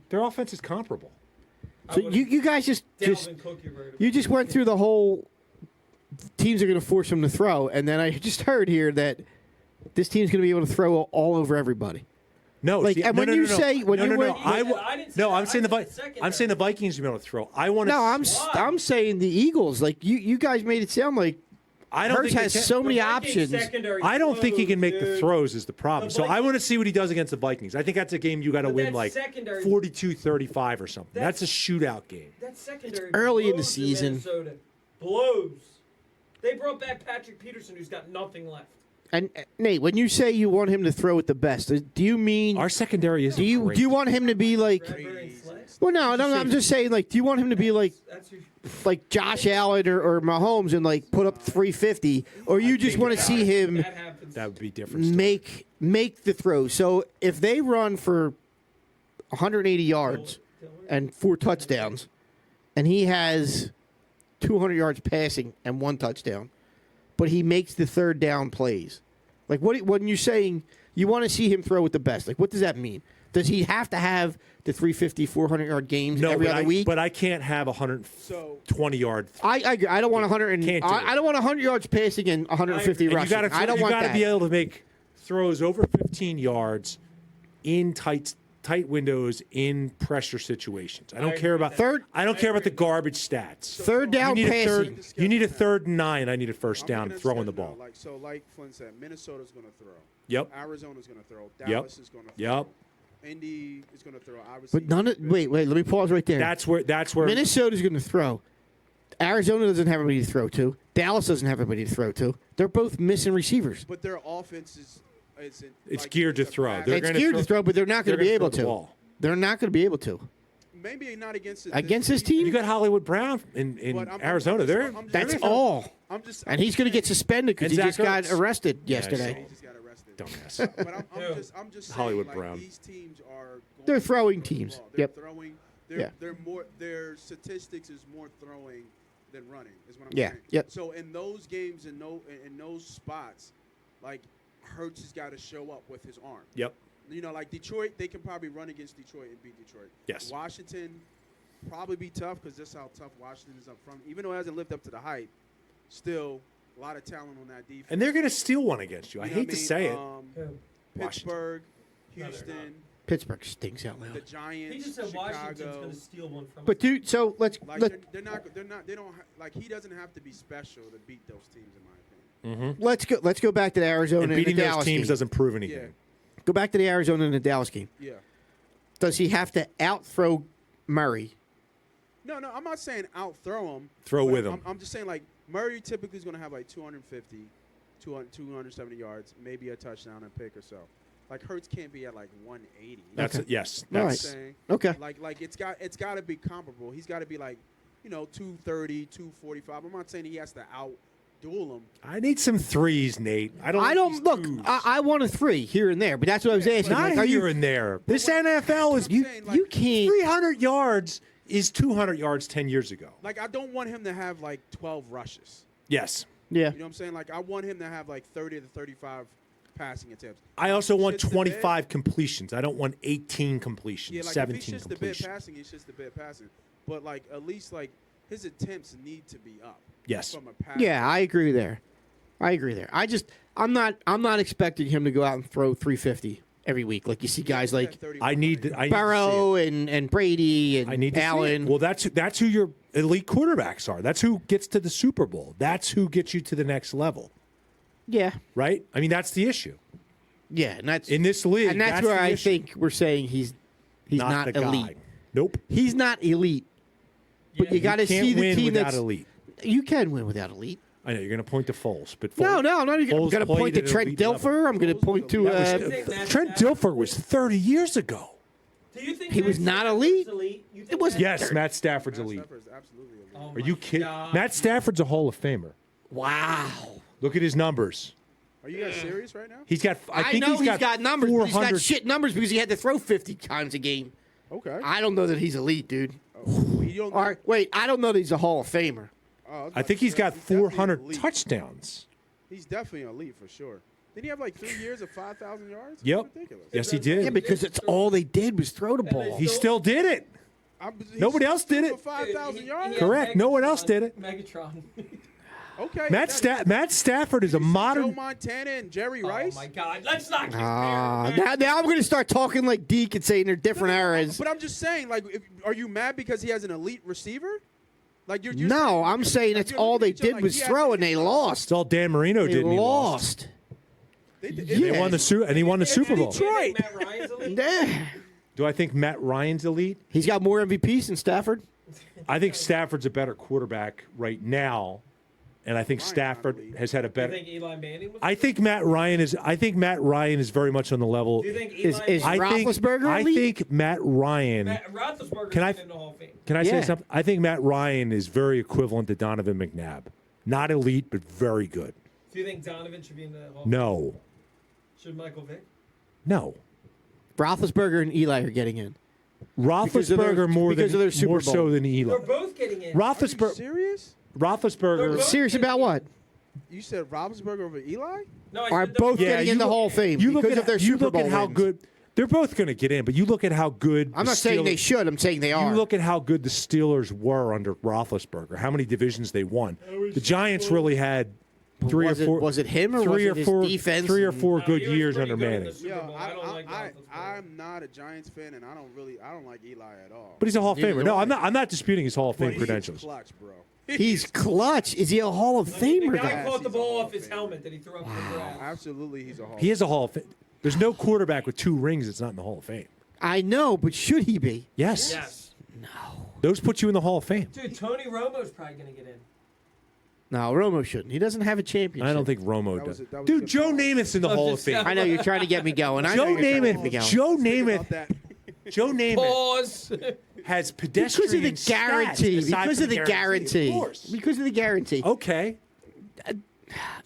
their offense is comparable. So you guys just Dalvin Cook, you're worried about. you just went through the whole teams are going to force him to throw, and then I just heard here that this team's going to be able to throw all over everybody. No, Like, and when you say- when you went- I didn't say that. I'm saying I said I'm saying the Vikings are going to throw. I want to. No, Why? I'm saying the Eagles. Like you guys made it sound like I don't Hurts think they has can- so many The Vikings options. secondary I don't think he can make the dude. throws is the problem. The So I Vikings- want to see what he does against the Vikings. I think that's a game you got to But win that like secondary- 42-35 or something. That's a shootout game. That secondary early in the blows season. Minnesota. Blows. They brought back Patrick Peterson, who's got nothing left. And Nate, when you say you want him to throw it the best, do you mean Our secondary is do you want him to be like? Bradbury and Slay. Well, no, I'm just saying like, do you want him to be like That's who. Josh Allen or Mahomes and like put up 350, or you just want to see him That happens. That would be different. story. make the throw? So if they run for 180 yards and 4 touchdowns, and he has 200 yards passing and 1 touchdown, but he makes the 3rd down plays. Like when you're saying you want to see him throw with the best, like what does that mean? Does he have to have the 350, 400-yard games every other week? But I can't have 120-yard. I agree. I don't want 100. Can't do I it. don't want 100 yards passing and 150 And rushing. I don't want to that. be able to make throws over 15 yards in tight windows in pressure situations. I don't agree care with about that. Third- I don't care about the garbage stats. Third down you need passing. You need a 3rd and 9. I need a first I'm down looking at throwing the schedule ball. now. Like Flynn said, Minnesota's going to throw. Yep. Arizona's going to throw. Dallas is going to throw. Yep. Indy is going to throw. Obviously. But none of wait. Let me pause right there. That's where Minnesota's going to throw. Arizona doesn't have anybody to throw to. Dallas doesn't have anybody to throw to. They're both missing receivers. But their offense is It's like, geared to it's a throw. pass. They're It's gonna geared to throw, but they're not going to be they're able gonna throw the to. ball. They're not going to be able to. Maybe not against This team? You got Hollywood Brown in But I'm Arizona. That's all. And he's going to get suspended because And he just Zach got Ertz. arrested Yeah, I yesterday. saw. He just got arrested. Dumbass. But I'm just saying, Hollywood like, Brown. these teams are going They're to throwing throw the teams. ball. They're Yep. throwing. Yeah. They're more. Their statistics is more throwing than running. Is what I'm Yeah. saying. Yep. So in those games, in those spots, like Hurts has got to show up with his arm. Yep. You know, like Detroit, they can probably run against Detroit and beat Detroit. Yes. Washington, probably be tough because that's how tough Washington is up front. Even though it hasn't lived up to the hype, still a lot of talent on that defense. And they're going to steal one against you. I You know hate what to mean? say it. Pittsburgh, No, they're Houston, Pittsburgh stinks out the loud. Giants, He just said Washington's Chicago. going to steal one from But us. dude, so let's Like they're not. They don't. Like he doesn't have to be special to beat those teams, in my opinion. let's go back to the Arizona And and, beating the those Dallas teams game. doesn't prove anything. Yeah. Go back to the Arizona and the Dallas game. Yeah. Does he have to outthrow Murray? No, I'm not saying out throw him. Throw but with him. I'm just saying like Murray typically is going to have like 250, 270 yards, maybe a touchdown and pick or so. Like Hurts can't be at like 180. That's Okay. it. Yes. All right. That's Saying. Okay. Like it's got to be comparable. He's got to be like, 230, 245. I'm not saying he has to out duel him. I need some threes, Nate. I don't look. twos. I want a 3 here and there, but that's what I was asking. Not Like, are here you? and there. This NFL is I'm saying, like, You can't. 300 yards is 200 yards 10 years ago. Like I don't want him to have like 12 rushes. Yes. Yeah. You know what I'm saying? Like I want him to have like 30 to 35 passing attempts. I also want Shits the bed. 25 completions. I don't want 18 completions, Yeah, like 17 if he's just the bit completions. passing, he's just the bit passing. But like at least like his attempts need to be up. Yes. From a pass. Yeah, I agree there. I'm not expecting him to go out and throw 350 every week like you see guys like I need to see Burrow it. and Brady and I need to see Allen. it. Well, that's who your elite quarterbacks are. That's who gets to the Super Bowl. That's who gets you to the next level, Yeah. right? I mean, that's the issue Yeah, and that's in this league. and that's where the I issue. think we're saying he's not the elite. guy. Nope. He's not elite. But you got to Can't see the win team without that's elite. You can win without elite. I know you're going to point to Foles, but No, Foles, I'm not even Foles going to played point to at an Trent elite level. Dilfer. I'm going to point to That was- Trent Dilfer was 30 years ago. Do you think He was Matt not Stafford's elite? You think It was- Matt- Yes, Matt Stafford's Matt elite. Stafford's absolutely elite. Oh Are my you kidding? God. Matt Stafford's a Hall of Famer. wow. Look at his numbers. Are you guys serious right now? He's got. I think know he's got numbers, but he's 400. got shit numbers because he had to throw 50 times a game. Okay. I don't know that he's elite, dude. You don't All right, wait, I don't know that he's a Hall of Famer. I think he's got definitely 400 elite. touchdowns. He's definitely elite for sure. Did he have like 3 years of 5,000 yards? Yep. That's ridiculous. Yes, he did. Yeah, because it's all they did was throw the ball. He still did it. He's Nobody else did for it. 5,000 yards. Correct. No one else did it. Megatron. Okay. Matt Stafford is a Joe modern. Montana and Jerry Oh Rice. my God! Let's not compare. Now I'm going to start talking like Deke and saying they're different eras. But I'm just saying, like, are you mad because he has an elite receiver? Like you're No, I'm saying like, that's you're all looking they at each other did like was he has throw, to and be they elite. lost. It's all Dan Marino They did. And he lost. lost. They Yeah. They won the Super Bowl. Do you think Matt Ryan's elite? Yeah. Do I think Matt Ryan's elite? He's got more MVPs than Stafford. I think Stafford's a better quarterback right now, and I think Ryan's Stafford not elite. has had a Do you better. think Eli Manning was? I think Matt Ryan is. I think Matt Ryan is very much on the level. Do you think Is- Eli is Manning? I think. Roethlisberger I elite? think Matt Ryan. Roethlisberger's Can I- in the Hall of Fame. Can I Yeah. say something? I think Matt Ryan is very equivalent to Donovan McNabb. Not elite, but very good. Do you think Donovan should be in the Hall of Fame? No, Should Michael Vick? no. Roethlisberger and Eli are getting in. Because of their- Roethlisberger more because than of their Super more Bowl. so than Eli. They're both getting in. Are you Roethlisberger. serious? Roethlisberger. Serious about what? You said Roethlisberger over Eli? No, I Are said both they're- getting in the Hall of Fame You look because at of their you Super look Bowl at how wins. good they're both going to get in, but you look at how good. I'm the not saying they Steelers- should. I'm saying they are. You look at how good the Steelers were under Roethlisberger. How many divisions they won? The Giants really had three was or four. Was it him or was three it or his four? defense? 3 or and- 4 No, good he was years pretty under good in Manning. the Super Bowl. I don't like Roethlisberger. I'm not a Giants fan, and I don't like Eli at all. But he's a Hall of Neither Famer. do No, I. I'm not disputing his Hall of But Fame he's credentials. clutch, bro. He's clutch. Is he a Hall of The Famer? guy though? caught the He's a ball Hall off of his Famer. helmet that he threw up in the grass. Absolutely, he's a Hall. He is a Hall of Fame. There's no quarterback with 2 rings that's not in the Hall of Fame. I know, but should he be? Yes. Yes. Those put you in the Hall of Fame. Dude, Tony Romo's probably going to get in. No, Romo shouldn't. He doesn't have a championship. I don't think Romo That was does. a- that was Dude, a- Joe Namath's in the I was Hall of just- Fame. I know you're trying to get me going. I know Joe you're trying to get me Namath. going. Joe Think Namath. about that. Joe Namath Pause. has pedestrian Because of the stats guarantee. aside Because from of the guarantee. Of course. Because of the guarantee. Okay.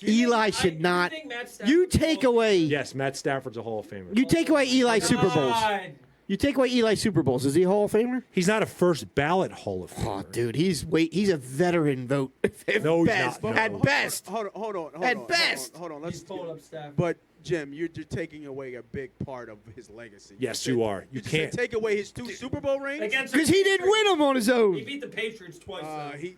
Eli should not. You take away. Yes, Matt Stafford's a Hall of Famer. You take away Eli's Super Bowls. You take away Eli's Super Bowls. Is he a Hall of Famer? He's not a first ballot Hall of Famer. Oh, dude, he's a veteran vote. At No, he's best. not. No. At best. Hold on. At best. Hold on. He's Let's. pulling up Stafford. But Jim, you're taking away a big part of his legacy. Yes, said- you are. You just said can't. take away his 2 Super Bowl rings. Against Because he didn't win them on his He own. beat the Patriots twice. though.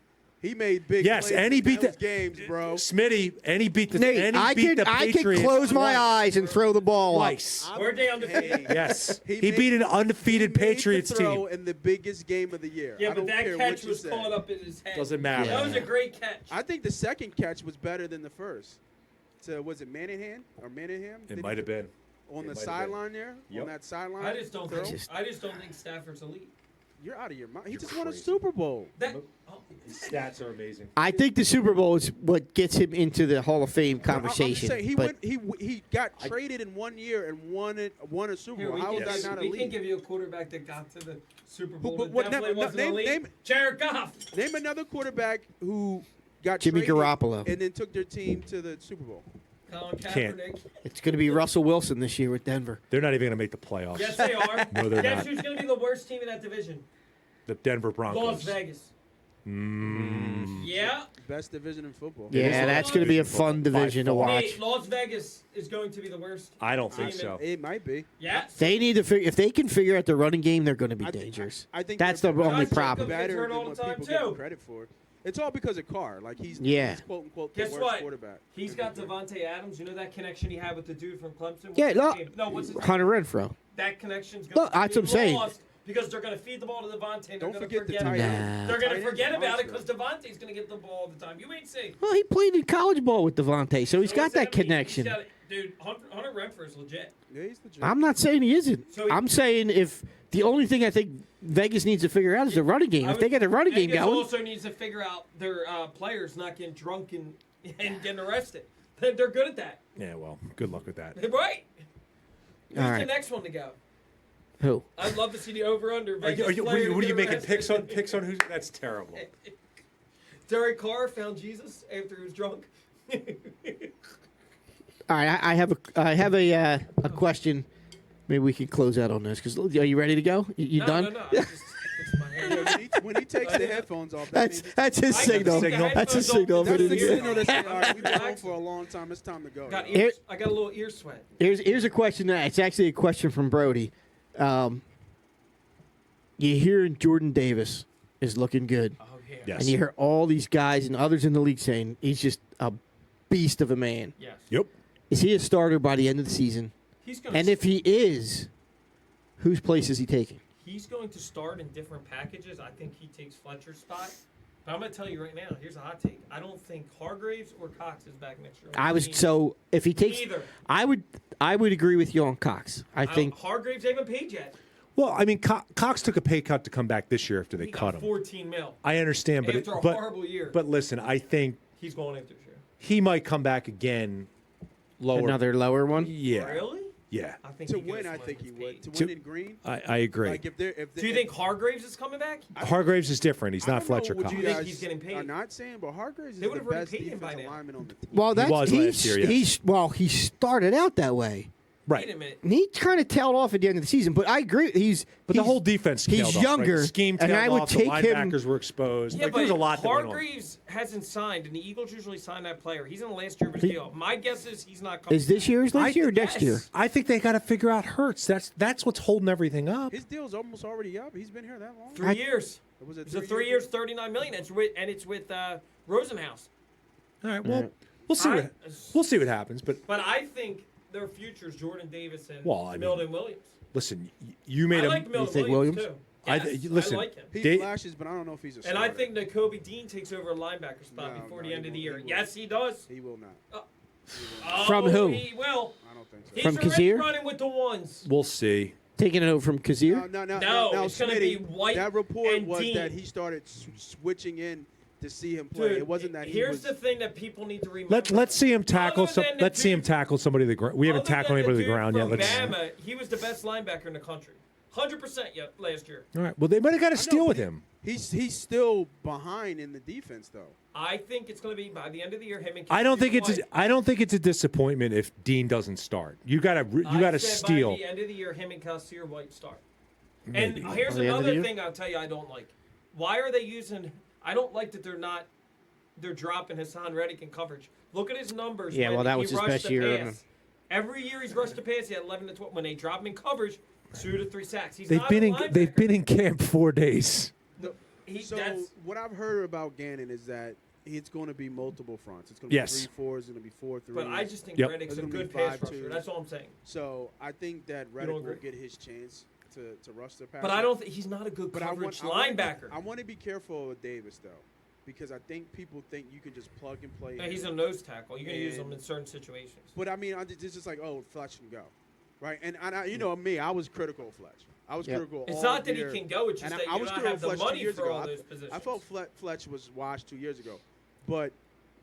He made big. Yes, plays and he in beat those the games, bro. Smitty, and he beat the Nate, and he I beat can the Patriots close my twice. eyes and throw the ball up. Twice. We're down to Hey, Yes, he made- beat an undefeated he made Patriots the throw team. in the biggest game of the year. Yeah, I but don't that care catch what you was say. caught up in his head. Doesn't matter. That was a great catch. I think the second catch was better than the first. So was it Manningham or Manningham? It Did might he- have been. on It the might have sideline there. Yep. On that sideline. I just don't throw? think. I just don't think Stafford's elite. You're out of your mind. He You're just won a crazy. Super Bowl. That. His stats are amazing. I think the Super Bowl is what gets him into the Hall of Fame I'm just conversation. saying, he but went. He got traded in 1 year and won a Super Here, Bowl. we, How can, is that not we can elite? give you a quarterback that got to the Super Bowl. but that what- definitely no, wasn't name- elite. name- Jared Goff. Name another quarterback who got Jimmy traded Garoppolo. and then took their team to the Super Bowl. Colin Can't. Kaepernick. it's going to be Russell Wilson this year with Denver. They're not even going to make the playoffs. Yes, they are. No, they're Guess not. who's going to be the worst team in that division? The Denver Broncos. Las Vegas. Yeah. Best division in football. Yeah, that's going to be a fun division to far. watch. Nate, Las Vegas is going to be the worst. I don't think so. It might be. Yeah. They need to figure if they can figure out the running game, they're going to be I think- dangerous. I think That's the they're only Josh problem. Jacobs- better hurt than all the what time, people give him too. credit for. It's all because of Carr. Like he's quote unquote the Guess worst what? quarterback. He's got Devontae Adams. You know that connection he had with the dude from Clemson? What's Yeah, his no, name? No, what's his name? Hunter Renfro. That connection's going Look, to that's be what I'm saying. lost because they're going to feed the ball to Devontae. And Don't they're going forget to the forget tight about end. it. They're going Tight to end's forget a about it monster. because Devontae's going to get the ball all the time. You ain't see. Well, he played in college ball with Devontae, so he's So got what's that mean? connection. He's got it. Dude, Hunter Renfro is legit. Yeah, he's legit. I'm not saying he isn't. So he- I'm saying if the only thing I think Vegas needs to figure out is the running game. If they get the running game Vegas going, also needs to figure out their players not getting drunk and getting arrested. They're good at that. Yeah, well, good luck with that. Right? Who's All the right. next one to go? who? I'd love to see the over/under. What are you making picks on who's? That's terrible. Derek Carr found Jesus after he was drunk. All right, I have a question. Maybe we can close out on this because are you ready to go? You done? No. I just fixed my hair. when he takes the headphones off, that means That's his I signal. got the That's his headphones signal. on. that's the Yeah. signal that says, all right, we've been home for a long time. It's time to go. Got Here- ears. I got a little ear sweat. Here's a question. It's actually a question from Brody. You hear Jordan Davis is looking good, Oh yeah. Yes. and you hear all these guys and others in the league saying he's just a beast of a man. Yes. Yep. Is he a starter by the end of the season? He's going. And if he is, whose place is he taking? He's going to start in different packages, I think he takes Fletcher's spot. But I'm going to tell you right now. Here's a hot take. I don't think Hargraves or Cox is back next year. If he takes, Either. I would agree with you on Cox. I think Hargraves they haven't paid yet. Well, I mean, Cox took a pay cut to come back this year after they He cut got him. 14 mil. I understand, but After a but horrible year. But listen, I think He's going after this year. he might come back again. Lower. another lower one. Yeah. Really? Yeah. I think To he goes win, I when think he's he would. paid. To win in green, I agree. like if they're Do you think Hargraves is coming back? Hargraves is different. He's I not don't know Fletcher what Cox. you think guys he's getting paid? are not saying, but Hargraves is They the would've already best paid him by defensive now. lineman on the team. Well, that's was last year, yes. he started out that way. Right. Wait a minute. And he kind of tailed off at the end of the season, but I agree. But the whole defense he's tailed off, right? younger, The scheme and tailed I would off, take the him. linebackers were exposed. Yeah, Like, but there's a lot that went on. Hargraves hasn't signed, and the Eagles usually sign that player. He's in the last year of his deal. My guess is he's not coming. Is this year's next year or next yes. year? I think they got to figure out Hurts. That's what's holding everything up. His deal's almost already up. He's been here that long. 3 years. It was It's a 3 years, 39 million. It's with Rosenhaus. All right. Well, we'll see what happens. But But I think their futures Jordan Davis and Well, I mean, Milton Williams. listen, you made I a. like Milton think Williams, Williams? too. Yes, listen, I like him. He They- flashes, but I don't know if he's a And starter. I think Nakobe Dean takes over a linebacker spot No, before no, the end he of the won't. year. He Yes, he does. he will not. Oh, From who? He will. I don't think so. He's From already Kazir? running with the ones. We'll see. Taking it over from Kazir? No, it's going to be White. That report and was Dean. that he started switching in to see him play. Dude, it wasn't that he here's was. the thing that people need to remember. Let's see him tackle Other some. than the Let's see him dude- tackle somebody to the ground. We haven't Other tackled than anybody to the dude ground yet. from Let's. Bama, he was the best linebacker in the country. 100% yet last year. All right. Well, they might have got a I know, steal but with him. He's still behind in the defense though. I think it's going to be by the end of the year. Him and I don't think Kazir it's. White. I don't think it's a disappointment if Dean doesn't start. You got to said steal. By the end of the year, him and Kazir White start. And here's By the end of the another year? thing I'll tell you I don't like. Why are they using? I don't like that they're dropping Hassan Reddick in coverage. Look at his numbers. Yeah, when well, that he was his rushed best the year. pass. Every year he's rushed the pass. He had 11 to 12. When they drop him in coverage, 2 to 3 sacks. He's They've not been a in. linebacker. They've been in camp 4 days. So that's, what I've heard about Gannon is that it's going to be multiple fronts. It's going to Yes. be 3-4. It's going to be 4-3. but I just think Yep. Reddick's a It's gonna good be pass 5-2. rusher. That's all I'm saying. So I think that Reddick will agree? get his chance to rush the pass. But I don't think he's not a good But coverage I linebacker. want to be careful with Davis though, because I think people think you can just plug and play. No, him. he's a nose tackle. You're going to use him And- in certain situations. But I mean, it's just like, oh, Fletch can go, right? And I, you know me, I was critical of Fletch. I was Yep. critical. It's all not that year. he can go. It's just And that I you was don't critical have of the Fletch 2 money years for ago. all those positions. I felt Fletch was washed 2 years ago, but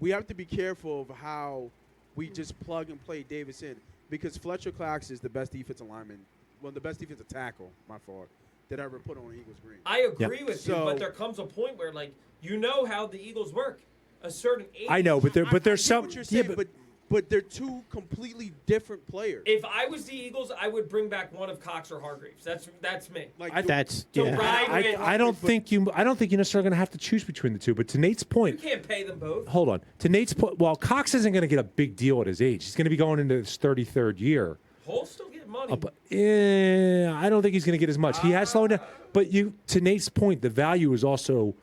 we have to be careful of how we just plug and play Davis in, because Fletcher Cox is the best defensive lineman, well, the best defensive tackle, my fault, that ever put on Eagles green. I agree with you, So- but there comes a point where, like, you know how the Eagles work. A certain age. I know, but I there's get some. what you're Yeah, saying, but they're two completely different players. If I was the Eagles, I would bring back one of Cox or Hargreaves. That's me. Like That's So yeah. ride with. I don't think you. I don't think you're necessarily going to have to choose between the two. But to Nate's You point, can't pay them both. hold on. To Nate's point, well, Cox isn't going to get a big deal at his age. He's going to be going into his 33rd year. Hole's still getting money. But I don't think he's going to get as much. He has slowed down. But to Nate's point, the value is also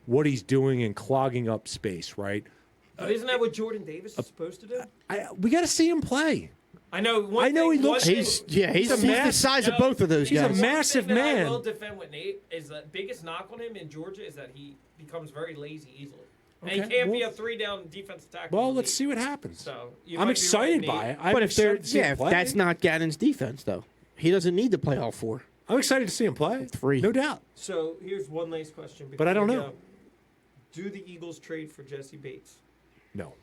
what he's doing and clogging up space, right? But isn't that what Jordan Davis is supposed to do? We got to see him play. I know. One I know thing, he looks- one He's thing- he's the mass- size of no, both of those he's a guys. one massive thing that man. I will defend with Nate is the biggest knock on him in Georgia is that he becomes very lazy easily. And he Okay, can't be well- a 3-down defensive tackle. Well, in the let's league. see what happens. So you I'm might be excited right, by Nate. it. I'm But if they're excited to see him if play. that's not Gannon's defense though, he doesn't need to play all four. I'm excited to see him play. 3. No doubt. So here's one last question. But I don't before we know. go. Do the Eagles trade for Jesse Bates? No.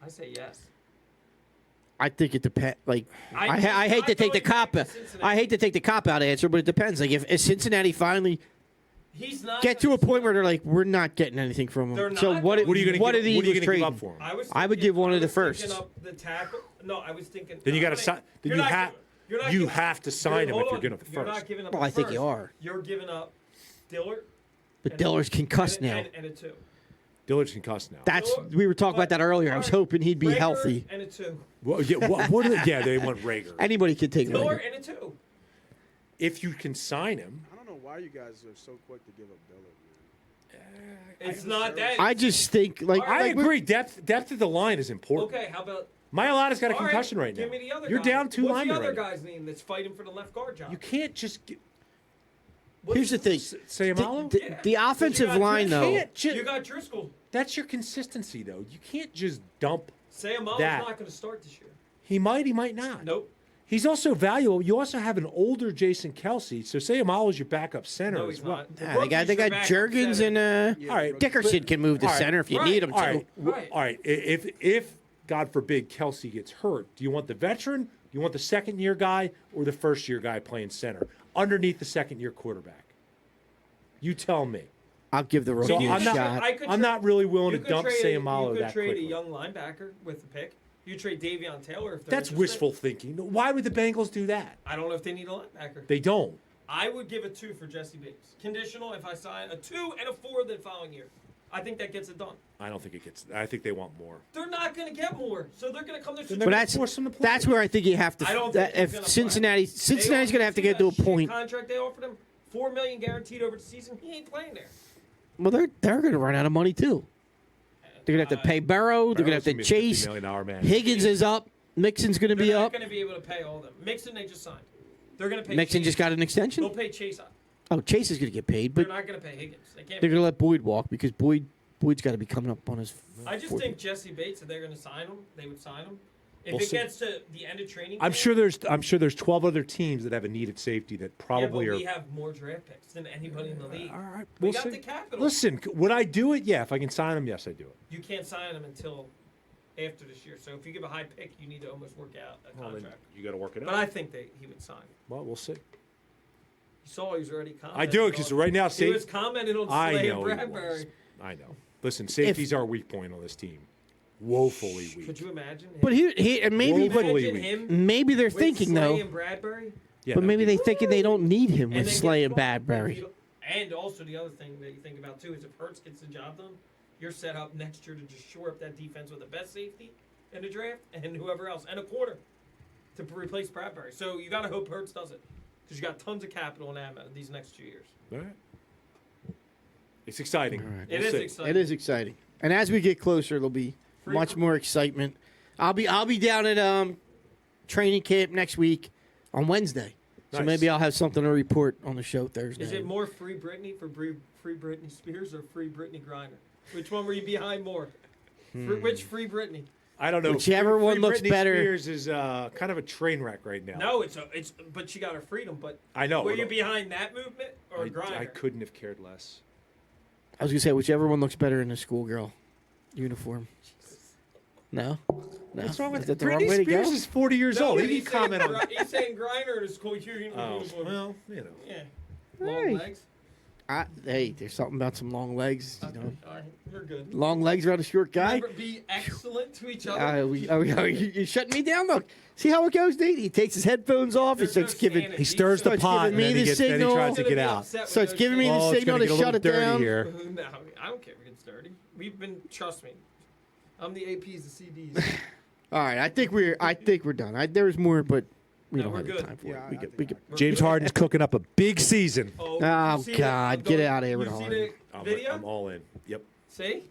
I say yes. I think it depends. Like I think hate to not take the going cop. back to Cincinnati. I hate to take the cop out answer, but it depends. Like if Cincinnati finally He's not get to gonna- a point where they're like, we're not getting anything from They're him. So not what? gonna- What are you going to What give? are the What are you Eagles going to give trading? up for him? I was. I would thinking- give one I of the was thinking first. Up the tackle. No, I was thinking. Then you no, got to I'm sign. gonna- Then you're you not have. giving- you're not You giving- have to sign him hold if you're on. giving up the You're first. not giving up Well, the I think you first. are. You're giving up Dillard. But and- Dillard's concussed and, now. And a 2. Dillard's concussed now. That's Dillard- we were talking about that earlier. I was All right, hoping he'd be Rager healthy. And a 2. Well, yeah, what are they? Yeah, they want Rager. Anybody could take Dillard it. and a 2. If you can sign him, I don't know why you guys are so quick to give up Dillard. It's not that. I just think like All right, I like, we- agree. Depth of the line is important. Okay, how about? Mailata's got a all concussion right now. Give me the other You're guy. down 2 What's linemen the other right now. guy's name that's fighting for the left guard job? You can't just Here's the thing. say Amalo. The offensive But you got line though. Can't ju- You got Driscoll. That's your consistency, though. You can't just dump. Samala's That. not going to start this year. He might not. Nope. He's also valuable. You also have an older Jason Kelsey, so say Amalo's your backup center No, as he's well. not. Nah, they got Jurgens and All right, Dickerson can move to all right, center if you right, need him to. All right, Right. all right. If God forbid Kelsey gets hurt, do you want the veteran? Do you want the second-year guy or the first-year guy playing center underneath the second-year quarterback? You tell me. I'll give the So rookie a I'm not. shot. I'm not really willing to You could dump trade- Sayamalo You could that trade quickly. a young linebacker with the pick. You trade Davion Taylor if they're That's interested. wishful thinking. Why would the Bengals do that? I don't know if they need a linebacker. They don't. I would give a 2 for Jesse Bates. Conditional if I sign a 2 and a 4 the following year. I think that gets it done. I don't think it gets. I think they want more. They're not going to get more, so they're going to come to. But that's force him to play. that's where I think you have to. I don't that, think he's if gonna Cincinnati's play. Cincinnati's going to have to See get to a that shit point. Contract they offered him, $4 million guaranteed over the season. He ain't playing there. Well, they're going to run out of money too. They're going to have to pay Burrow. They're going to have to Burrow's gonna be a chase. $50 million man. Higgins is up. Mixon's going to They're be not up. going to be able to pay all of them. Mixon they just signed. They're going to pay. Mixon Chase. just got an They'll extension. pay Chase. Oh, Chase is going to get paid, They're but not going to pay Higgins. They can't. they're going to let Boyd walk because Boyd's got to be coming up on his. I just 40. think Jesse Bates, if they're going to sign him, they would sign him. If We'll it see. gets to the end of training, I'm camp, sure there's 12 other teams that have a need at safety that probably yeah, but are. we have more draft picks than anybody in the league. All right, We we'll got see. the capital. Listen, would I do it? Yeah, if I can sign them, yes, I do it. You can't sign him until after this year. So if you give a high pick, you need to almost work out a Well, then contract. you got to work it But out. I think that he would sign. Well, we'll see. You saw he was already commenting. I do it because right now, he safety. was commenting on I Slay know and he Bradbury. was. I know. Listen, safety's our weak point on this team. Woefully weak. Could you imagine? Him? But and maybe, but Woefully Imagine weak. him maybe they're with thinking Slay though. and Bradbury. Yeah, But maybe they. they thinking they don't need him And with then Slay guess and what? Bradbury. And also the other thing that you think about too is if Hurts gets the job done, you're set up next year to just shore up that defense with the best safety in the draft and whoever else and a corner to replace Bradbury. So you got to hope Hurts does it because you got tons of capital in ammo these next 2 years. All right. It's exciting. It We'll is see. exciting. It is exciting, and as we get closer, there'll be much more excitement. I'll be down at training camp next week on Wednesday, so Nice. maybe I'll have something to report on the show Thursday. Is it more free Britney for free Britney Spears or free Britney Griner? Which one were you behind more? Which free Britney? I don't know. Whichever Free one looks Britney better. Spears is kind of a train wreck right now. No, it's but she got her freedom. But I know. were you behind that movement or Griner? I couldn't have cared less. I was gonna say whichever one looks better in the schoolgirl uniform. No. What's wrong with Is that the wrong Britney way to Spears go? is 40 years No, old. He he's can comment on. He's saying Griner is cool. You Oh, well, you know. yeah, long Hey. legs. Hey, there's something about some long legs. You know, All right, we're good. long legs around a short guy. Remember, be excellent to each other. You're shutting me down. Look, see how it goes, Nate. He takes his headphones off. He There's no starts giving. sanity. He stirs the Starts pot giving and me then the he gets. Then he signal. tries to Gonna get be out. upset with Starts no giving me shame. the Oh, it's signal gonna to get a shut little it dirty down. here. No, I don't care if it gets dirty. We've been, trust me. I'm the APs, the CDs. All right, I think we're done. There's more, but we No, don't we're have the good. time for Yeah, it. I We could. think We could. We're James good. Harden's cooking up a big season. Oh, Oh, you see God, get out of here with You see Harden. the video? I'm all in. Yep. See?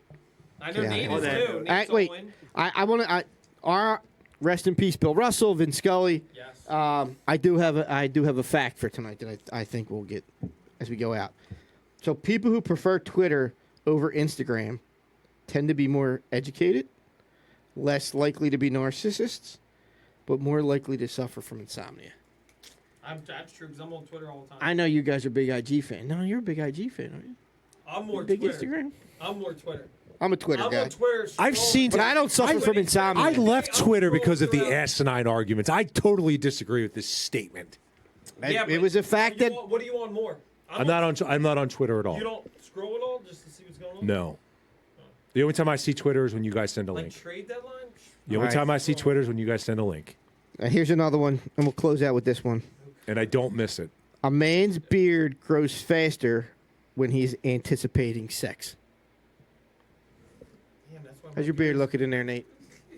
I know Get Nate out is of here. too. Oh, Nate's wait. all in. I want to. Our rest in peace, Bill Russell, Vin Scully. Yes. I do have a fact for tonight that I think we'll get as we go out. So people who prefer Twitter over Instagram tend to be more educated, less likely to be narcissists, but more likely to suffer from insomnia. That's true because I'm on Twitter all the time. I know you guys are big IG fan. No, you're a big IG fan, aren't you? I'm more Big Twitter. Instagram. I'm more Twitter. I'm a Twitter I'm guy. on Twitter. I've scrolling. seen- But I don't suffer from insomnia. I left Twitter because of the Throughout- asinine arguments. I totally disagree with this statement. Yeah, it but was a fact that What do you want more? I'm not on Twitter at all. You don't scroll at all just to see what's going on? No. The only time I see Twitter is when you guys send a Like link. trade deadline? The only Alright. time I see Twitter is when you guys send a link, here's another one, and we'll close out with this one. and I don't miss it. A man's beard grows faster when he's anticipating sex. Damn, that's why How's your beard looking in there, Nate?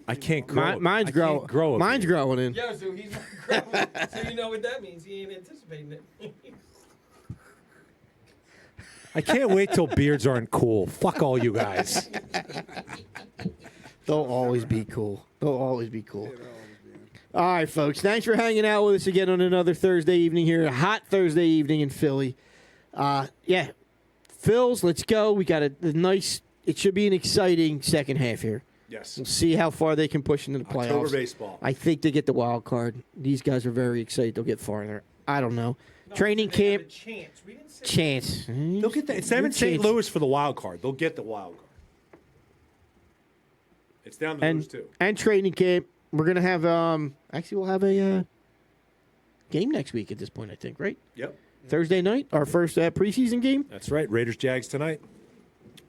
I can't grow. Mine's I growing. can't grow. a Mine's beard. growing in. Yeah, so he's not growing. So you know what that means. He ain't anticipating it. I can't wait till beards aren't cool. Fuck all you guys. They'll always be cool. They'll always be cool. Yeah, they'll always be in. All right, folks. Thanks for hanging out with us again on another Thursday evening here. A hot Thursday evening in Philly. Yeah. Phils, let's go. We got a nice, it should be an exciting second half here. Yes. We'll see how far they can push into the playoffs. October baseball. I think they get the wild card. These guys are very excited. They'll get farther. I don't know. No, Training they have camp, a chance. We didn't say chance. They'll get that. It's them in St. Louis for the wild card. They'll get the wild card. It's down to those two. And training camp. We're gonna have actually we'll have a game next week at this point, I think, right? Yep. Thursday night, our first preseason game. That's right. Raiders Jags tonight.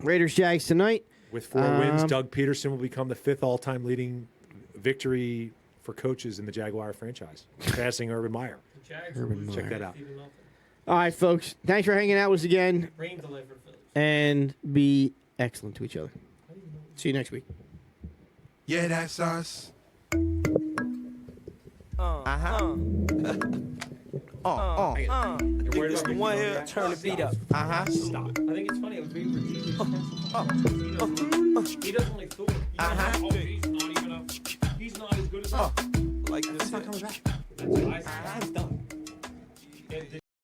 Raiders Jags tonight. With 4 wins, Doug Peterson will become the 5th all-time leading victory for coaches in the Jaguar franchise, passing Urban Meyer. the Jags Urban lose Check that out. 3-0. All right, folks. Thanks for hanging out with us again, Rain delay for the Phillies. and be excellent to each other. See you next week. Yeah, that's us. It's the one here, turn the beat up. Stop. I think it's funny. I was waiting for DJ. He doesn't like Thor. He's not as good as us. Like this. That's what I said. Yeah,